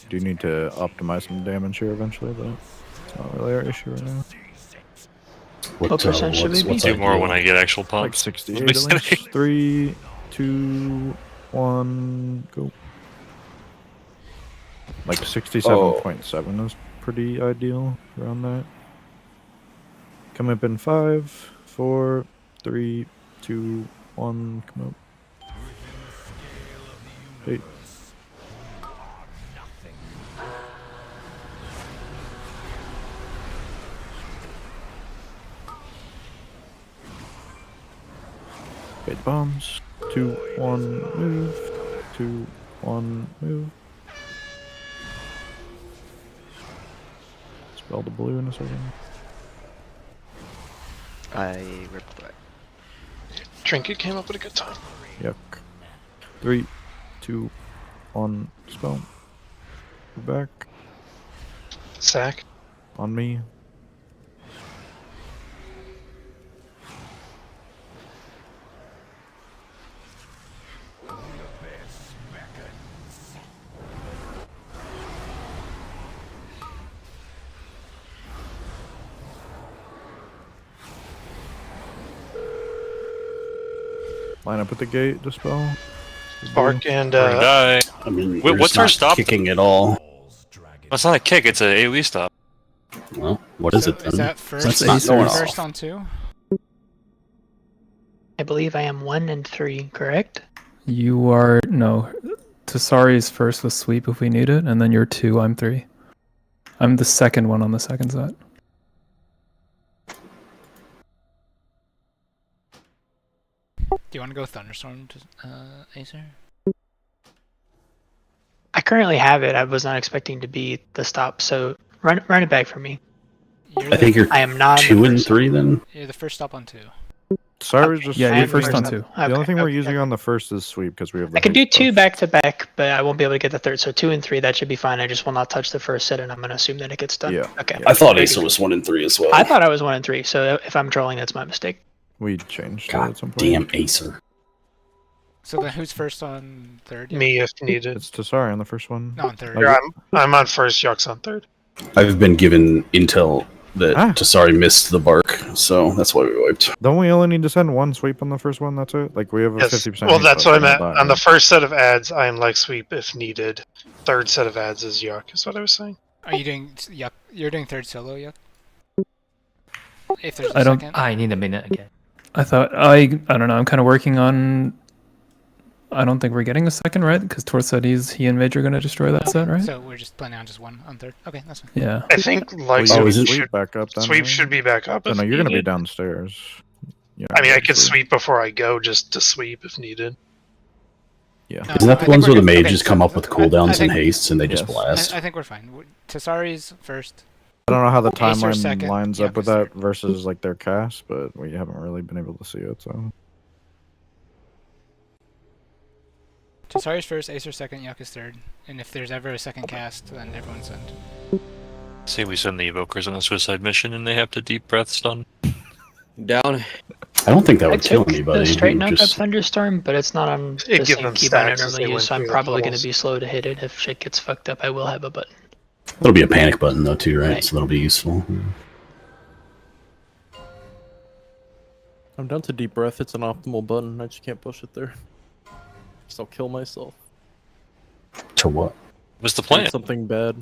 Do need to optimize some damage here eventually, but it's not really our issue right now. What percent should we be? Do more when I get actual Like pumps. 68 at least. 3, 2, 1, go. Like 67.7 is pretty ideal around that. Come up in 5, 4, 3, 2, 1, come up. 8. Eight bombs. 2, 1, move. 2, 1, move. Spell the blue in a second. I ripped the right. Trinket came up at a good time. Yuck. 3, 2, 1, spell. Move back. Sack. On me. Line up at the gate, dispel. Spark and We're gonna die. I mean, Wait, we're what's just our not stop? kicking at all. That's not a kick, it's a AoE stop. Well, what is So it then? is that That's first, not going first off. on 2? I believe I am 1 and 3, correct? You are no. Tasari is first with sweep if we need it, and then you're 2. I'm 3. I'm the second one on the second set. Do you want to go Thunderstorm to Acer? I currently have it. I was not expecting to be the stop, so run it back for me. I think you're I am not 2 and 3 then. You're the first stop on 2. Sorry, just Yeah, I you're am first on first 2. The only thing we're okay. using on the first is sweep because we have the I could do haste 2 buff. back to back, but I won't be able to get the third. So 2 and 3, that should be fine. I just will not touch the first set, and I'm gonna assume that it gets done. Yeah. Okay. I thought Very Asa good. was 1 and 3 as well. I thought I was 1 and 3. So if I'm trolling, that's my mistake. We changed God at some point. damn Acer. So then who's first on 3rd? Me if needed. It's Tasari on the first one. No, on 3rd. Yeah, I'm on 1st, Yuck's on 3rd. I've been given intel that Tasari missed the bark, so that's why we wiped. Don't we only need to send 1 sweep on the first one? That's it. Like we have a Yes. 50%. Well, haste that's buff, what I we're meant. not On the dying. first set of ads, I am like sweep if needed. 3rd set of ads is Yuck, is what I was saying. Are you doing Yuck? You're doing 3rd solo, Yuck? If there's a I don't- second. I need a minute again. I thought I don't know. I'm kind of working on. I don't think we're getting a second, right? Because Tor said he and Mage are going to destroy that set, right? So we're just planning on just 1 on 3rd. Okay, that's fine. Yeah. I think like Well, is it- sweep back up then? sweep right? should be back up. Oh, if no, you're gonna be needed. downstairs. Yeah, I mean, I could obviously. sweep before I go, just to sweep if needed. Yeah. Isn't that I the ones think where the we're good. mages Okay, come so up with I cooldowns and think- hastes and they just Yes. blast? I think we're fine. Tasari's first. I don't know how the Acer timeline second, lines Yuck up with is that versus like their cast, but we haven't really been able to see it. So Tasari's first, Acer second, Yuck is 3rd. And if there's ever a second cast, then everyone's sent. Say we send the evokers on a suicide mission and they have to deep breath stun. Down. I don't think that I would kill took anybody. the It straight would knock up just- Thunderstorm, but it's not on It the give same them keybind I stacks as they normally use, went so I'm through the probably going to puddles. be slow to hit it. If shit gets fucked up, I will have a button. That'll be a panic button though too, right? Right. So that'll be useful. I'm down to deep breath. It's an optimal button. I just can't push it there. So I'll kill myself. To what? What's the plan? Something bad.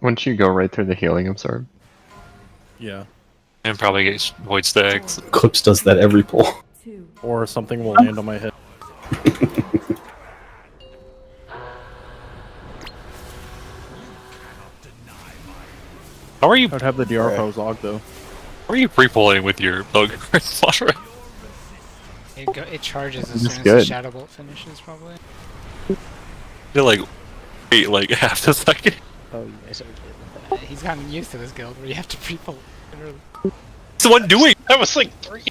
Once you go right through the healing absorb. Yeah. And probably get void stacks. Clips does that every pull. Or something will land on my head. How are you? I'd have the DR if I was Og though. How are you pre-pulling with your bug? It charges as That's soon as good. the Shadow Bolt finishes, probably. You're like, wait, like half a second. Oh, you guys are good. He's gotten used to this guild where you have to pre-pull. It's the one doing. That was like 3.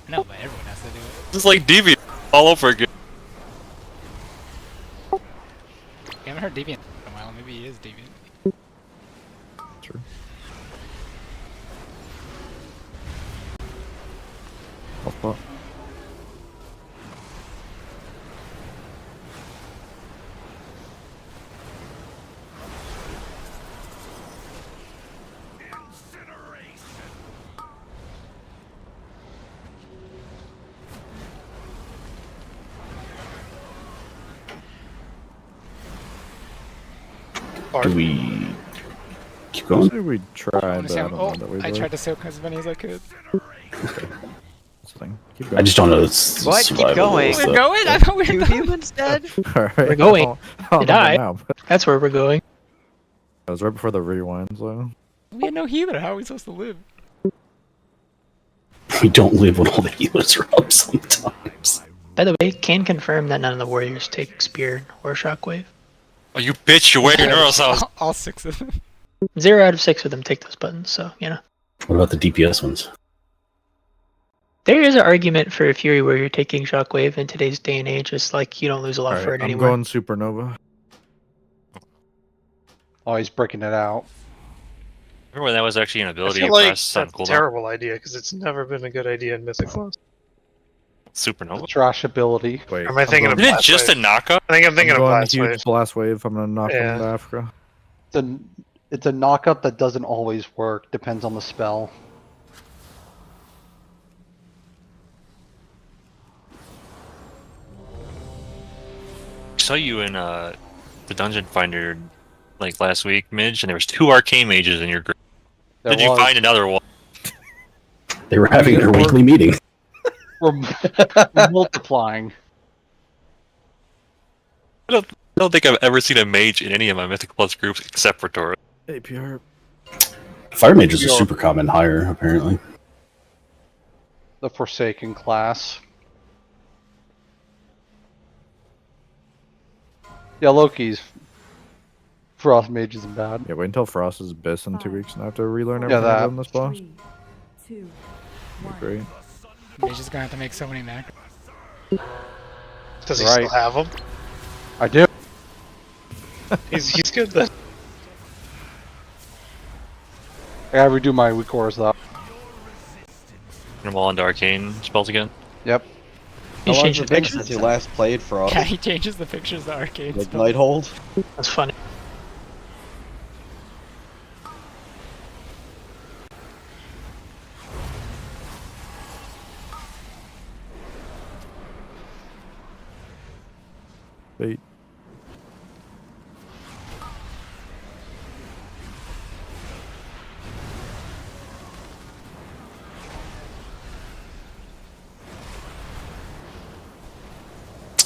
No, but everyone has to do it. It's like Deviant all over again. You haven't heard Deviant in a while. Maybe he is Deviant. true. Off bot. Do we keep I going? say we tried, but I don't know that we I did. tried to soak as many as I could. That's the thing. Keep I going. just don't know. It's What? Keep survival going. stuff. We're going? I thought we Two were done. humans dead? Alright. We're going. I don't To know die. now, but That's where we're going. that was right before the rewinds, though. We had no healer. How are we supposed to live? We don't live when all the healers are up sometimes. By the way, can confirm that none of the warriors take spear or shockwave. Oh, you bitch! You're wearing your Neurosounds. All 6 of them. 0 out of 6 of them take those buttons, so you know. What about the DPS ones? There is an argument for a Fury where you're taking shockwave in today's day and age. It's like you don't lose a lot for Alright, it I'm anymore. going Supernova. Oh, he's breaking it out. Remember when that was actually an I ability feel like press on that's a cooldown? terrible idea because it's never been a good idea in Mythic Plus. Supernova. Trash ability. Wait, Am I thinking of Isn't it Blast just a Wave? knockup? I think I'm thinking I'm of going Blast huge Wave. blast wave. I'm gonna knock Yeah. them to Africa. It's a knockup that doesn't always work. Depends on the spell. I saw you in the Dungeon Finder like last week, Midge, and there was 2 arcane mages in your group. There Did you was. find another one? They were having their weekly meeting. We're multiplying. I don't think I've ever seen a mage in any of my Mythic Plus groups except for Taurus. APR. Fire mages are super common higher, apparently. The Forsaken class. Yeah, Loki's Frost Mage isn't bad. Yeah, wait until Frost is Abyss in 2 weeks and I have to relearn Yeah, everything I've that. done this boss. 3, 2, Great. Mage is gonna have to make so many macros. Does he Right. still have them? I do. He's good then. I gotta redo my weak cores though. And I'm all into arcane spells again. Yep. How He's long changed has the it been pictures. since you last played Frost? Yeah, he changes the pictures of the arcade Like spells. Nighthold? That's funny. Wait.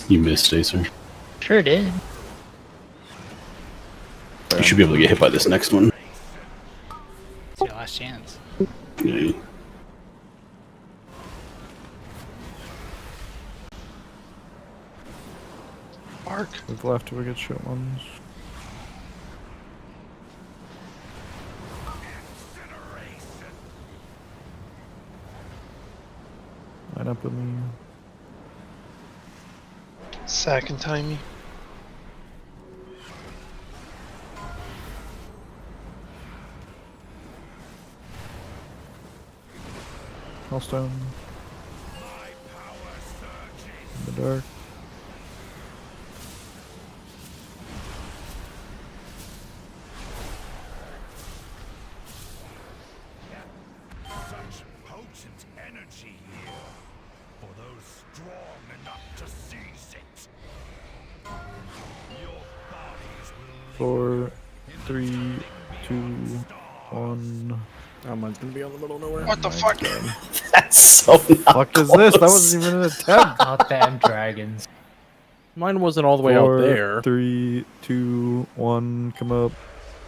You missed, Acer. Sure did. You should be able to get hit by this next one. It's your last chance. Yeah. Mark. We've left till we get shit ones. Line up with me. Sack and timey. Hellstone. In the dark. Such potent energy here for those strong enough to seize it. Your bodies will 4, 3, 2, 1. Oh, mine's gonna be on the middle of nowhere. What the fuck? That's so not Fuck is this? That wasn't even an attempt. Goddamn dragons. Mine wasn't all the way out there. 3, 2, 1. Come up.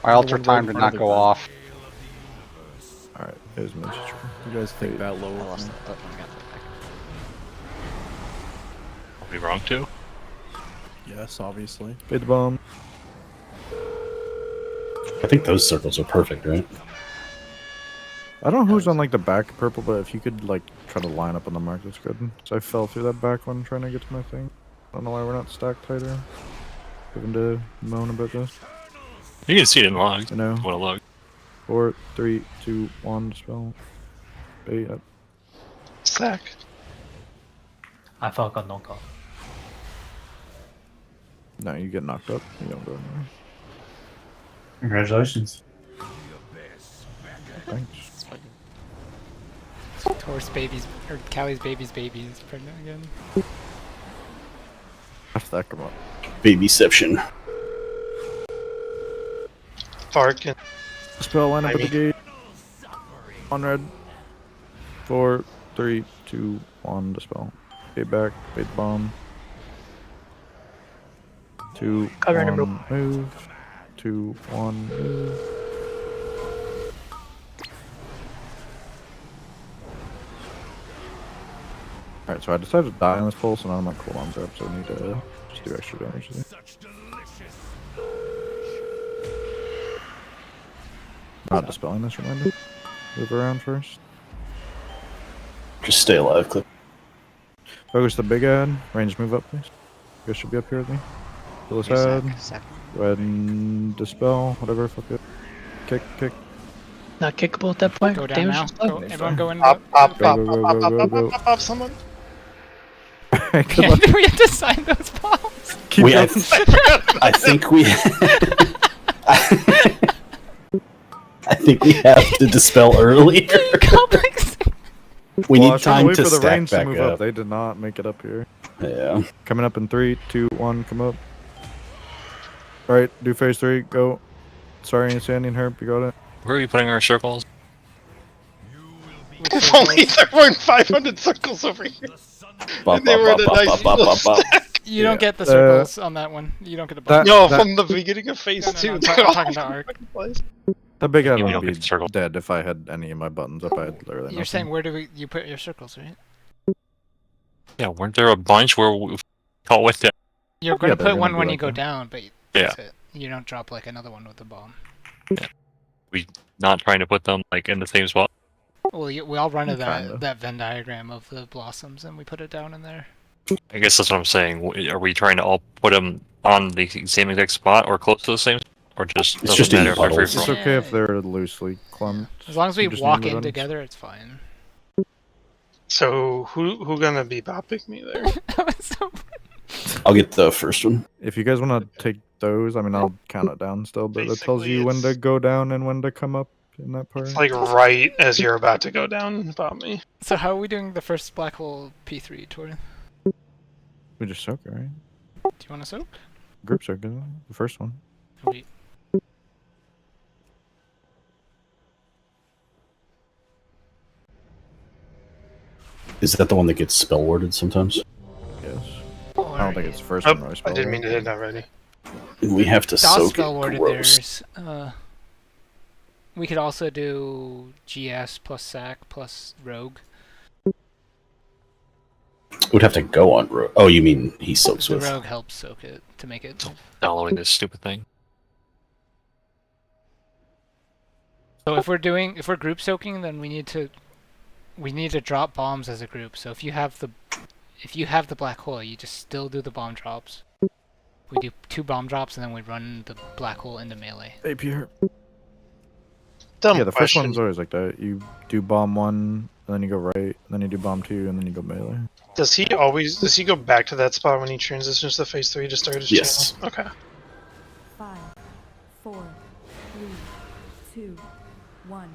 My altar time did not go off. Alright, here's my turn. You guys think that low? Are we wrong too? Yes, obviously. Bait the bomb. I think those circles are perfect, right? I don't know who's on like the back purple, but if you could like try to line up on the mark, that's good. So I fell through that back one trying to get to my thing. I don't know why we're not stacked tighter. Given to moan about this. You can see it in logs. I know. What a log. 4, 3, 2, 1. Dispel. Bait up. Sack. I thought I got knocked off. No, you get knocked up. You don't go anywhere. Congratulations. Thanks. Taurus babies, or Callie's baby's baby is pregnant again. After that, come on. Babyception. Farkin. Spell line up at the gate. On red. 4, 3, 2, 1. Dispel. Bait back. Bait the bomb. 2, Cover 1. number- Move. 2, 1. Move. Alright, so I decided to die on this pole, so none of my cooldowns are up, so I need to just do extra damage. Not dispelling this, reminder. Move around first. Just stay alive, Clip. Focus the big ad. Range move up, please. You guys should be up here with me. Kill this ad. Go ahead and dispel, whatever, fuck it. Kick, kick. Not kickable at that point. Go down Damage now. is low. Go, everyone go in. Pop, pop, Go, pop, go, go, pop, go, pop, go, pop, go. pop, pop, someone. Good Yeah, luck. we have to sign those bombs. Keep We, going. I think we. I think we have to dispel earlier. We Well, I need was trying time wait to for the stack range to back move up. up. They did not make it up here. Yeah. Coming up in 3, 2, 1, come up. Alright, do phase 3, go. Sorry, Sandy and Herb, you got it. Where are we putting our circles? If only there weren't 500 circles over here. And they were in a nice little stack. You don't get the circles on that one. You don't get the bombs. No, from the beginning of phase 2. I'm they're all talking to Ark. fucking place. The big ad You would don't be get the circle. dead if I had any of my buttons up. I had literally You're nothing. saying where do you put your circles, right? Yeah, weren't there a bunch where we caught with it? You're gonna they're put gonna one be when you like go that. down, but that's it. You don't drop like another one with the bomb. We not trying to put them like in the same spot. Well, we all run to Kinda. that Venn diagram of the blossoms, and we put it down in there. I guess that's what I'm saying. Are we trying to all put them on the same exact spot or close to the same, or just It's doesn't just in matter if they're free puddles. It's for all? okay if they're loosely clumped. As long as we You just walk name the in runs. together, it's fine. So who gonna be bopping me there? I'll get the first one. If you guys want to take those, I mean, I'll count it down still, but it tells you when to go down and when to come up in that part. It's like right as you're about to go down, bop me. So how are we doing the first black hole P3, Tori? We just soak it, right? Do you want to soak? Group soak, isn't it? The first one. We... Is that the one that gets spell warded sometimes? Yes. I don't think it's the first Oh, one. I didn't mean to hit that already. We have to DOS soak spell it. worded Gross. theirs. We could also do GS plus SAC plus Rogue. Would have to go on rogue. Oh, you mean he soaks The with? Rogue helps soak it to make it. Downloading this stupid thing. So if we're group soaking, then we need to drop bombs as a group. So if you have the black hole, you just still do the bomb drops. We do 2 bomb drops and then we run the black hole into melee. Hey, Pierre. Dumb Yeah, the first question. one's always like that. You do bomb 1, and then you go right, and then you do bomb 2, and then you go melee. Does he go back to that spot when he transitions to phase 3 to start his Yes. channel? Okay. 5, 4, 3, 2, 1.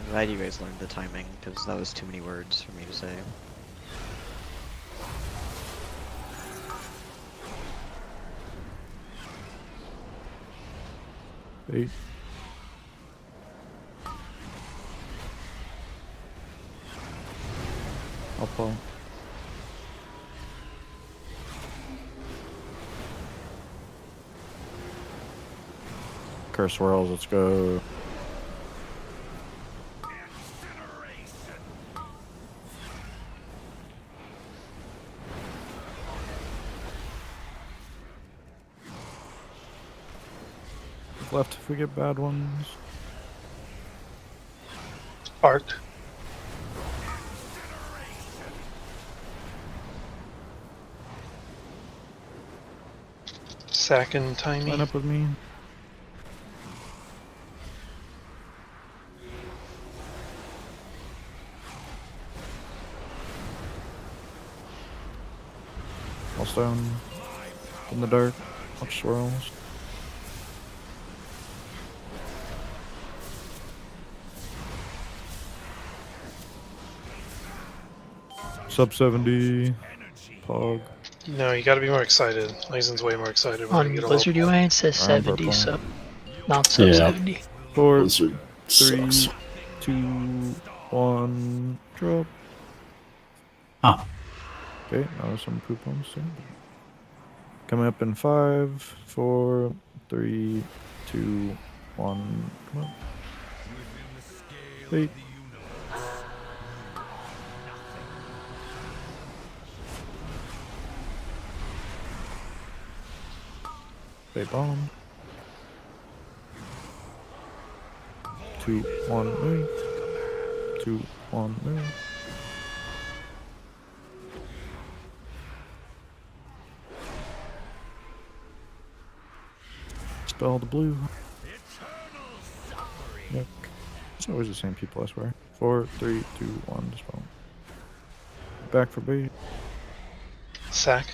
I'm glad you guys learned the timing, because that was too many words for me to say. Eight. I'll pull. Curse swirls, let's go. Left if we get bad ones. Arc. Sack and Tiny. Line up with me. All stone. In the dark. Watch swirls. Sub 70. Pog. No, you gotta be more excited. Lazen's way more excited when On you get a Blizzard level. UI it says Iron 70, purple. so not sub Yeah. 70. 4, Blizzard 3, sucks. 2, 1, drop. Ah. Okay, now some poop on the sand. Coming up in 5, 4, 3, 2, 1. Come on. 8. They bomb. 2, 1, move. 2, 1, move. Spell the blue. Yuck. It's always the same people, I swear. 4, 3, 2, 1, dispel. Back for bait. Sack.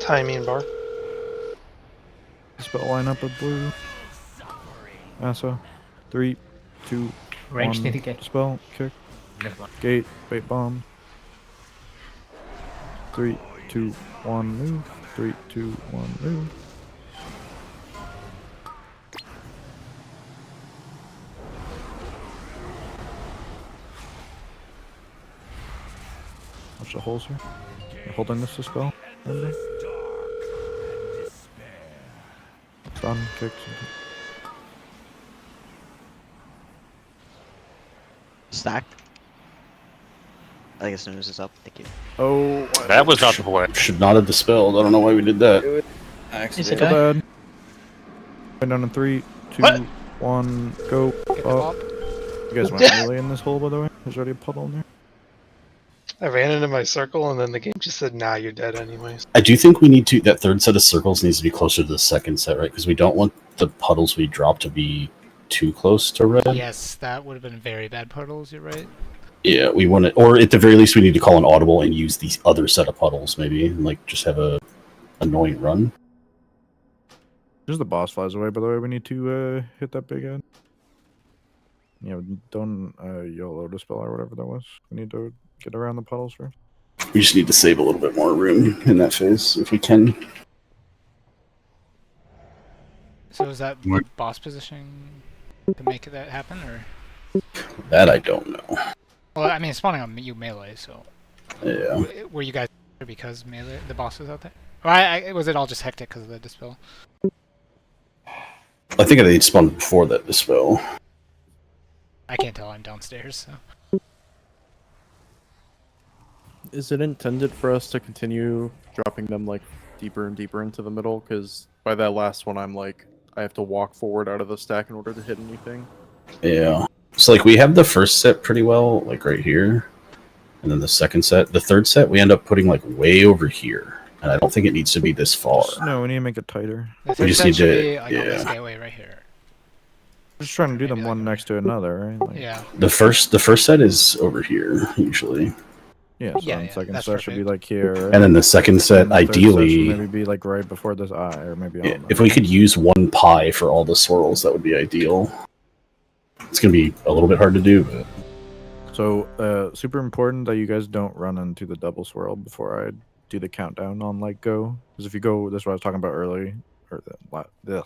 Timing bar. spell line up with blue. Asa. 3, 2, Range 1. need to get. Dispel. Kick. Never mind. Gate. Bait bomb. 3, 2, 1. Move. 3, 2, 1. Move. Watch the holes here. You're holding this to spell. Stun, kicks. Stacked. I think Snooze is up. Thank you. Oh, that was not the play. Should not have dispelled. I don't know why we did that. Is it bad? Going down in 3, 2, 1, go. Up. You guys went early in this hole, by the way. There's already a puddle in there. I ran into my circle and then the game just said, "Nah, you're dead anyways." I do think we need to. That third set of circles needs to be closer to the second set, right? Because we don't want the puddles we drop to be too close to red. Yes, that would have been very bad puddles. You're right. Yeah, we want it, or at the very least, we need to call an audible and use these other set of puddles, maybe, and like just have a annoying run. There's the boss flies away, by the way. We need to hit that big end. Yeah, don't YOLO dispel or whatever that was. We need to get around the puddles first. We just need to save a little bit more room in that phase if we can. So is that boss positioning to make that happen, or? That I don't know. Well, I mean, it's spawning on you melee, so. Yeah. Were you guys there because melee the boss was out there? Or was it all just hectic because of the dispel? I think they spawned before that dispel. I can't tell. I'm downstairs, so. Is it intended for us to continue dropping them like deeper and deeper into the middle? Because by that last one, I'm like, I have to walk forward out of the stack in order to hit anything. Yeah. So like we have the first set pretty well, like right here, and then the second set. The third set we end up putting like way over here, and I don't think it needs to be this far. No, we need to make it tighter. We just need to, be, like, on this gateway right here. Just trying to do them one next to another, right? Like, Yeah. The first set is over here usually. Yeah, so the second set should be like here. Right? And then the second set, And the third set ideally, should maybe be like right before this eye, or maybe on if we could use one pie for all the swirls, that would be ideal. It's gonna be a little bit hard to do, but So, super important that you guys don't run into the double swirl before I do the countdown on like go. Because if you go, this is what I was talking about early, or the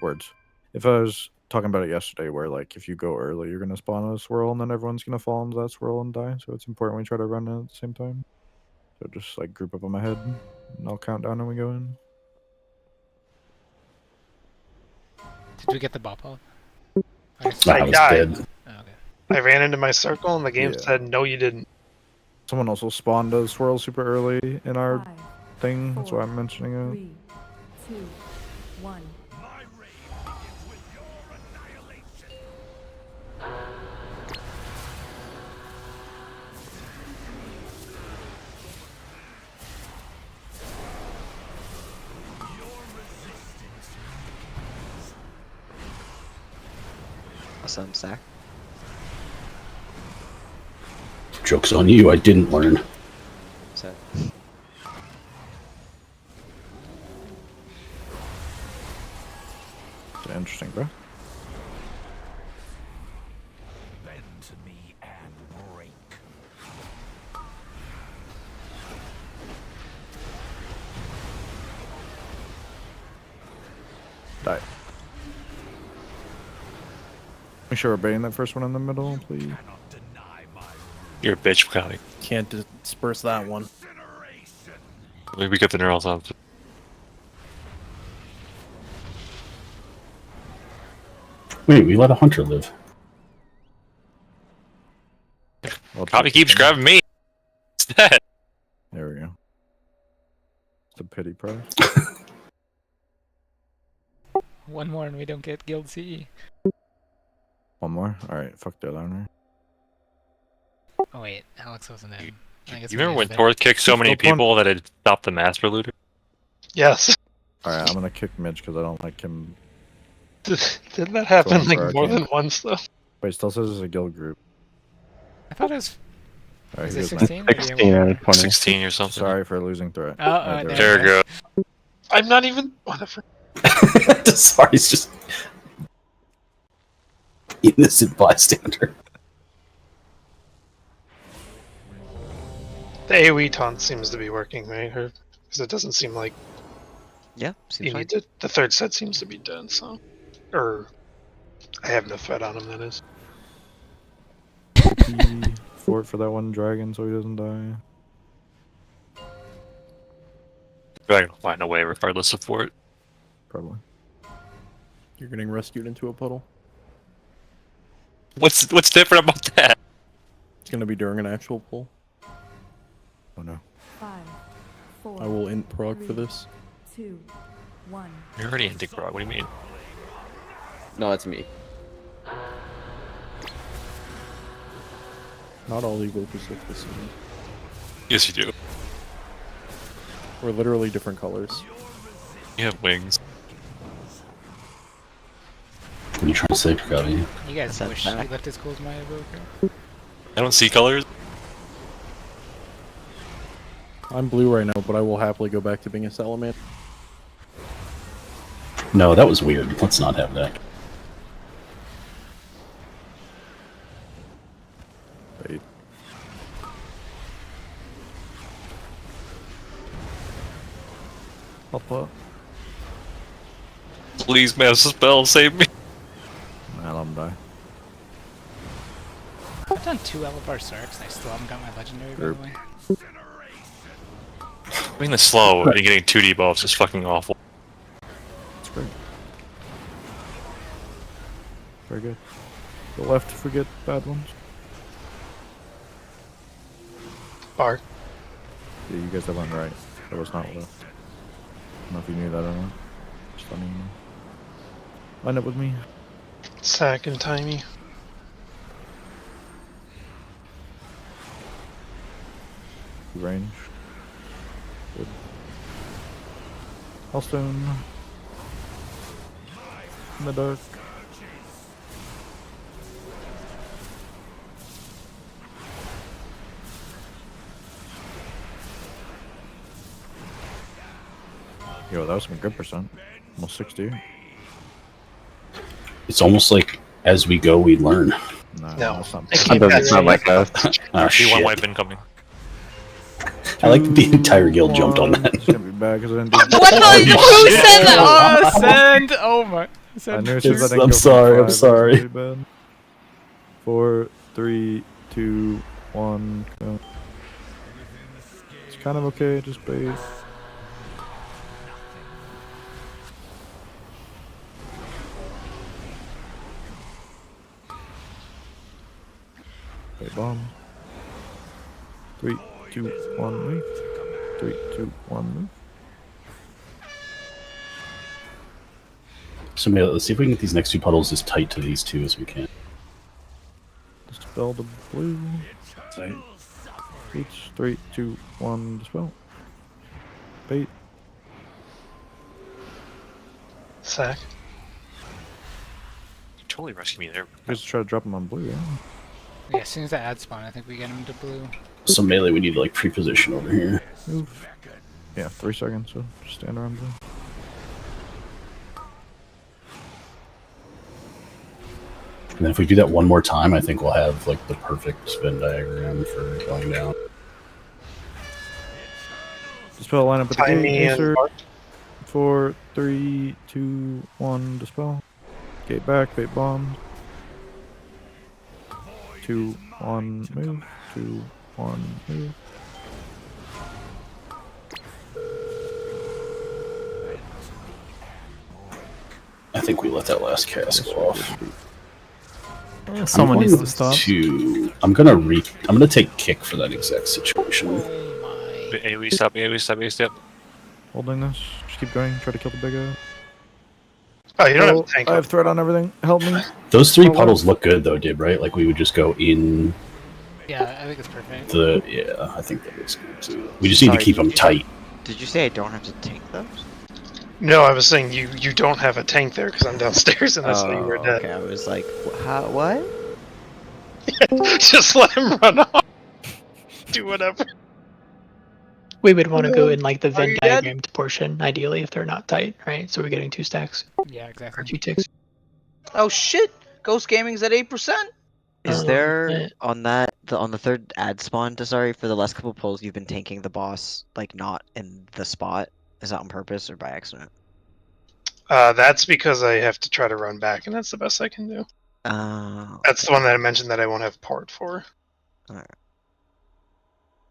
words. If I was talking about it yesterday, where like if you go early, you're gonna spawn a swirl, and then everyone's gonna fall into that swirl and die. So it's important we try to run it at the same time. So just like group up on my head, and I'll count down when we go in. Did we get the bop off? I died. Oh, okay. I ran into my circle and the game Yeah. said, "No, you didn't." Someone also spawned a swirl super early in our thing. That's why I'm mentioning it. 3, 2, 1. Awesome, Zach. joke's on you. I didn't learn. So. Interesting, bro. Bend to me and break. Die. Make sure we're baiting that first one in the middle, please. You're a bitch, Cali. Can't disperse that one. We got the neurals on. Wait, we let a hunter live. Cali keeps grabbing me. What's that? There we go. It's a pity prize. One more and we don't get Guild CE. One more? Alright, fuck the other one. Oh wait, Alex wasn't in. I guess You remember when Torth kicked so many people that it stopped the Master Looter? Yes. Alright, I'm gonna kick Mitch because I don't like him. Didn't that happen going like for more arcane. than once though? But it still says it's a guild group. I thought it was. Alright, Is he it was 16? 16 out of 20. 16 or something. Sorry for losing threat. Oh, Alright, there There we go. I'm not even. Whatever. Sorry's just innocent bystander. The AoE taunt seems to be working, right? Because it doesn't seem like Yeah, seems you fine. need to. The third set seems to be dead, so. Or I have no threat on him, that is. Fort for that one dragon so he doesn't die. Dragon will find a way regardless of fort. Probably. You're getting rescued into a puddle. What's different about that? It's gonna be during an actual pull. Oh no. 5, 4. I will int prog for this. 2, 1. You're already in Dick Prog, what do you mean? No, it's me. Not all evokers look the same. Yes, you do. We're literally different colors. You have wings. What are you trying to say, Picati? You guys wish you looked as cool as my evoker. I don't see colors. I'm blue right now, but I will happily go back to being a salamander. No, that was weird. Let's not have that. Wait. Help up. Please, master spell, save me. Nah, let him die. I've done 2 LFR Sarks and I still haven't got my legendary, by the way. Being this slow and getting 2 debuffs is fucking awful. It's great. Very good. Go left to forget bad ones. Bar. Yeah, you guys have one right. That was not left. I don't know if you knew that or not. Just letting you know. Line up with me. Sack and Timey. Range. Good. Hellstone. In the dark. Yo, that was some good percent. Almost 60. It's almost like as we go, we learn. No, that's not. It's not like that. Oh, shit. One wipe incoming. I like that the entire guild jumped on that. It's gonna be bad because I didn't do What the? Who said that? Oh, send! Oh my. I knew as soon as I didn't I'm go for sorry, 5, I'm it was sorry. really bad. 4, 3, 2, 1, go. It's kind of okay, just base. Bait bomb. 3, 2, 1, move. 3, 2, 1, move. So maybe let's see if we can get these next 2 puddles as tight to these 2 as we can. Dispel the blue. Tight. Each 3, 2, 1, dispel. Bait. Sack. You totally rescued me there. Just try to drop him on blue, yeah. Yeah, as soon as that ad spawn, I think we get him to blue. So melee, we need to like pre-position over here. Move. Yeah, 3 seconds, so just stand around blue. And then if we do that one more time, I think we'll have like the perfect spin diagram for going down. Dispel line up at the Timey gate. and Insert. Bart. 4, 3, 2, 1, dispel. Gate back, bait bomb. 2, 1, move. 2, 1, move. I think we let that last cast go off. Someone needs to stop. I'm gonna take kick for that exact situation. AoE stop, AoE stop, AoE stop. Holding this. Just keep going. Try to kill the big guy. Oh, you don't have to tank I have up. threat on everything. Help me. Those 3 Oh, puddles look good though, Dib, right? Like we would just go in Yeah, I think it's perfect. yeah, I think that looks good too. We just need to keep them tight. Did you say I don't have to tank those? No, I was saying you don't have a tank there because I'm downstairs and that's why you were dead. Okay, I was like, what? Just let him run off. Do whatever. We would want to go in like the Are Venn you dead? diagrammed portion, ideally, if they're not tight, right? So we're getting 2 stacks. Yeah, Or exactly. 2 ticks. Oh shit! Ghost Gaming's at 8%. Is Oh, there man. on the third ad spawn, sorry, for the last couple polls you've been tanking the boss like not in the spot? Is that on purpose or by accident? That's because I have to try to run back, and that's the best I can do. That's the one that I mentioned that I won't have port for. Alright.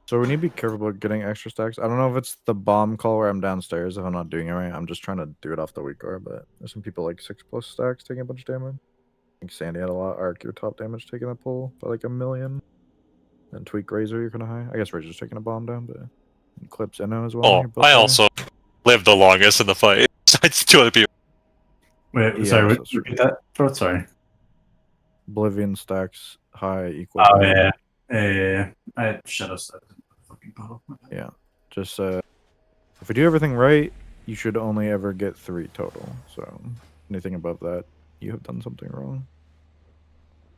So we need to be careful about getting extra stacks. I don't know if it's the bomb call where I'm downstairs if I'm not doing it right. I'm just trying to do it off the weak core, but there's some people like 6+ stacks taking a bunch of damage. I think Sandy had a lot. Arc, your top damage taking a pull by like 1 million. And Tweak Razor, you're kind of high. I guess Razor's taking a bomb down, but Clips Inno as well. Oh, You're both I high. also lived the longest in the fight. Besides 2 other people. Wait, Yeah, sorry, so repeat that? Oh, sorry. Oblivion stacks high equal. Oh, to- yeah. Yeah. I had Shadow Step in the fucking bottle. Yeah. Just if we do everything right, you should only ever get 3 total. So anything above that, you have done something wrong.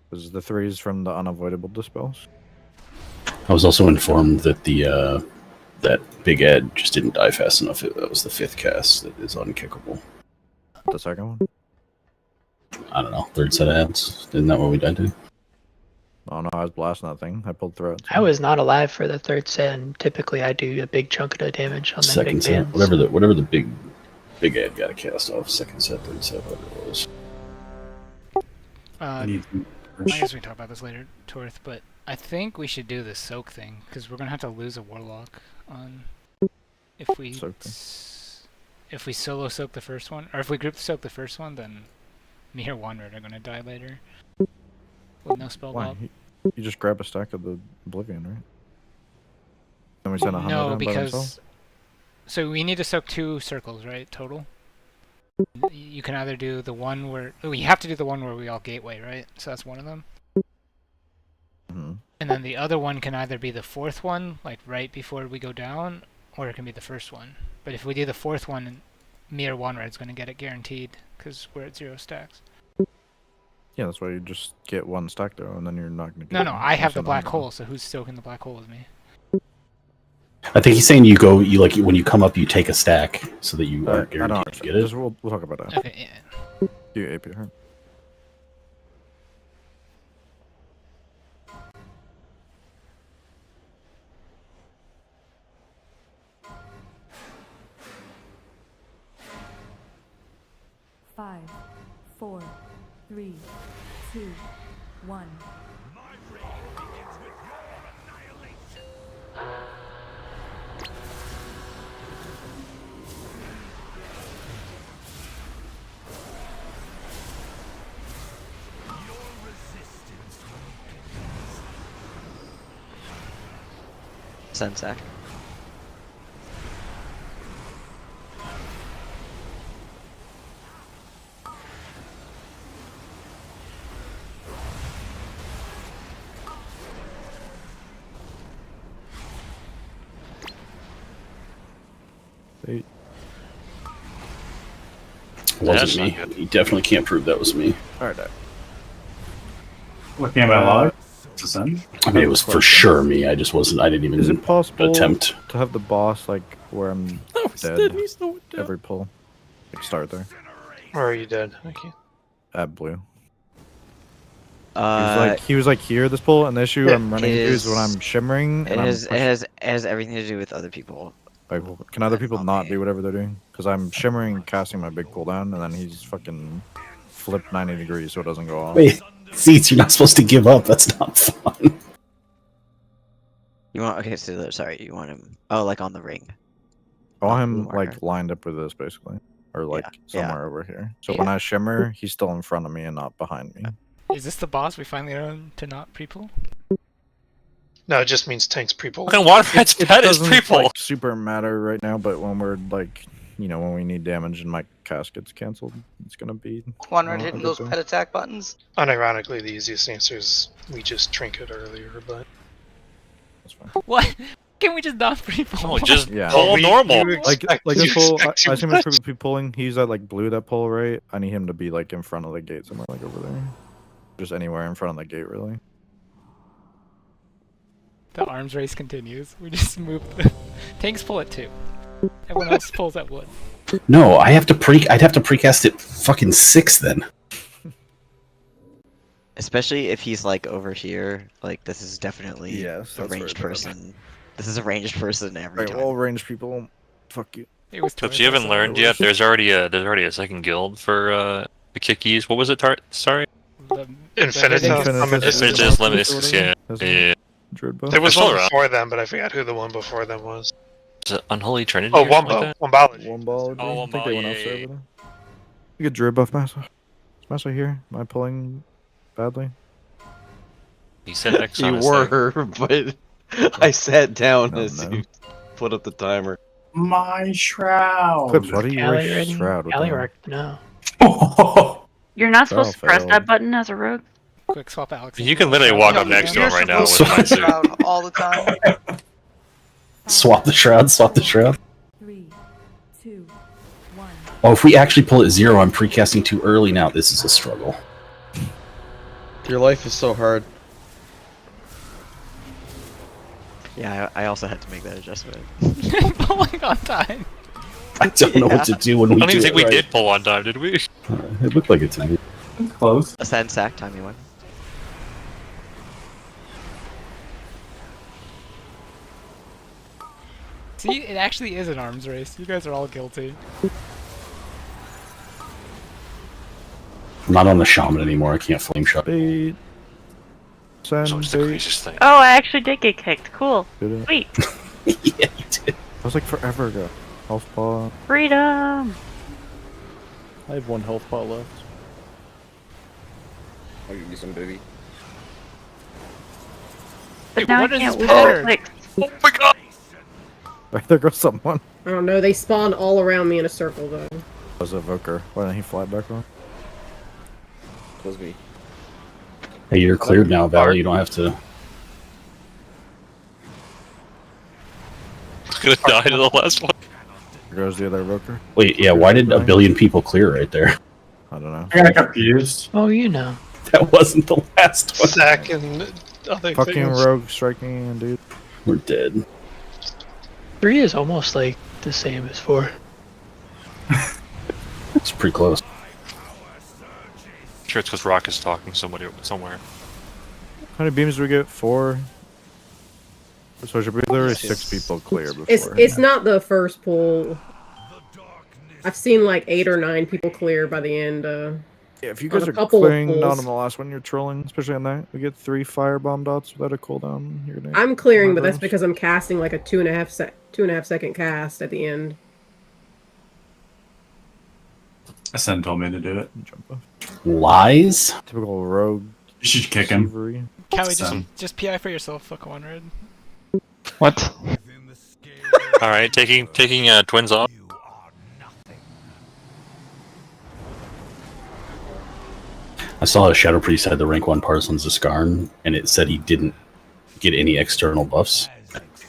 Because the 3 is from the unavoidable dispels. I was also informed that the that Big Ed just didn't die fast enough. That was the 5th cast that is unkickable. The second one? I don't know. 3rd set of ads. Isn't that what we died to? Oh no, I was blasting that thing. I pulled through it. I was not alive for the 3rd set, and typically I do a big chunk of the damage on the Second big set, bands. whatever the big Ed got a cast off. 2nd set, 3rd set, whatever it was. I guess we can talk about this later, Torth, but I think we should do the soak thing, because we're going to have to lose a warlock on if we solo soak the first one, or if we group soak the first one, then me or Wandered are going to die later with no spell Why? belt. You just grab a stack of the Oblivion, right? Then we send 100 No, down by because themselves? so we need to soak 2 circles, right, total? You can either do the one where we have to do the one where we all gateway, right? So that's one of them. Mm-hmm. And then the other one can either be the 4th one, like right before we go down, or it can be the 1st one. But if we do the 4th one, me or Wanred's going to get it guaranteed, because we're at 0 stacks. Yeah, that's why you just get 1 stack though, and then you're not going to. No, I have the black hole, so who's soaking the black hole with me? I think he's saying you like when you come up, you take a stack so that you aren't I don't guaranteed to get it. Just, we'll talk about that. Okay, yeah. You AP her. Five, 4, 3, 2, 1. Sensei. Eight. It wasn't me. You definitely can't prove that was me. Alright. Looking at my log to send. I mean, it was for sure me. I just wasn't. I didn't even Is it possible attempt. to have the boss like where I'm dead every pull? Like start there. Or are you dead? Okay. At blue. He was like here this pull, and the issue I'm running into is when I'm shimmering. It And has everything to do with other people. Like, can other people not do whatever they're doing? Because I'm shimmering, casting my big cooldown, and then he's fucking flipped 90 degrees so it doesn't go off. Wait, Seats, you're not supposed to give up. That's not fun. You want sorry, you want him like on the ring. I want him like lined up with this basically, or like somewhere over here. So when I shimmer, he's still in front of me and not behind me. Is this the boss we finally learned to not pre-pull? No, it just means tanks pre-pull. Fucking Waterhead's pet is doesn't, pre-pull. like, super matter right now, but when we're like, when we need damage and my cast gets canceled, it's gonna be. Wanred hitting those pet attack buttons. Unironically, the easiest answer is we just trinket earlier, but that's fine. What? Can we just not pre-pull? Oh, just Yeah. pull normal. Like this pull, I see him be pulling. He's at like blue that pull, right? I need him to be like in front of the gate somewhere, like over there. Just anywhere in front of the gate, really. The arms race continues. We just move. The tanks pull at 2. Everyone else pulls at 1. No, I'd have to precast it fucking 6 then. Especially if he's like over here, like this is definitely Yes, a that's ranged very bad. person. This is a ranged person every Right, time. all ranged people, fuck you. It was Clips, you haven't learned yet. There's already a second guild for the Kikis. What was it? Sorry. Infinitus. Limitless. Yeah. Yeah. There was They're one still before them, but I forgot who the one before them was. Is it Unholy Trinity? Oh, or something like that? Wombology. Wombology. Oh, I think they went Wombology, off yeah, server yeah. though. You get Druid buff, Massa. Is Massa here? Am I pulling badly? He said X You on his were, but I sat down Oh, as no. you put up the timer. My shroud. Clips, why do you Callie wear ready? shroud with Callie them? worked. No. You're not That'll supposed to press fail. that button as a rogue. Quick swap, Alex. You can literally walk up next to him right now with my suit. all the time. Swap the shroud, swap the shroud. 3, 2, 1. Oh, if we actually pull it 0, I'm precasting too early now. This is a struggle. Your life is so hard. Yeah, I also had to make that adjustment. Pulling on time. I don't know what to do when we I don't do even it think we right. did pull on time, did we? It looked like it to me. Close. Ascend sack, timey one. See, it actually is an arms race. You guys are all guilty. I'm not on the shaman anymore. I can't flame shot. Bait. Send It's the bait. craziest thing. Oh, I actually did get kicked. Cool. Did it? Sweet. Yeah, you did. That was like forever ago. Health ball. Freedom. I have 1 health pot left. I'll give you some booby. But Dude, now I what is can't this wheel pattern? clicks. Oh my god! Right, there goes someone. I don't know. They spawned all around me in a circle though. That was a Evoker. Why didn't he fly back on? It was me. Hey, you're cleared now, Valley. You don't have to. Gonna die to the last one. There goes the other Evoker. Wait, yeah. Why did a billion people clear right there? I don't know. I got confused. Oh, you know. That wasn't the last one. Sack and other Fucking things. rogue striking in, dude. We're dead. 3 is almost like the same as 4. It's pretty close. Sure, it's because Rock is talking somebody somewhere. How many beams do we get? 4. So it should be literally 6 people clear before. It's not the first pull. I've seen like 8 or 9 people clear by the end. Yeah, if you on guys a are couple of clearing down pulls. on the last one, you're trolling, especially on that. We get 3 firebomb dots without a cooldown. You're gonna I'm clearing, but murder that's us. because I'm casting like a 2.5 second cast at the end. Ascend told me to do it. Jump off. Lies? Typical rogue. You should kick him. thievery. Callie, Some. just PI for yourself, fuck 100. What? Alright, taking twins off. I saw a Shadow Priest had the rank 1 Parsons of Skarn, and it said he didn't get any external buffs.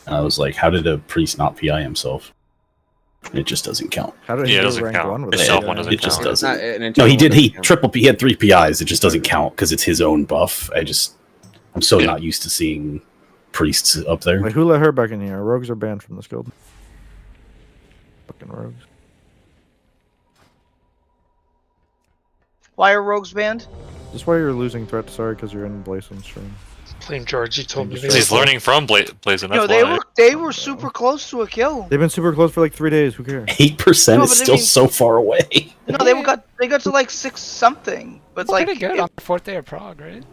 And I was like, how did a priest not PI himself? It just doesn't count. How did he Yeah, it go doesn't rank count. 1 with Itself that? one doesn't It just count. doesn't. Not an No, internal he did. one He doesn't count. he had 3 PIs. It just doesn't count because it's his own buff. I'm so Yeah. not used to seeing priests up there. Wait, who let her back in here? Rogues are banned from this guild. Fucking rogues. Why are rogues banned? That's why you're losing threat. Sorry, because you're in Blazon's stream. Blame George, you told me Because Because he's learning from Blazon, No, that's why. they were super close to a kill. They've been super close for like 3 days. Who cares? 8% No, is but I still mean- so far away. No, they got to like 6 something, but It's like pretty good on the 4th day of Prague, right?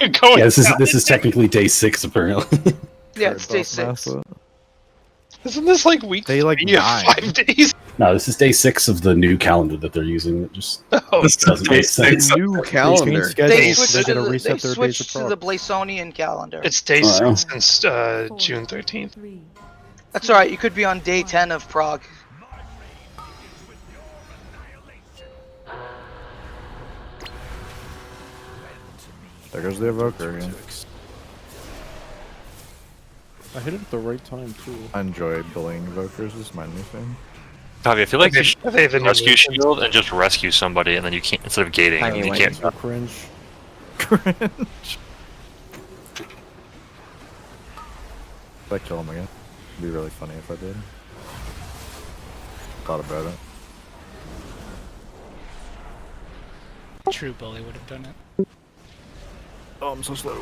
Yeah, this is technically day 6 apparently. yeah, it's day 6. Isn't this like week They like 3 of 5 days? No, this is day 6 of the new calendar that they're using. It just doesn't make sense. New calendar. They They're switched, gonna to, reset they their days switched of to the Prague. Blazonian calendar. It's day Oh, wow. 6 since June 13th. 3, That's alright, you could be on day 10 of Prague. There goes the Evoker again. I hit it at the right time too. I enjoy bullying Evokers. This is my new thing. Tavi, I feel like Okay, you should I think the new rescue mission- shield and just rescue somebody, and then you can't, instead of gating, Tiny you wings. can't. So cringe. Cringe. If I kill him again, it'd be really funny if I did. Thought about it. True bully would have done it. Oh, I'm so slow.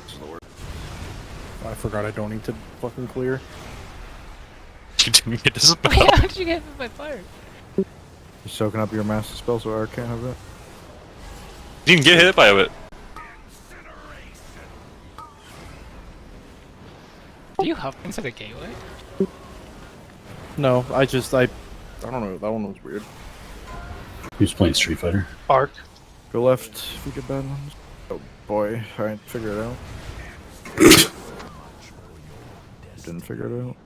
Slower. I forgot I don't need to fucking clear. You didn't get this spell. How did you get hit by fire? You're soaking up your master spell so I can't have it. You didn't get hit by it. Do you huff into the gateway? No, I don't know, that one was weird. Who's playing Street Fighter? Arc. Go left if you get bad ones. Oh boy, alright, figure it out. Didn't figure it out.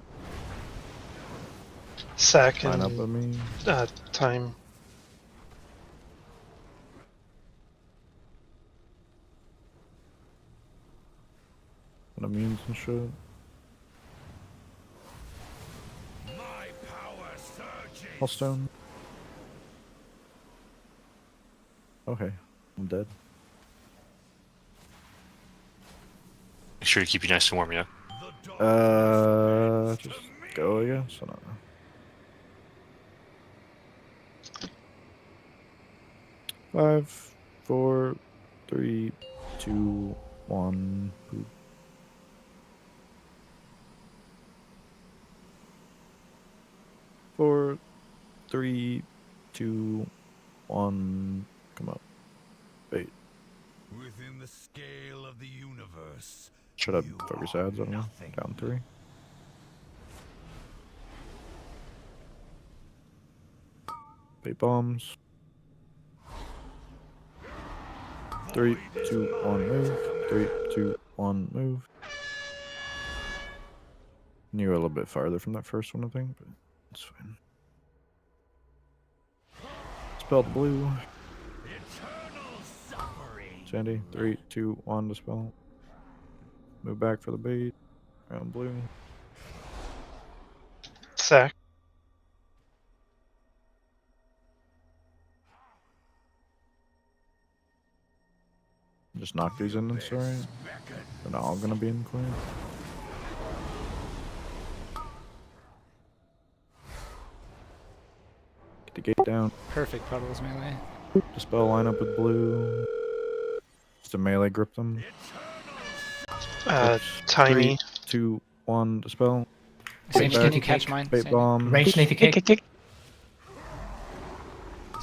Second. Line up with me. Time. What it means and shit. Stone. Okay, I'm dead. Make sure to keep you nice and warm, yeah? Just go, I guess. I don't know. Five, 4, 3, 2, 1. Boop. 4, 3, 2, 1. Come up. Wait. Within the scale of the universe. Should I focus ads on you? Down 3. Bait bombs. 3, 2, 1, move. 3, 2, 1, move. You were a little bit farther from that first one, I think, but it's fine. Spell the blue. Sandy, 3, 2, 1 to spell. Move back for the bait. Round blue. Sack. Just knock these in, it's alright. They're not all gonna be in clear. Get the gate down. Perfect puddles melee. Dispel line up with blue. Just a melee grip them. Tiny. 3, 2, 1 dispel. Sandy, can you catch mine? Bait bomb. Range need to kick.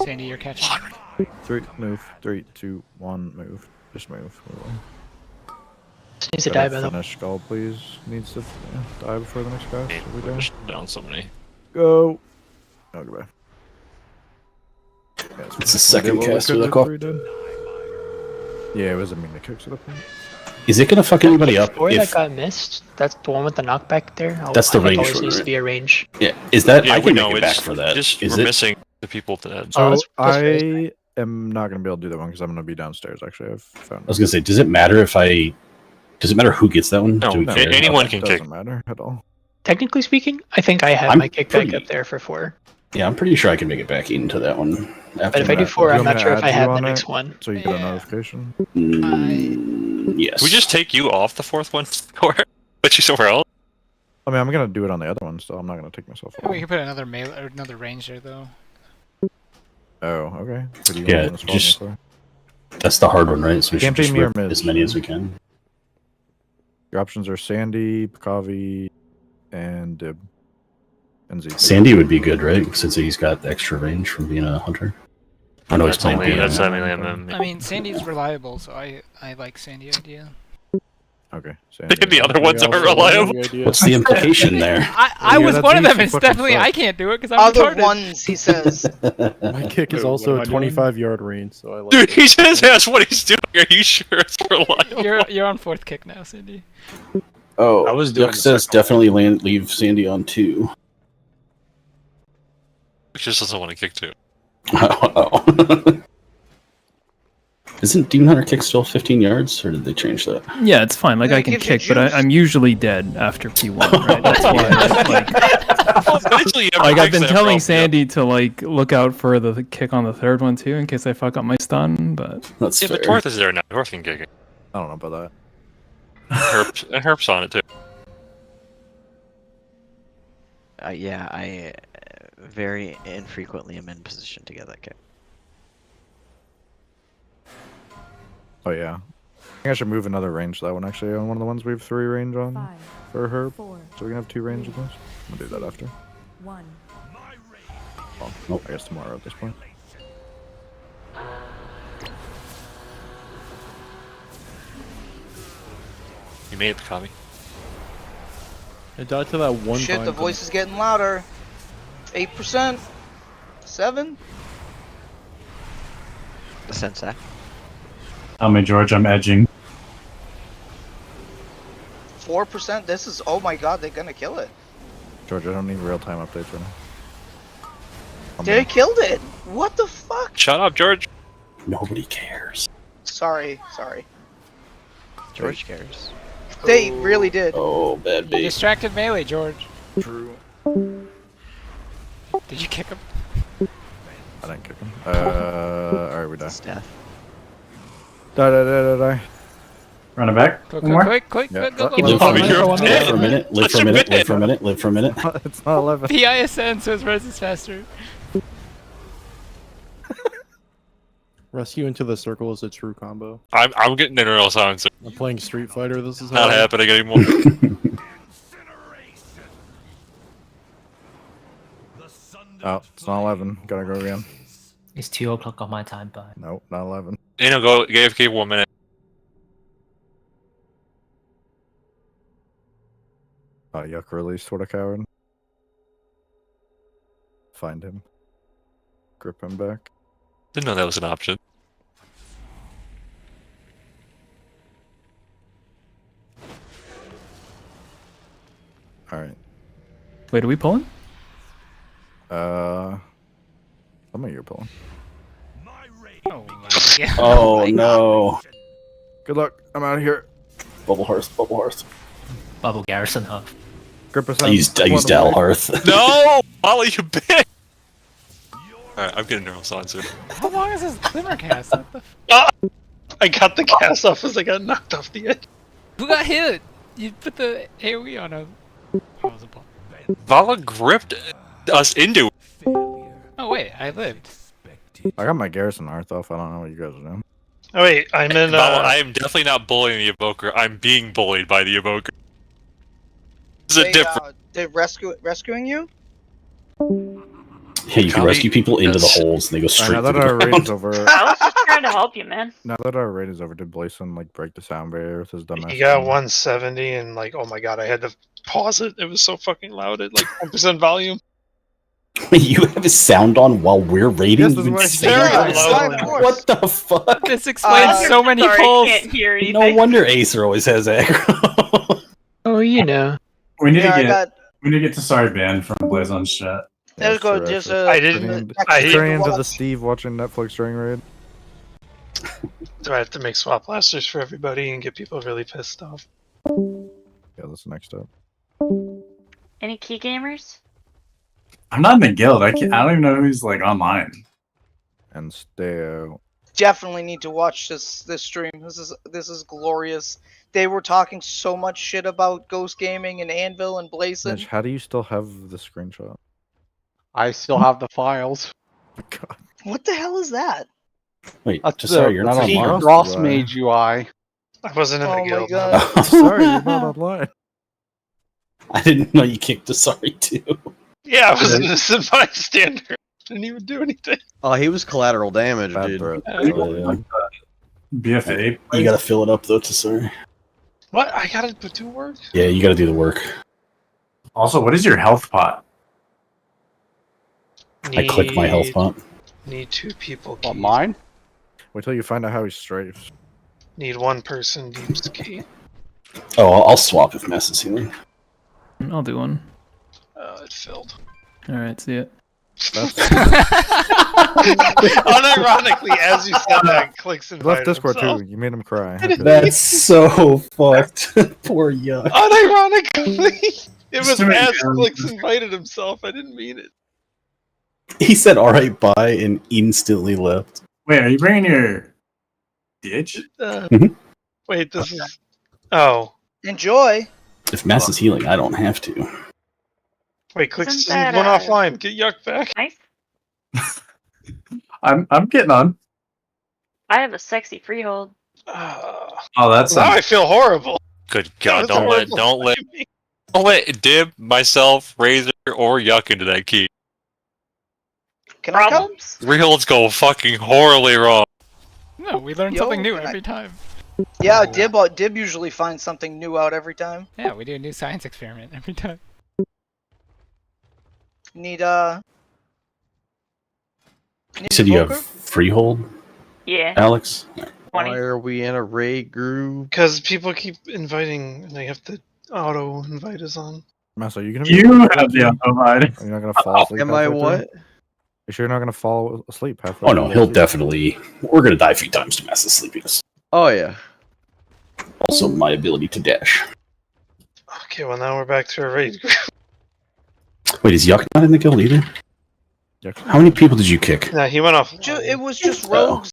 Sandy, you're catching. 3, move. 3, 2, 1, move. Just move. Needs to die by the finish skull, please. Needs to die before the next guy. Hey, So we we're die. just down so many. Go. Oh, goodbye. Yeah, It's the second cast with a call. Yeah, it was a mean to kick to the point. Is it gonna fuck anybody up? Before If that got missed, that's the one with the knockback there. That's the I think range always one, needs to right? be a range. yeah, is that Yeah, I we can know, make it back it's for that? just Is we're it? missing the people to So that's I am not gonna be able to do that one because I'm gonna be downstairs. Actually, I've found. I was gonna say, does it matter if I? Does it matter who gets that one? No, Do we care? anyone It can doesn't kick. matter at all. Technically speaking, I think I have I'm my kickback pretty- up there for 4. Yeah, I'm pretty sure I can make it back into that one. But if I do 4, I'm not sure if I have the next one. So you get a notification. Yes. Can we just take you off the fourth one? Put you somewhere else? I mean, I'm gonna do it on the other one, so I'm not gonna take myself off. We can put another melee or another range there though. Oh, okay. What do you Yeah, want to spawn just for? that's the hard one, right? So we should Can't be just mirror rip mids. as many as we can. Your options are Sandy, Pakavi, and Dib. And Z. Sandy would be good, right? Since he's got extra range from being a hunter. I know he's That's playing mainly, BM. that's mainly MM. I mean, Sandy's reliable, so I like Sandy idea. Okay. Sandy. The other ones aren't reliable. What's the implication there? I Yeah, was that's one of me, them. she It's fucking definitely I sucks. can't do it because I'm Other retarded. ones, he says. My kick is also a 25-yard range, so I like Dude, he just asked what he's doing. Are you sure it's reliable? You're on 4th kick now, Sandy. Oh, I was doing Duck the says second definitely leave Sandy on 2. He just doesn't want to kick too. Oh. Isn't Demon Hunter kick still 15 yards, or did they change that? Yeah, it's fine. Like Yeah, I it can gives you kick, but juice. I'm usually dead after P1. Right? That's why. Eventually, you have Like to I've fix been that telling problem, Sandy to like look out for the kick on the 3rd one too, in case I fuck up my stun. But That's Yeah, fair. but Torth is there now. Torth can kick it. I don't know about that. Herp's on it too. Yeah, I very infrequently am in position to get that kick. Oh yeah. I think I should move another range to that one actually on one of the ones we have 3 range on 5, for herb. 4, So we can have 2 range of those. I'm gonna do that after. 1. Well, nope, I guess tomorrow at this point. You made it, Kami. I died to that one Shit, time. the voice is getting louder. 8%? 7? The sensei. Tell me, George, I'm edging. 4%? This is, oh my god, they're gonna kill it. George, I don't need real-time updates right now. They killed it! What the fuck? Shut up, George. Nobody cares. Sorry. George cares. They really did. Oh, bad bait. Distracted melee, George. True. Did you kick him? I didn't kick him. Alright, we die. Death. Die. Run it back. Quick. Yeah. Go. Live for a minute. Live for a minute. It's not 11. PISN, so his res is faster. Rescue into the circle is a true combo. I'm getting an neural silencer. I'm playing Street Fighter. This is Not how happening anymore. Oh, it's not 11. Gotta go again. It's 2 o'clock on my time, but Nope, not 11. Go AFK 1 minute. Yuck released. What a coward. Find him. Grip him back. Didn't know that was an option. Alright. Wait, are we pulling? Some of you are pulling. Oh my god. Oh no. Good luck. I'm out of here. Bubble Hearth. Bubble Garrison Huff. Grip us I used Dal Hearth. No! Ollie, you bitch! Alright, I'm getting neural silencer. How long is this glimmer cast? What the f I got the cast off as I got knocked off the edge. Who got hit? You put the AoE on him. Oh, it was a ball. Vala gripped us into it. Oh wait, I lived. I got my Garrison Hearth off. I don't know what you guys are doing. Oh wait, I'm in. Vala, I am definitely not bullying the evoker. I'm being bullied by the evoker. This is a different. They're rescuing you? Yeah, you can rescue people into the holes and they go straight now to that the our raid ground. is over. I was just trying to help you, man. Now that our raid is over, did Blason like break the sound barrier with his dumbass? He got 170 and like, oh my god, I had to pause it. It was so fucking loud at like 1% volume. You have his sound on while we're raiding? Yes, this is what I It's said. very loud. What the fuck? This explains so many polls. I can't hear anything. No wonder Acer always has aggro. Oh, you know. We need Yeah, I to got- get to sorry ban from Blazon's chat. There's go. There's a. I didn't- I Turning into the watch. Steve watching Netflix during raid. Do I have to make swap blasters for everybody and get people really pissed off? Yeah, that's the next step. Any key gamers? I'm not in the guild. I don't even know who's like online. And stay out. Definitely need to watch this stream. This is glorious. They were talking so much shit about Ghost Gaming and Anvil and Blazon. Mitch, how do you still have the screenshot? I still have the files. God. What the hell is that? Wait, That's sorry, you're not the online. Ross Mage UI. I wasn't in Oh the my guild. god. Sorry, you're not online. I didn't know you kicked a sorry too. Yeah, I was an innocent bystander. Didn't even do anything. Oh, he was collateral damage, Bad dude. threat. BFA. You gotta fill it up though to sorry. What? I gotta do work? Yeah, you gotta do the work. Also, what is your health pot? I clicked my health pot. Need 2 people. What, mine? Wait till you find out how he strafes. Need 1 person deeps key. Oh, I'll swap if Mess is healing. I'll do one. Oh, it filled. Alright, see it. Unironically, as you said that, clicks He invite left Discord himself. too. You made him cry. That's so fucked. Poor Yuck. Unironically, it was Just as doing- Clicks invited himself. I didn't mean it. He said alright bye and instantly left. Wait, are you bringing your ditch? Uh, Mhm. Wait, this is. Oh, Enjoy. If Mass is healing, I don't have to. Wait, quick, Isn't season that, one offline. Get Yuck back. Nice. I'm getting on. I have a sexy freehold. Oh, that's Now I feel horrible. Good God! That's horrible. Don't let Dib, myself, Razor, or Yuck into that key. Can I come? Problems? Freeholds go fucking horribly wrong. No, we learn Yo, something new can I- every time. Yeah, Dib usually finds something new out every time. Yeah, we do a new science experiment every time. Need You said you have freehold, Yeah. Alex? Why are we in a raid group? Because people keep inviting, and they have to auto invite us on. Mass, are you gonna? You be have the invite. Are you not gonna fall asleep? Am I halfway through? what? You sure you're not gonna fall asleep halfway? Oh no, through he'll the definitely. We're gonna die a few times to Mass's sleepiness. Oh yeah. Also, my ability to dash. Okay, well now we're back to a raid group. Wait, is Yuck not in the guild either? How many people did you kick? Yeah, he went off. It was just rogues